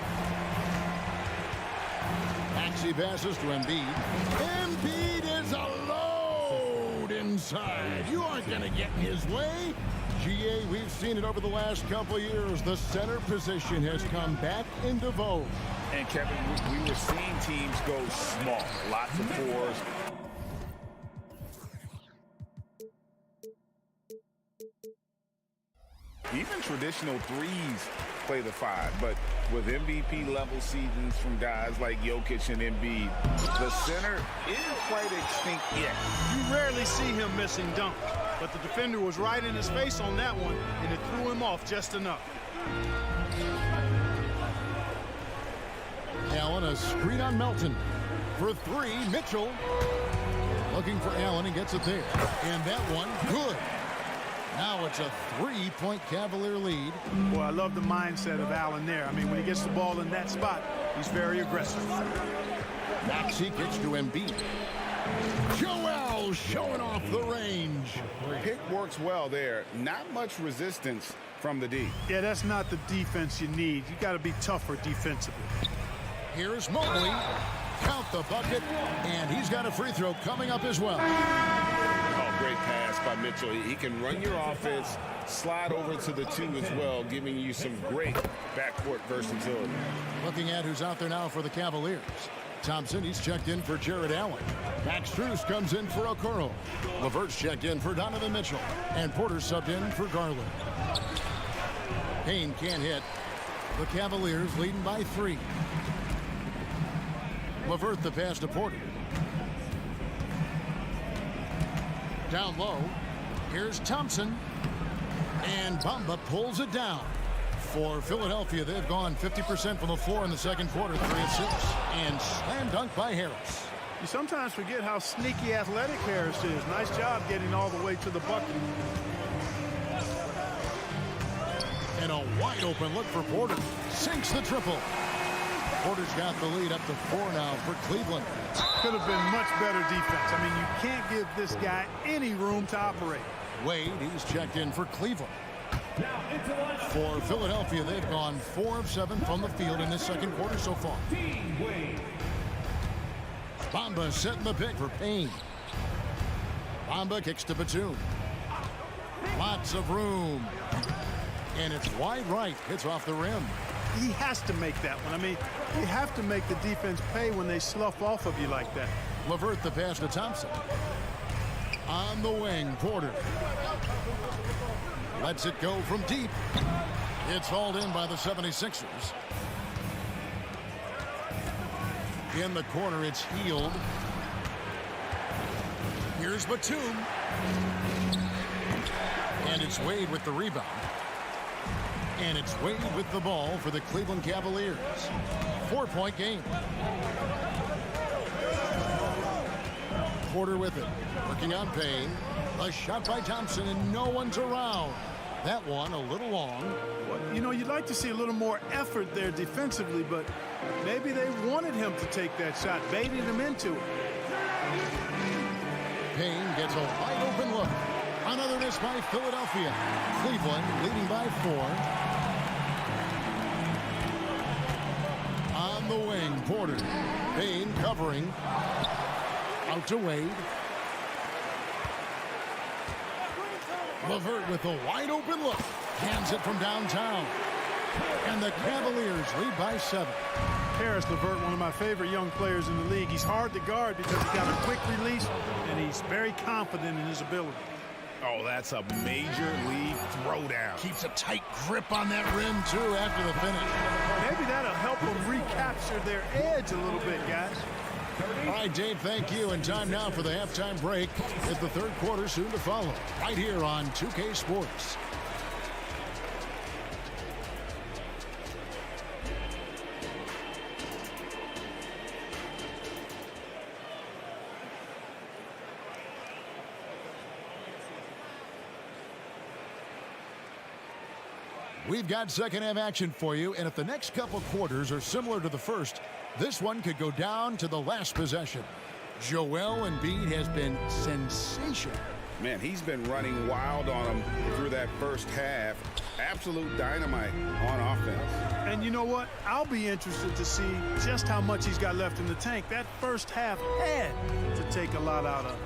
Maxey passes to Embiid. Embiid is a load inside. You aren't going to get in his way. GA, we've seen it over the last couple of years. The center position has come back into vogue. And Kevin, we were seeing teams go small, lots of fours. Even traditional threes play the five, but with MVP level seasons from guys like Jokic and Embiid, the center isn't quite extinct yet. You rarely see him missing dunks, but the defender was right in his face on that one, and it threw him off just enough. Allen, a screen on Melton. For three, Mitchell. Looking for Allen and gets it there. And that one, good. Now it's a three-point Cavalier lead. Boy, I love the mindset of Allen there. I mean, when he gets the ball in that spot, he's very aggressive. Maxey gets to Embiid. Joel showing off the range. Pick works well there. Not much resistance from the D. Yeah, that's not the defense you need. You got to be tougher defensively. Here's Mobley. Count the bucket, and he's got a free throw coming up as well. Oh, great pass by Mitchell. He can run your offense, slide over to the two as well, giving you some great backcourt versatility. Looking at who's out there now for the Cavaliers. Thompson, he's checked in for Jared Allen. Max Strus comes in for Okoro. LeVert's checked in for Donovan Mitchell. And Porter subbed in for Garland. Payne can't hit. The Cavaliers leading by 3. LeVert the pass to Porter. Down low. Here's Thompson. And Bamba pulls it down. For Philadelphia, they've gone 50% from the floor in the second quarter, 3 of 6. And slam dunk by Harris. You sometimes forget how sneaky athletic Harris is. Nice job getting all the way to the bucket. And a wide open look for Porter. Sinks the triple. Porter's got the lead up to 4 now for Cleveland. Could have been much better defense. I mean, you can't give this guy any room to operate. Wade, he's checked in for Cleveland. For Philadelphia, they've gone 4 of 7 from the field in this second quarter so far. Bamba setting the pick for Payne. Bamba kicks to Batum. Lots of room. And it's wide right. Hits off the rim. He has to make that one. I mean, you have to make the defense pay when they slough off of you like that. LeVert the pass to Thompson. On the wing, Porter. Lets it go from deep. It's hauled in by the 76ers. In the corner, it's Hield. Here's Batum. And it's Wade with the rebound. And it's Wade with the ball for the Cleveland Cavaliers. 4-point game. Porter with it. Working on Payne. A shot by Thompson, and no one's around. That one a little long. Well, you know, you'd like to see a little more effort there defensively, but maybe they wanted him to take that shot, baiting him into it. Payne gets a wide open look. Another miss by Philadelphia. Cleveland leading by 4. On the wing, Porter. Payne covering. Out to Wade. LeVert with a wide open look. Hands it from downtown. And the Cavaliers lead by 7. Harris LeVert, one of my favorite young players in the league. He's hard to guard because he's got a quick release, and he's very confident in his ability. Oh, that's a major league throwdown. Keeps a tight grip on that rim, too, after the finish. Maybe that'll help them recapture their edge a little bit, guys. All right, Dave, thank you. And time now for the halftime break. It's the third quarter soon to follow, right here on 2K Sports. We've got second half action for you, and if the next couple quarters are similar to the first, this one could go down to the last possession. Joel Embiid has been sensational. Man, he's been running wild on him through that first half. Absolute dynamite on offense. And you know what? I'll be interested to see just how much he's got left in the tank. That first half had to take a lot out of him.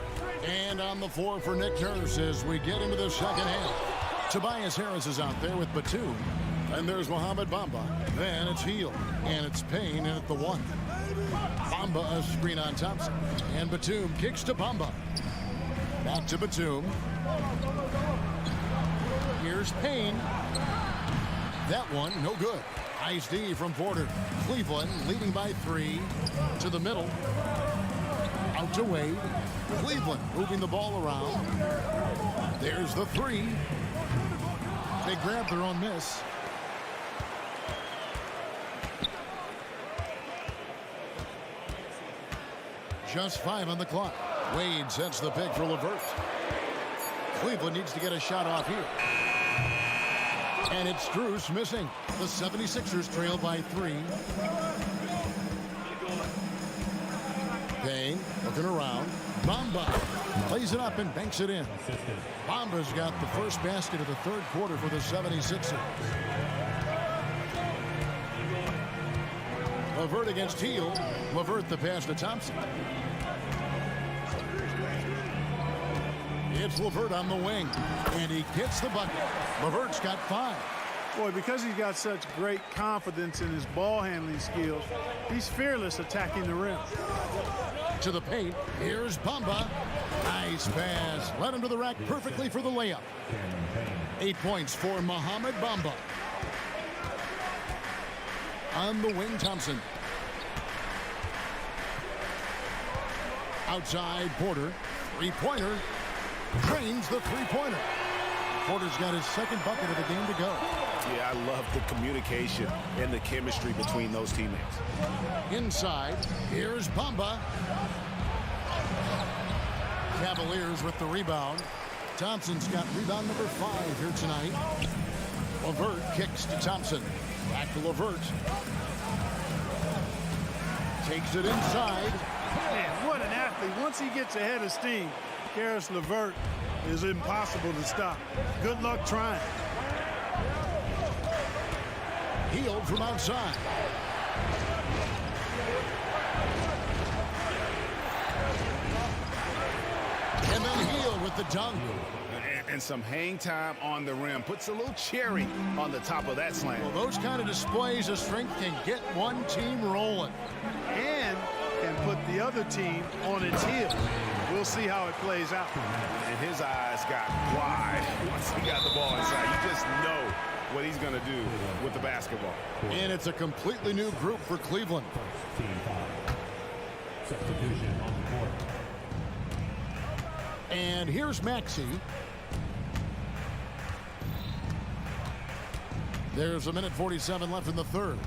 And on the floor for Nick Nurse as we get into the second half. Tobias Harris is out there with Batum. And there's Mohamed Bamba. Then it's Heel. And it's Payne in at the 1. Bamba a screen on Thompson. And Batum kicks to Bamba. Back to Batum. Here's Payne. That one, no good. Nice D from Porter. Cleveland leading by 3 to the middle. Out to Wade. Cleveland moving the ball around. There's the 3. They grab their own miss. Just 5 on the clock. Wade sets the pick for LeVert. Cleveland needs to get a shot off here. And it's Strus missing. The 76ers trail by 3. Payne looking around. Bamba plays it up and banks it in. Bamba's got the first basket of the third quarter for the 76ers. LeVert against Heel. LeVert the pass to Thompson. It's LeVert on the wing, and he gets the bucket. LeVert's got 5. Boy, because he's got such great confidence in his ball handling skills, he's fearless attacking the rim. To the paint, here's Bamba. Nice pass. Led him to the rack perfectly for the layup. 8 points for Mohamed Bamba. On the wing, Thompson. Outside, Porter. Three-pointer. Drains the three-pointer. Porter's got his second bucket of the game to go. Yeah, I love the communication and the chemistry between those teammates. Inside, here's Bamba. Cavaliers with the rebound. Thompson's got rebound number 5 here tonight. LeVert kicks to Thompson. Back to LeVert. Takes it inside. Man, what an athlete. Once he gets ahead of steam, Karis LeVert is impossible to stop. Good luck trying. Healed from outside. And then Heel with the dunk. And some hang time on the rim. Puts a little cherry on the top of that slam. Well, those kind of displays of strength can get one team rolling. And can put the other team on its heels. We'll see how it plays out. And his eyes got wide once he got the ball inside. You just know what he's going to do with the basketball. And it's a completely new group for Cleveland. Substitution on the court. And here's Maxey. There's 1:47 left in the third.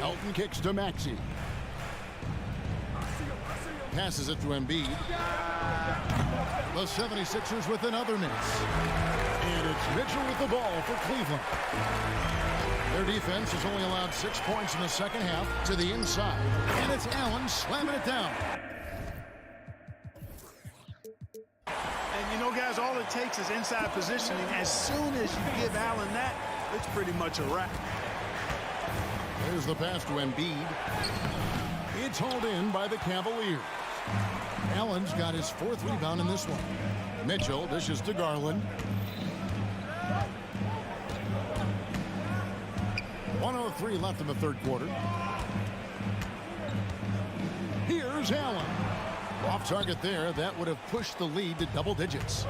Elton kicks to Maxey. Passes it to Embiid. The 76ers with another miss. And it's Mitchell with the ball for Cleveland. Their defense has only allowed 6 points in the second half to the inside. And it's Allen slamming it down. And you know, guys, all it takes is inside positioning. As soon as you give Allen that, it's pretty much a wrap. There's the pass to Embiid. It's hauled in by the Cavaliers. Allen's got his 4th rebound in this one. Mitchell dishes to Garland. 1:03 left in the third quarter. Here's Allen. Off target there. That would have pushed the lead to double digits.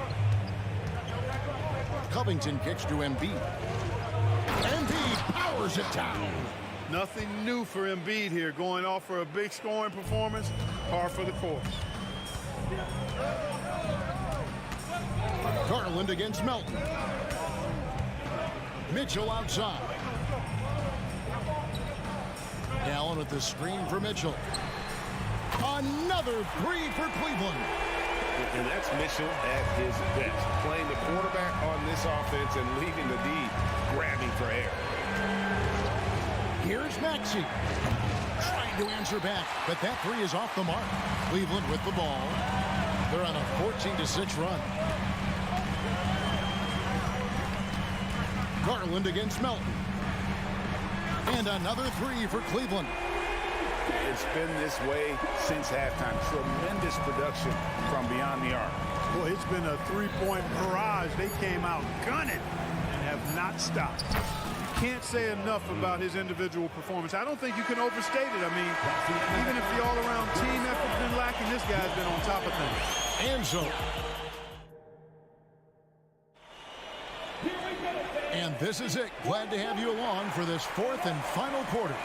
Covington kicks to Embiid. Embiid powers it down. Nothing new for Embiid here. Going off for a big scoring performance. Par for the course. Garland against Melton. Mitchell outside. Allen with the screen for Mitchell. Another 3 for Cleveland. And that's Mitchell at his best. Playing the quarterback on this offense and leaving the D grabbing for air. Here's Maxey. Trying to answer back, but that 3 is off the mark. Cleveland with the ball. They're on a 14-6 run. Garland against Melton. And another three for Cleveland. It's been this way since halftime. Tremendous production from beyond the arc. Boy, it's been a three-point barrage. They came out gunning and have not stopped. Can't say enough about his individual performance. I don't think you can overstate it. I mean, even if the all-around team effort's been lacking, this guy's been on top of things. And so. And this is it. Glad to have you along for this fourth and final quarter.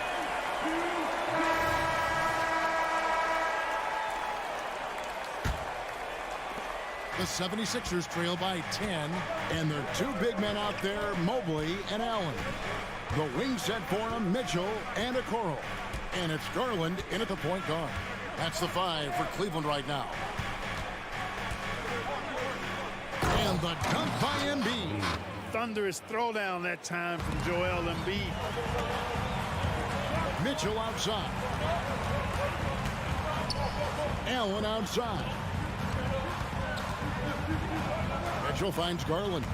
The 76ers trail by 10, and their two big men out there, Mobley and Allen. The wing set for them, Mitchell and Okoro. And it's Garland in at the point guard. That's the 5 for Cleveland right now. And the dunk by Embiid. Thunderous throwdown that time from Joel Embiid. Mitchell outside. Allen outside. Mitchell finds Garland.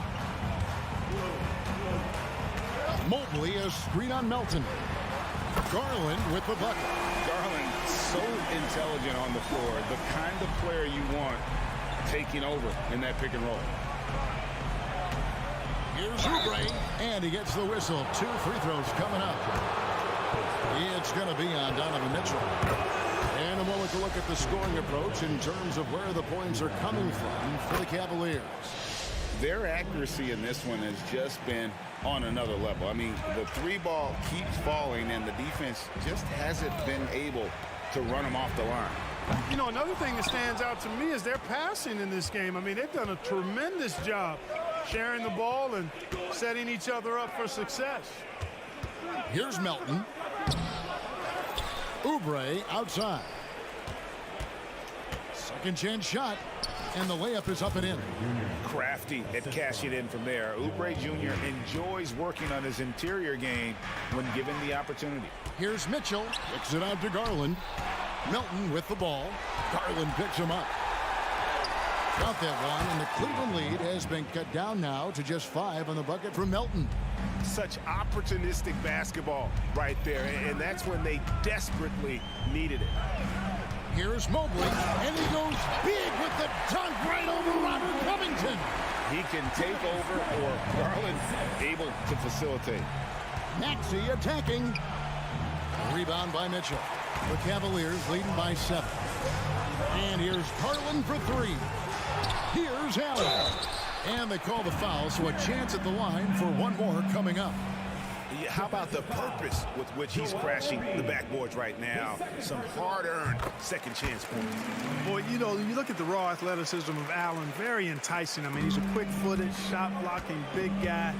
Mobley a screen on Melton. Garland with the bucket. Garland so intelligent on the floor. The kind of player you want taking over in that pick and roll. Here's Oubre, and he gets the whistle. 2 free throws coming up. It's going to be on Donovan Mitchell. And a moment to look at the scoring approach in terms of where the points are coming from for the Cavaliers. Their accuracy in this one has just been on another level. I mean, the three ball keeps falling, and the defense just hasn't been able to run them off the line. You know, another thing that stands out to me is their passing in this game. I mean, they've done a tremendous job sharing the ball and setting each other up for success. Here's Melton. Oubre outside. Second chance shot, and the layup is up and in. Crafty at cashing in from there. Oubre Jr. enjoys working on his interior game when given the opportunity. Here's Mitchell. Kicks it out to Garland. Melton with the ball. Garland picks him up. Got that one, and the Cleveland lead has been cut down now to just 5 on the bucket from Melton. Such opportunistic basketball right there, and that's when they desperately needed it. Here's Mobley, and he goes big with the dunk right over Robert Covington. He can take over, or Garland able to facilitate. Maxey attacking. Rebound by Mitchell. The Cavaliers leading by 7. And here's Garland for 3. Here's Allen. And they call the foul, so a chance at the line for one more coming up. Yeah, how about the purpose with which he's crashing the backboards right now? Some hard-earned second chance points. Boy, you know, you look at the raw athleticism of Allen, very enticing. I mean, he's a quick-footed, shot-blocking big guy.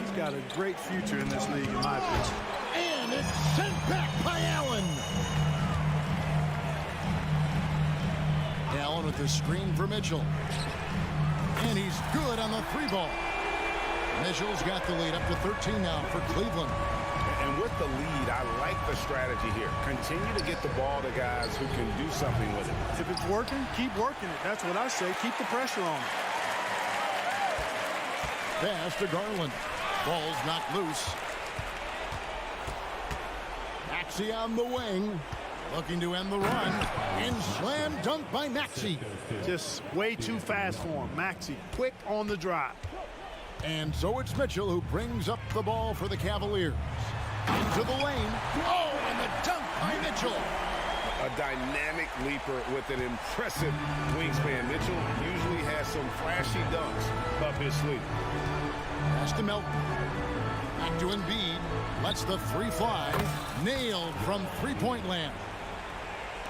He's got a great future in this league, in my opinion. And it's sent back by Allen. Allen with the screen for Mitchell. And he's good on the 3-ball. Mitchell's got the lead up to 13 now for Cleveland. And with the lead, I like the strategy here. Continue to get the ball to guys who can do something with it. If it's working, keep working it. That's what I say. Keep the pressure on. Pass to Garland. Ball's knocked loose. Maxey on the wing. Looking to end the run. And slam dunk by Maxey. Just way too fast for him. Maxey, quick on the drive. And so it's Mitchell who brings up the ball for the Cavaliers. Into the lane. Oh, and the dunk by Mitchell. A dynamic leaper with an impressive wingspan. Mitchell usually has some flashy dunks up his sleeve. Pass to Melton. Back to Embiid. Lets the 3 fly. Nailed from three-point land.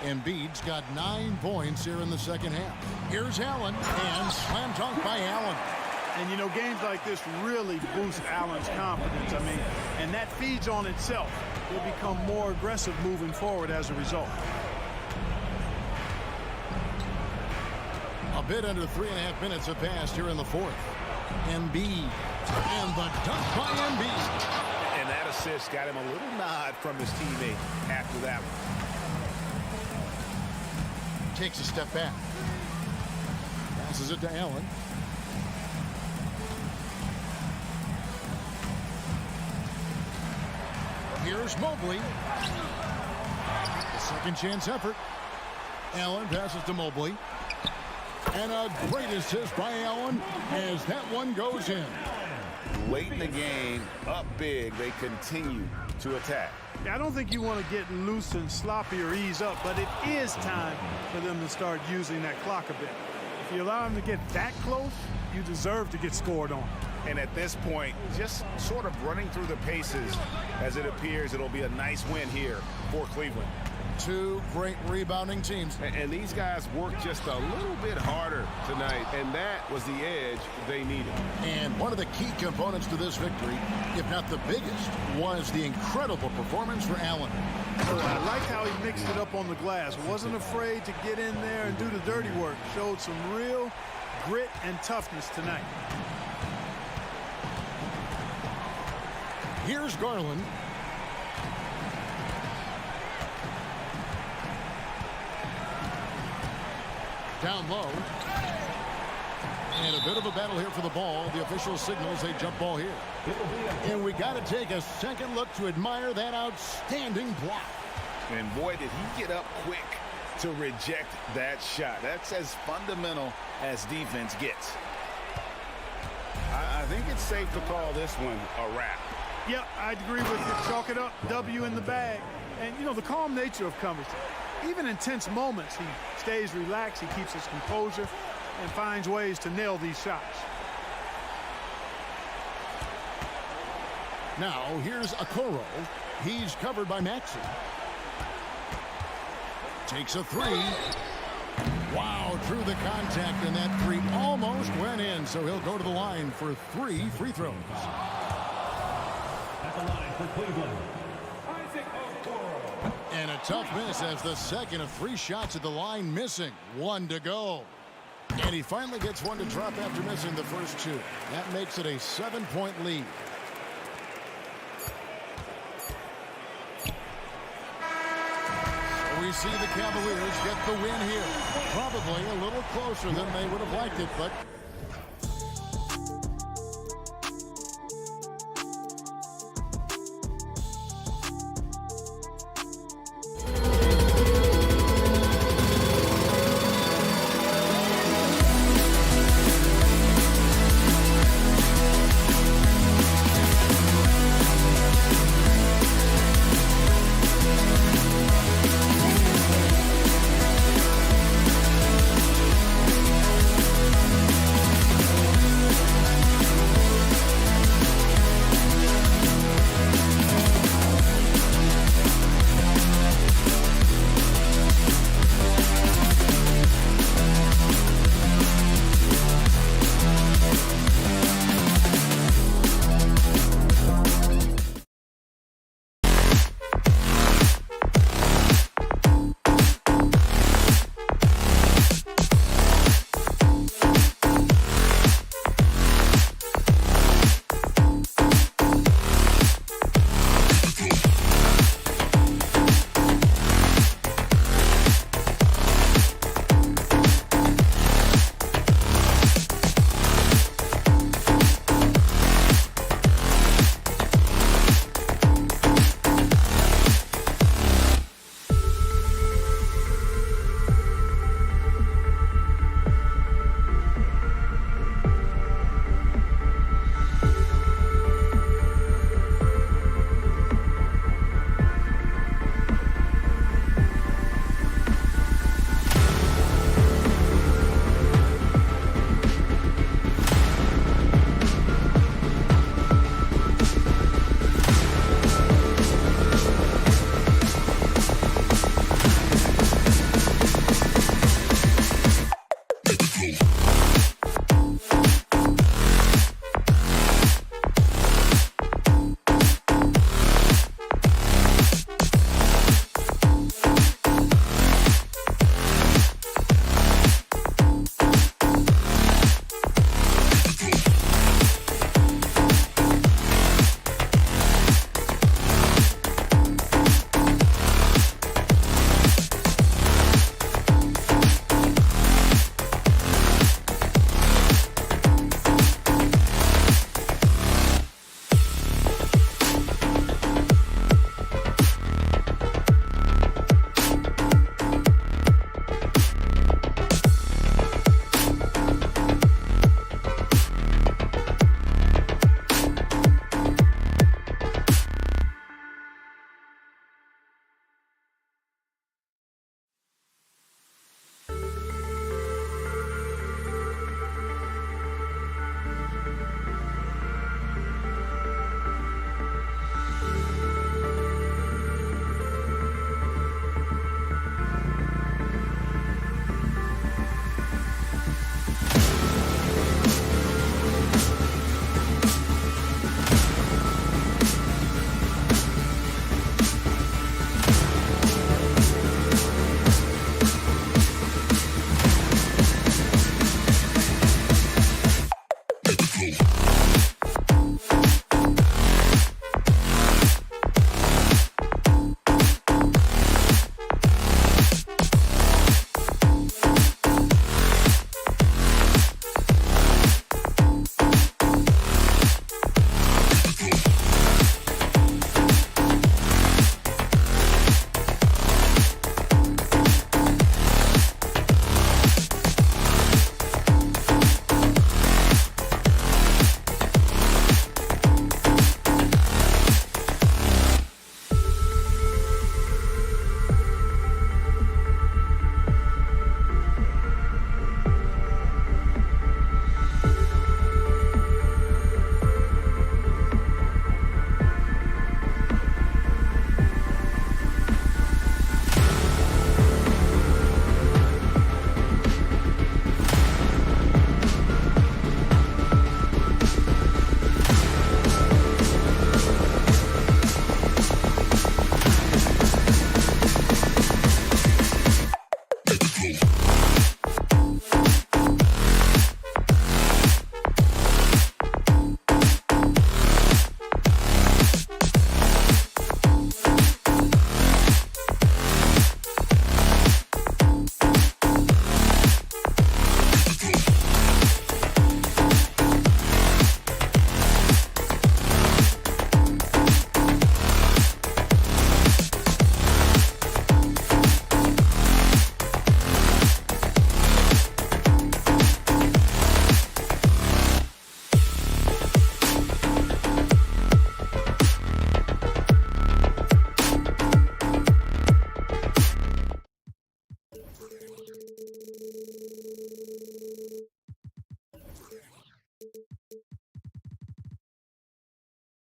Embiid's got 9 points here in the second half. Here's Allen, and slam dunk by Allen. And, you know, games like this really boost Allen's confidence. I mean, and that feeds on itself. He'll become more aggressive moving forward as a result. A bit under 3.5 minutes have passed here in the fourth. Embiid, and the dunk by Embiid. And that assist got him a little nod from his teammate after that one. Takes a step back. Passes it to Allen. Here's Mobley. The second chance effort. Allen passes to Mobley. And a great assist by Allen as that one goes in. Late in the game, up big, they continue to attack. I don't think you want to get loose and sloppy or ease up, but it is time for them to start using that clock a bit. If you allow them to get that close, you deserve to get scored on. And at this point, just sort of running through the paces as it appears it'll be a nice win here for Cleveland. Two great rebounding teams. And these guys worked just a little bit harder tonight, and that was the edge they needed. And one of the key components to this victory, if not the biggest, was the incredible performance for Allen. I liked how he mixed it up on the glass. Wasn't afraid to get in there and do the dirty work. Showed some real grit and toughness tonight. Here's Garland. Down low. And a bit of a battle here for the ball. The official signals a jump ball here. And we got to take a second look to admire that outstanding block. And boy, did he get up quick to reject that shot. That's as fundamental as defense gets. I think it's safe to call this one a wrap. Yep, I'd agree with you. Chalk it up, W in the bag. And, you know, the calm nature of Cummings, even in tense moments, he stays relaxed, he keeps his composure, and finds ways to nail these shots. Now, here's Okoro. He's covered by Maxey. Takes a three. Wow, through the contact, and that three almost went in, so he'll go to the line for 3 free throws. At the line for Cleveland, And a tough miss as the second of 3 shots at the line missing. 1 to go. And he finally gets one to drop after missing the first 2. That makes it a 7-point lead. So we see the Cavaliers get the win here. Probably a little closer than they would have liked it, but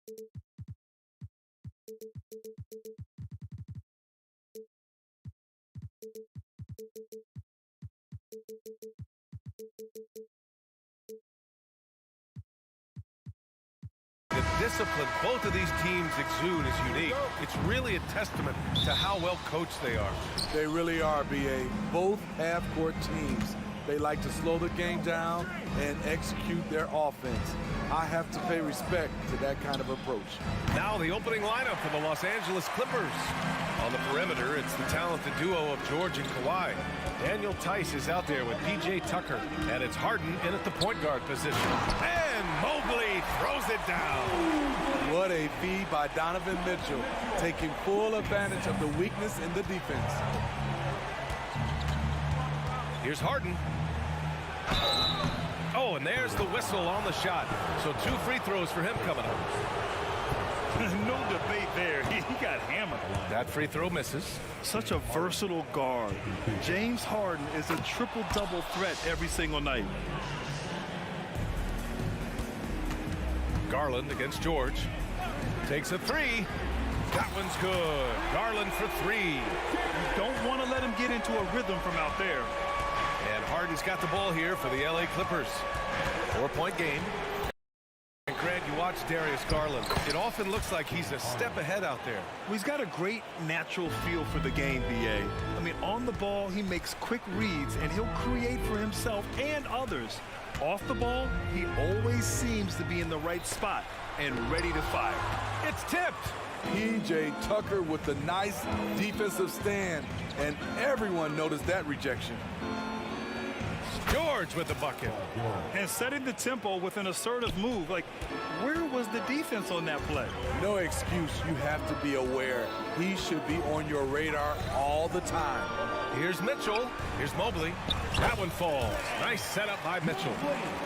The discipline both of these teams exude is unique. It's really a testament to how well coached they are. They really are, B.A. Both half-court teams. They like to slow the game down and execute their offense. I have to pay respect to that kind of approach. Now the opening lineup for the Los Angeles Clippers. On the perimeter, it's the talented duo of George and Kawhi. Daniel Tice is out there with P.J. Tucker, and it's Harden in at the point guard position. And Mobley throws it down. What a feed by Donovan Mitchell, taking full advantage of the weakness in the defense. Here's Harden. Oh, and there's the whistle on the shot. So 2 free throws for him coming up. No debate there. He got hammered. That free throw misses. Such a versatile guard. James Harden is a triple-double threat every single night. Garland against George. Takes a 3. That one's good. Garland for 3. You don't want to let him get into a rhythm from out there. And Harden's got the ball here for the LA Clippers. 4-point game. And Grant, you watch Darius Garland. It often looks like he's a step ahead out there. Well, he's got a great natural feel for the game, B.A. I mean, on the ball, he makes quick reads, and he'll create for himself and others. Off the ball, he always seems to be in the right spot and ready to fire. It's tipped. P.J. Tucker with the nice defensive stand, and everyone noticed that rejection. George with the bucket. And setting the tempo with an assertive move. Like, where was the defense on that play? No excuse. You have to be aware. He should be on your radar all the time. Here's Mitchell. Here's Mobley. That one falls. Nice setup by Mitchell.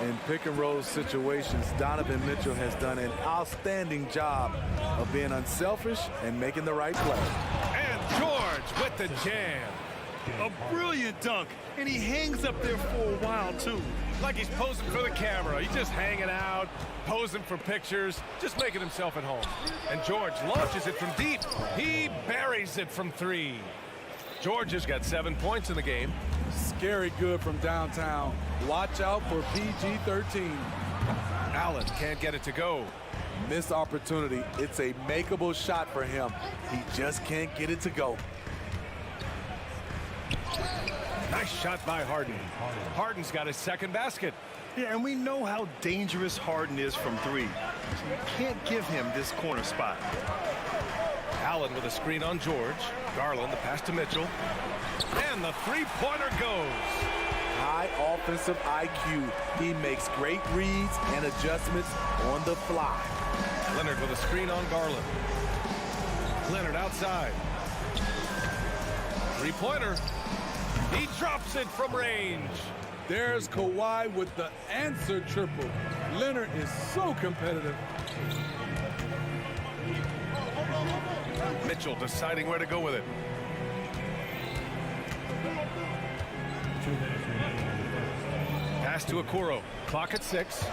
In pick-and-roll situations, Donovan Mitchell has done an outstanding job of being unselfish and making the right play. And George with the jam. A brilliant dunk, and he hangs up there for a while, too. Like he's posing for the camera. He's just hanging out, posing for pictures, just making himself at home. And George launches it from deep. He buries it from 3. George has got 7 points in the game. Scary good from downtown. Watch out for PG-13. Allen can't get it to go. Missed opportunity. It's a makeable shot for him. He just can't get it to go. Nice shot by Harden. Harden's got his second basket. Yeah, and we know how dangerous Harden is from 3. So you can't give him this corner spot. Allen with a screen on George. Garland, the pass to Mitchell. And the 3-pointer goes. High offensive IQ. He makes great reads and adjustments on the fly. Leonard with a screen on Garland. Leonard outside. 3-pointer. He drops it from range. There's Kawhi with the answer triple. Leonard is so competitive. Mitchell deciding where to go with it. Pass to Okoro. Clock at 6.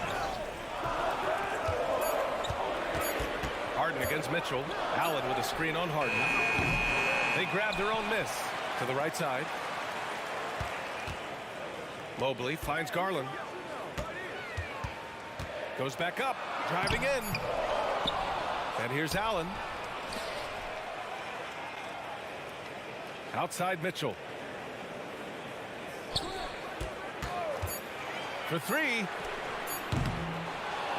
Harden against Mitchell. Allen with a screen on Harden. They grab their own miss to the right side. Mobley finds Garland. Goes back up, driving in. And here's Allen. Outside Mitchell. For 3.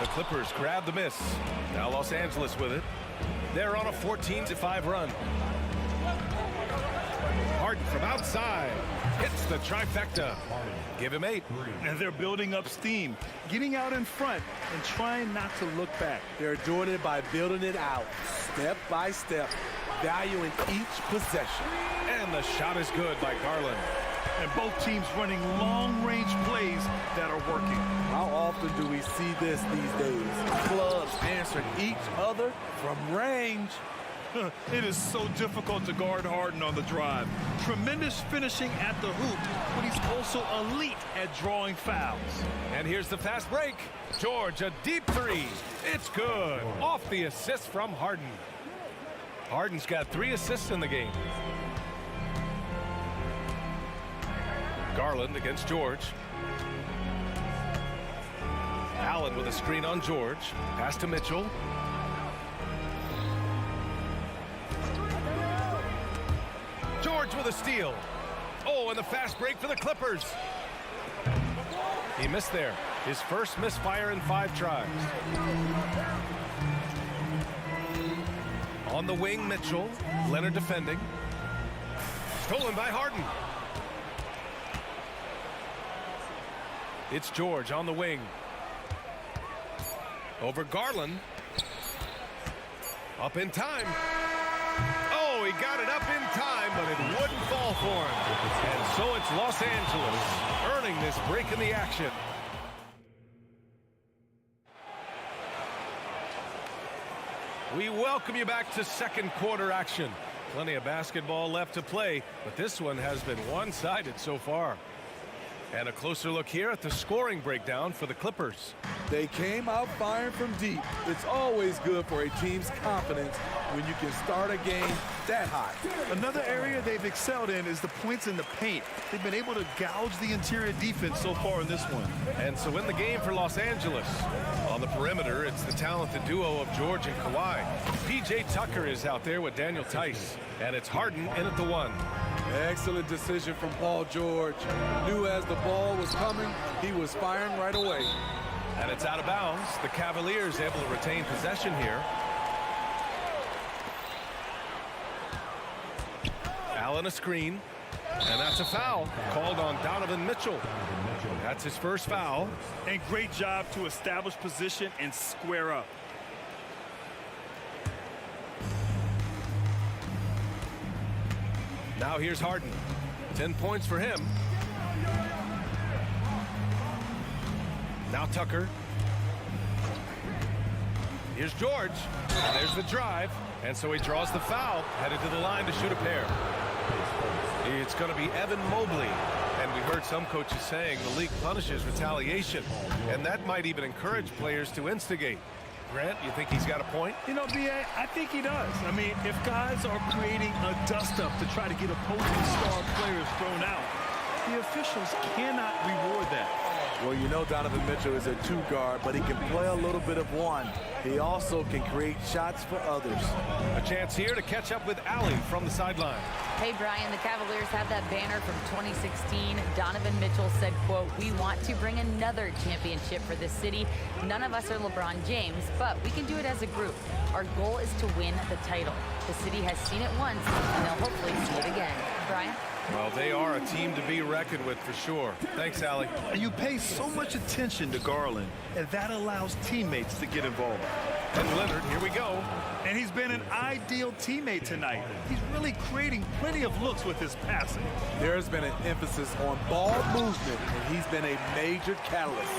The Clippers grab the miss. Now Los Angeles with it. They're on a 14-5 run. Harden from outside. Hits the trifecta. Give him 8. And they're building up steam, getting out in front and trying not to look back. They're doing it by building it out, step by step, valuing each possession. And the shot is good by Garland. And both teams running long-range plays that are working. How often do we see this these days? Clubs answering each other from range. It is so difficult to guard Harden on the drive. Tremendous finishing at the hoop, but he's also elite at drawing fouls. And here's the fast break. George, a deep three. It's good. Off the assist from Harden. Harden's got 3 assists in the game. Garland against George. Allen with a screen on George. Pass to Mitchell. George with a steal. Oh, and the fast break for the Clippers. He missed there. His first misfire in 5 tries. On the wing, Mitchell. Leonard defending. Stolen by Harden. It's George on the wing. Over Garland. Up in time. Oh, he got it up in time, but it wouldn't fall for him. And so it's Los Angeles earning this break in the action. We welcome you back to second quarter action. Plenty of basketball left to play, but this one has been one-sided so far. And a closer look here at the scoring breakdown for the Clippers. They came out firing from deep. It's always good for a team's confidence when you can start a game that hot. Another area they've excelled in is the points in the paint. They've been able to gouge the interior defense so far in this one. And so in the game for Los Angeles, on the perimeter, it's the talented duo of George and Kawhi. P.J. Tucker is out there with Daniel Tice, and it's Harden in at the 1. Excellent decision from Paul George. Knew as the ball was coming, he was firing right away. And it's out of bounds. The Cavaliers able to retain possession here. Allen a screen, and that's a foul called on Donovan Mitchell. That's his first foul. And great job to establish position and square up. Now here's Harden. 10 points for him. Now Tucker. Here's George. And there's the drive. And so he draws the foul, headed to the line to shoot a pair. It's going to be Evan Mobley. And we heard some coaches saying the league punishes retaliation. And that might even encourage players to instigate. Grant, you think he's got a point? You know, B.A., I think he does. I mean, if guys are creating a dust-up to try to get opposing star players thrown out, the officials cannot reward that. Well, you know Donovan Mitchell is a 2-guard, but he can play a little bit of 1. He also can create shots for others. A chance here to catch up with Allie from the sideline. Hey, Brian, the Cavaliers have that banner from 2016. Donovan Mitchell said, quote, "We want to bring another championship for this city. None of us are LeBron James, but we can do it as a group. Our goal is to win the title. The city has seen it once, and they'll hopefully see it again." Brian? Well, they are a team to be reckoned with for sure. Thanks, Allie. You pay so much attention to Garland, and that allows teammates to get involved. And Leonard, here we go. And he's been an ideal teammate tonight. He's really creating plenty of looks with his passing. There's been an emphasis on ball movement, and he's been a major catalyst.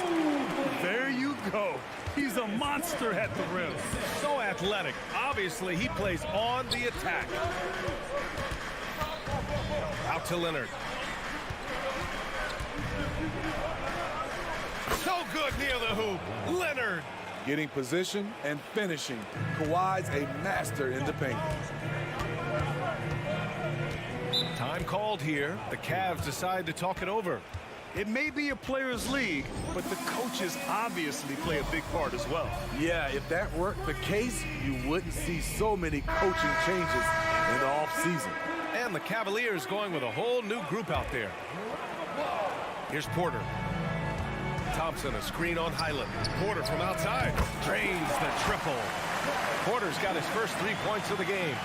There you go. He's a monster at the rim. So athletic. Obviously, he plays on the attack. Out to Leonard. So good near the hoop. Leonard. Getting position and finishing. Kawhi's a master in the paint. Time called here. The Cavs decide to talk it over. It may be a players' league, but the coaches obviously play a big part as well. Yeah, if that weren't the case, you wouldn't see so many coaching changes in the offseason. And the Cavaliers going with a whole new group out there. Here's Porter. Thompson, a screen on Highland. Porter from outside. Drains the triple. Porter's got his first 3 points of the game.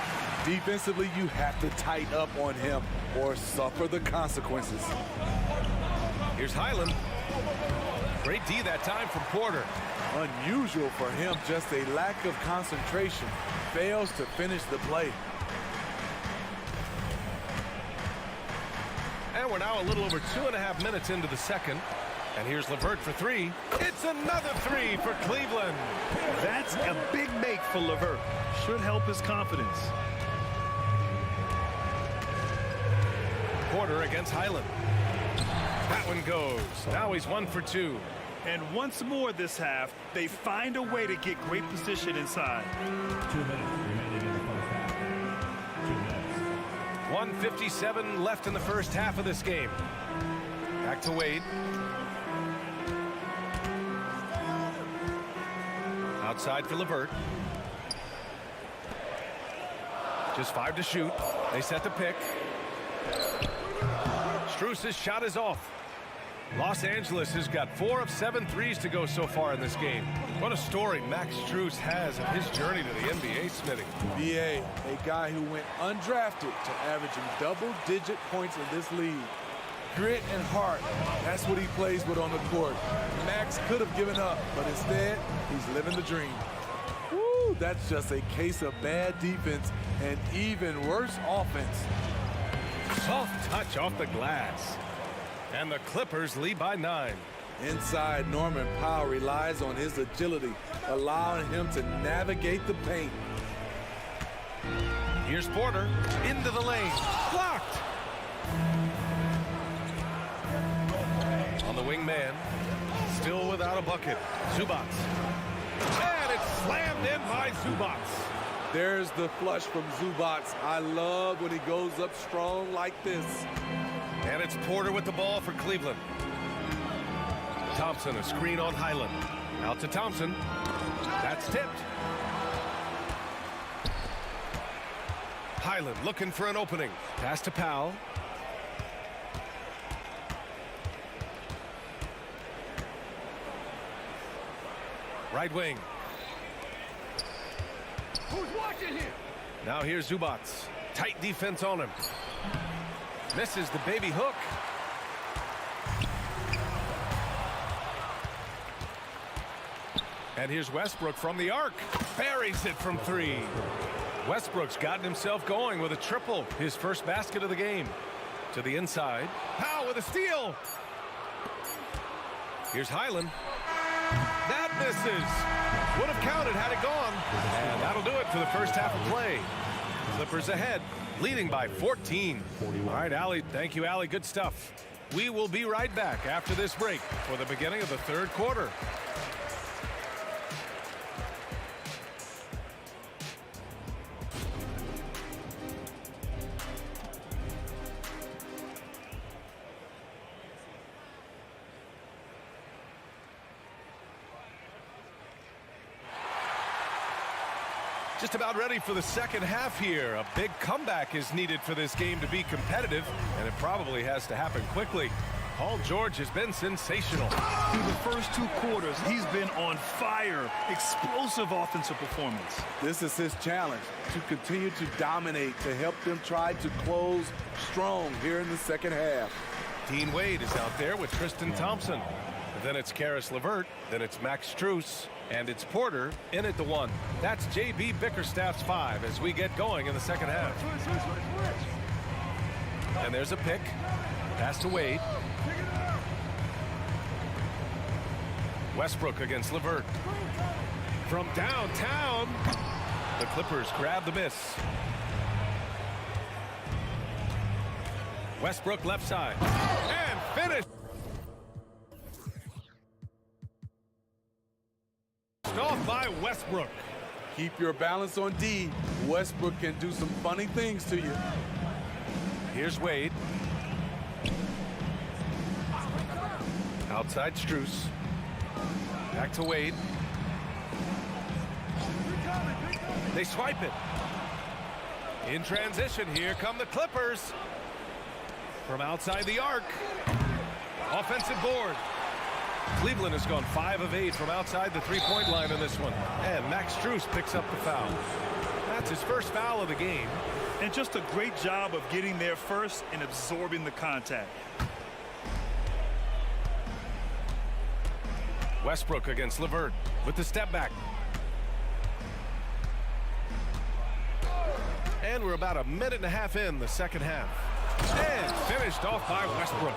Defensively, you have to tighten up on him or suffer the consequences. Here's Highland. Great D that time from Porter. Unusual for him, just a lack of concentration. Fails to finish the play. And we're now a little over 2.5 minutes into the second. And here's LeVert for three. It's another three for Cleveland. That's a big make for LeVert. Should help his confidence. Porter against Highland. That one goes. Now he's 1 for 2. And once more this half, they find a way to get great position inside. 2 minutes remaining in the first half. 2 minutes. 1:57 left in the first half of this game. Back to Wade. Outside for LeVert. Just 5 to shoot. They set the pick. Strus's shot is off. Los Angeles has got 4 of 7 threes to go so far in this game. What a story Max Strus has of his journey to the NBA, Smitty. BA, a guy who went undrafted to averaging double-digit points in this league. Grit and heart, that's what he plays with on the court. Max could have given up, but instead, he's living the dream. Woo, that's just a case of bad defense and even worse offense. Soft touch off the glass. And the Clippers lead by 9. Inside, Norman Powell relies on his agility, allowing him to navigate the paint. Here's Porter into the lane. Blocked. On the wing man. Still without a bucket. Zubac. And it's slammed in by Zubac. There's the flush from Zubac. I love when he goes up strong like this. And it's Porter with the ball for Cleveland. Thompson, a screen on Highland. Out to Thompson. That's tipped. Highland looking for an opening. Pass to Powell. Right wing. Who's watching here? Now here's Zubac. Tight defense on him. Misses the baby hook. And here's Westbrook from the arc. Buries it from 3. Westbrook's gotten himself going with a triple. His first basket of the game. To the inside. Powell with a steal. Here's Highland. That misses. Would have counted had it gone. And that'll do it for the first half of play. Clippers ahead, leading by 14. All right, Allie. Thank you, Allie. Good stuff. We will be right back after this break for the beginning of the third quarter. Just about ready for the second half here. A big comeback is needed for this game to be competitive, and it probably has to happen quickly. Paul George has been sensational. Through the first 2 quarters, he's been on fire. Explosive offensive performance. This is his challenge, to continue to dominate, to help them try to close strong here in the second half. Dean Wade is out there with Tristan Thompson. Then it's Karis LeVert. Then it's Max Strus. And it's Porter in at the 1. That's J.B. Bickerstaff's 5 as we get going in the second half. And there's a pick. Pass to Wade. Westbrook against LeVert. From downtown, the Clippers grab the miss. Westbrook left side. And finish. Off by Westbrook. Keep your balance on D. Westbrook can do some funny things to you. Here's Wade. Outside Strus. Back to Wade. They swipe it. In transition, here come the Clippers. From outside the arc. Offensive board. Cleveland has gone 5 of 8 from outside the three-point line in this one. And Max Strus picks up the foul. That's his first foul of the game. And just a great job of getting there first and absorbing the contact. Westbrook against LeVert with the step back. And we're about a minute and a half in the second half. And finished off by Westbrook.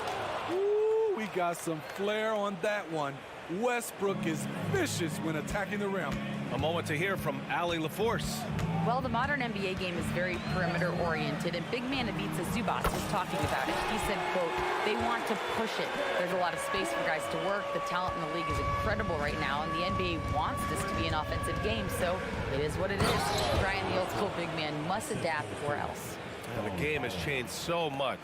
we got some flair on that one. Westbrook is vicious when attacking the rim. A moment to hear from Allie LaForce. Well, the modern NBA game is very perimeter-oriented, and big man Ivica Zubac was talking about it. He said, quote, they want to push it. There's a lot of space for guys to work. The talent in the league is incredible right now, and the NBA wants this to be an offensive game, so it is what it is. Brian, the old-school big man, must adapt or else. And the game has changed so much.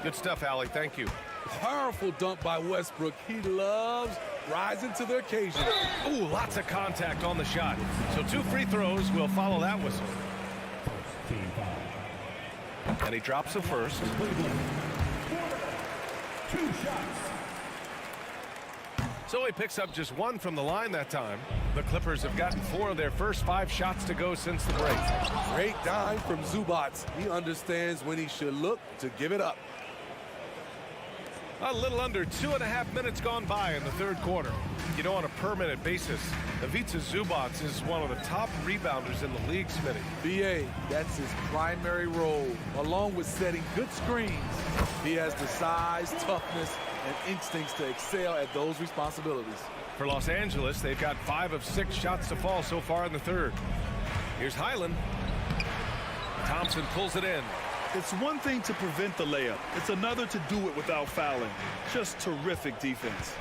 Good stuff, Allie. Thank you. Powerful dunk by Westbrook. He loves rising to the occasion. Ooh, lots of contact on the shot. So 2 free throws will follow that whistle. And he drops the first. 2 shots. So he picks up just 1 from the line that time. The Clippers have gotten 4 of their first 5 shots to go since the break. Great dive from Zubac. He understands when he should look to give it up. A little under 2.5 minutes gone by in the third quarter. You know, on a per-minute basis, Ivica Zubac is one of the top rebounders in the league, Smitty. BA, that's his primary role, along with setting good screens. He has the size, toughness, and instincts to excel at those responsibilities. For Los Angeles, they've got 5 of 6 shots to fall so far in the third. Here's Highland. Thompson pulls it in. It's one thing to prevent the layup. It's another to do it without fouling. Just terrific defense.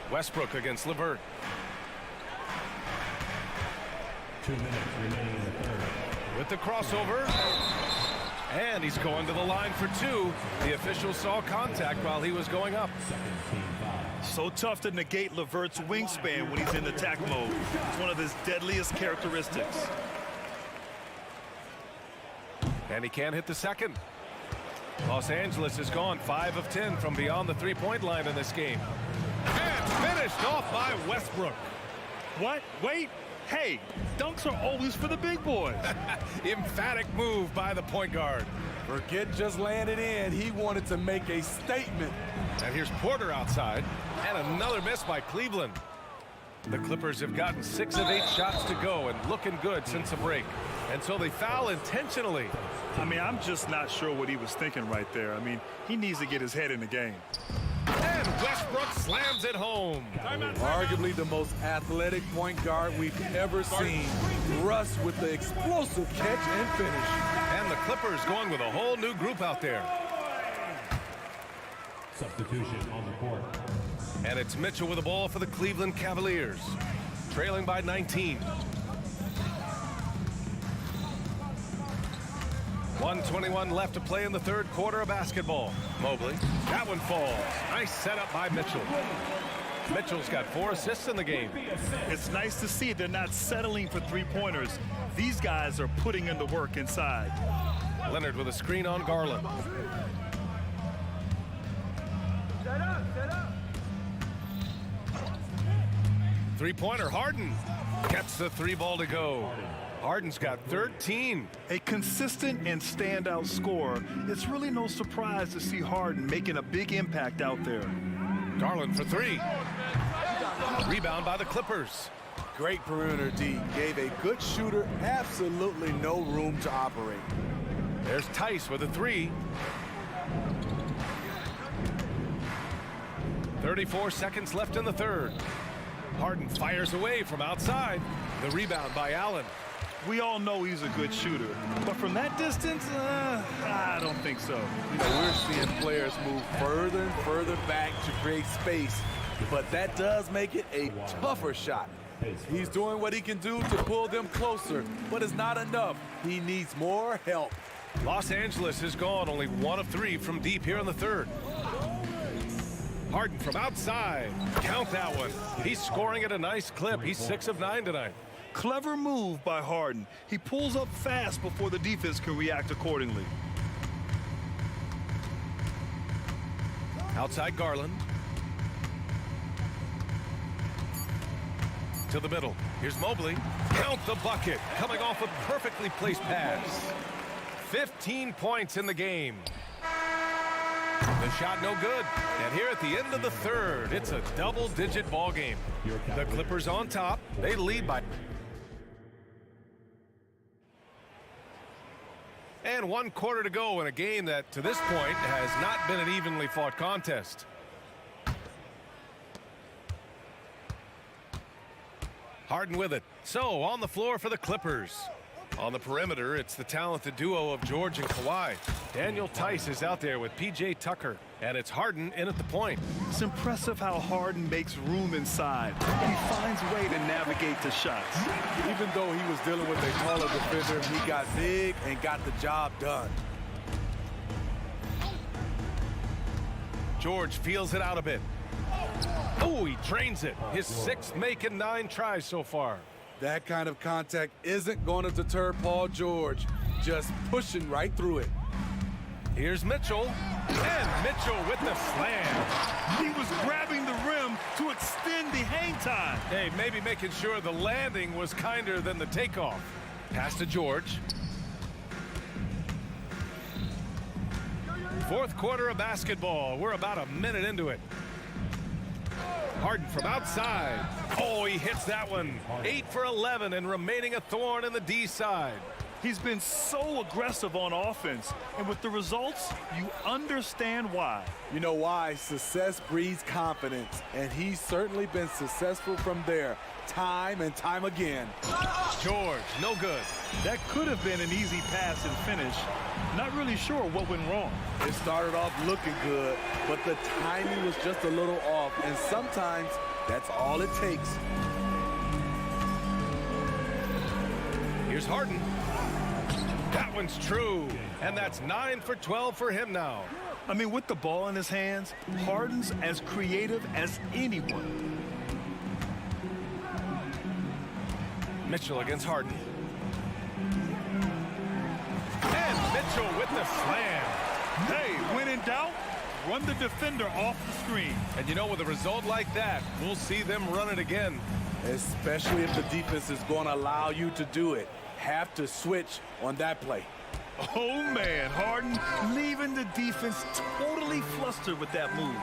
Westbrook against LeVert. 2 minutes remaining in the third. With the crossover. And he's going to the line for 2. The official saw contact while he was going up. So tough to negate LeVert's wingspan when he's in attack mode. It's one of his deadliest characteristics. And he can't hit the second. Los Angeles has gone 5 of 10 from beyond the three-point line in this game. And finished off by Westbrook. What? Wait. Hey, dunks are always for the big boys. Emphatic move by the point guard. Forget just laying it in. He wanted to make a statement. And here's Porter outside. And another miss by Cleveland. The Clippers have gotten 6 of 8 shots to go and looking good since the break. And so they foul intentionally. I mean, I'm just not sure what he was thinking right there. I mean, he needs to get his head in the game. And Westbrook slams it home. Arguably the most athletic point guard we've ever seen. Russ with the explosive catch and finish. And the Clippers going with a whole new group out there. Substitution on the court. And it's Mitchell with the ball for the Cleveland Cavaliers. Trailing by 19. 1:21 left to play in the third quarter of basketball. Mobley. That one falls. Nice setup by Mitchell. Mitchell's got 4 assists in the game. It's nice to see they're not settling for three-pointers. These guys are putting in the work inside. Leonard with a screen on Garland. Three-pointer, Harden. Gets the 3 ball to go. Harden's got 13. A consistent and standout scorer. It's really no surprise to see Harden making a big impact out there. Garland for 3. Rebound by the Clippers. Great perimeter D. Gave a good shooter absolutely no room to operate. There's Tice with a 3. 34 seconds left in the third. Harden fires away from outside. The rebound by Allen. We all know he's a good shooter, but from that distance, I don't think so. You know, we're seeing players move further and further back to create space, but that does make it a tougher shot. He's doing what he can do to pull them closer, but it's not enough. He needs more help. Los Angeles has gone only 1 of 3 from deep here in the third. Harden from outside. Count that one. He's scoring at a nice clip. He's 6 of 9 tonight. Clever move by Harden. He pulls up fast before the defense can react accordingly. Outside Garland. To the middle. Here's Mobley. Count the bucket. Coming off a perfectly placed pass. 15 points in the game. The shot no good. And here at the end of the third, it's a double-digit ball game. The Clippers on top. They lead by... And And 1 quarter to go in a game that, to this point, has not been an evenly fought contest. Harden with it. So, on the floor for the Clippers. On the perimeter, it's the talented duo of George and Kawhi. Daniel Tice is out there with P.J. Tucker. And it's Harden in at the point. It's impressive how Harden makes room inside. He finds a way to navigate the shots. Even though he was dealing with a taller defender, he got big and got the job done. George feels it out a bit. Oh, he drains it. His 6th make in 9 tries so far. That kind of contact isn't going to deter Paul George. Just pushing right through it. Here's Mitchell. And Mitchell with the slam. He was grabbing the rim to extend the hang time. Hey, maybe making sure the landing was kinder than the takeoff. Pass to George. 4th quarter of basketball. We're about a minute into it. Harden from outside. Oh, he hits that one. 8 for 11 and remaining a thorn in the D side. He's been so aggressive on offense, and with the results, you understand why. You know why? Success breeds confidence, and he's certainly been successful from there, time and time again. George, no good. That could have been an easy pass and finish. Not really sure what went wrong. It started off looking good, but the timing was just a little off, and sometimes that's all it takes. Here's Harden. That one's true, and that's 9 for 12 for him now. I mean, with the ball in his hands, Harden's as creative as anyone. Mitchell against Harden. And Mitchell with the slam. Hey, when in doubt, run the defender off the screen. And you know, with a result like that, we'll see them run it again. Especially if the defense is going to allow you to do it. Have to switch on that play. Oh, man, Harden leaving the defense totally flustered with that move.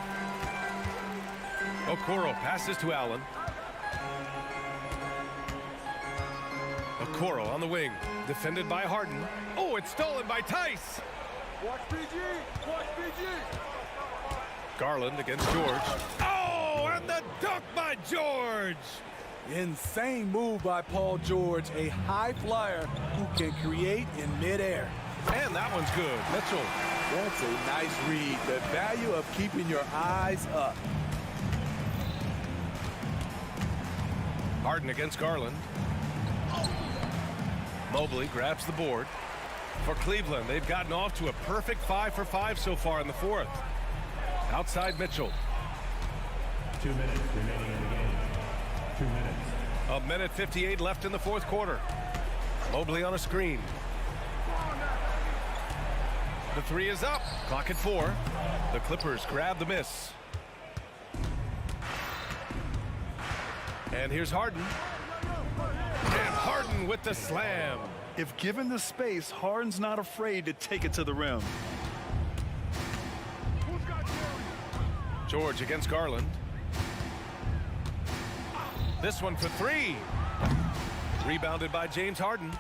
Okoro passes to Allen. Okoro on the wing, defended by Harden. Oh, it's stolen by Tice. Watch PG! Watch PG! Garland against George. Oh, and the dunk by George! Insane move by Paul George, a high flyer who can create in midair. And that one's good. Mitchell. That's a nice read. The value of keeping your eyes up. Harden against Garland. Mobley grabs the board. For Cleveland, they've gotten off to a perfect 5 for 5 so far in the 4th. Outside Mitchell. 2 minutes remaining in the game. 2 minutes. A minute 58 left in the 4th quarter. Mobley on a screen. The 3 is up. Clock at 4. The Clippers grab the miss. And here's Harden. And Harden with the slam. If given the space, Harden's not afraid to take it to the rim. George against Garland. This one for 3. Rebounded by James Harden.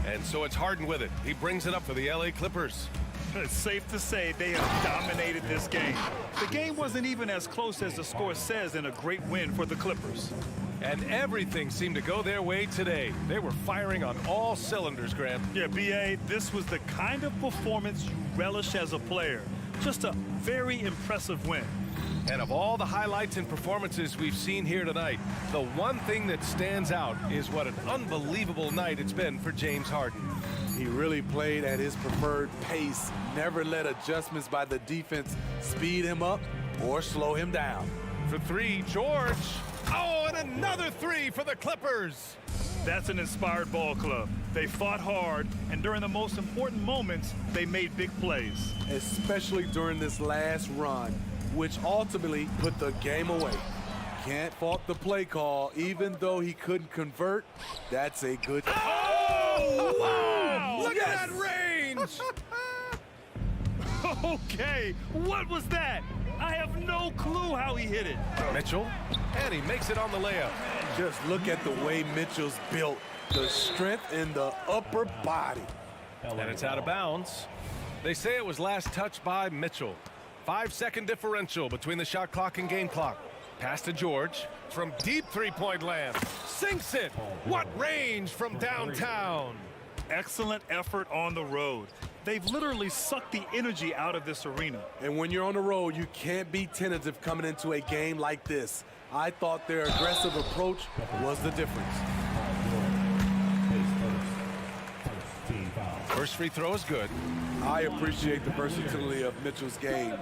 And so it's Harden with it. He brings it up for the LA Clippers. It's safe to say they have dominated this game. The game wasn't even as close as the score says in a great win for the Clippers. And everything seemed to go their way today. They were firing on all cylinders, Grant. Yeah, B.A., this was the kind of performance you relish as a player. Just a very impressive win. And of all the highlights and performances we've seen here tonight, the one thing that stands out is what an unbelievable night it's been for James Harden. He really played at his preferred pace, never let adjustments by the defense speed him up or slow him down. For 3, George. Oh, and another 3 for the Clippers. That's an inspired ball club. They fought hard, and during the most important moments, they made big plays. Especially during this last run, which ultimately put the game away. Can't fault the play call, even though he couldn't convert. That's a good... Oh, wow! Look at that range! Okay, what was that? I have no clue how he hit it. Mitchell, and he makes it on the layup. Just look at the way Mitchell's built. The strength in the upper body. And it's out of bounds. They say it was last touched by Mitchell. 5-second differential between the shot clock and game clock. Pass to George from deep three-point land. Sinks it. What range from downtown. Excellent effort on the road. They've literally sucked the energy out of this arena. And when you're on the road, you can't be tentative coming into a game like this. I thought their aggressive approach was the difference. First free throw is good. I appreciate the versatility of Mitchell's game.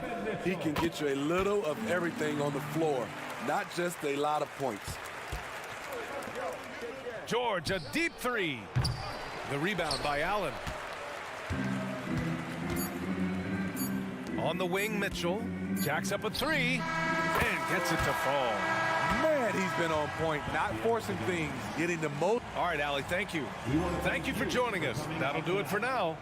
He can get you a little of everything on the floor, not just a lot of points. George, a deep three. The rebound by Allen. On the wing, Mitchell jacks up a three and gets it to fall. Man, he's been on point, not forcing things, getting the most. All right, Allie, thank you. Thank you for joining us. That'll do it for now.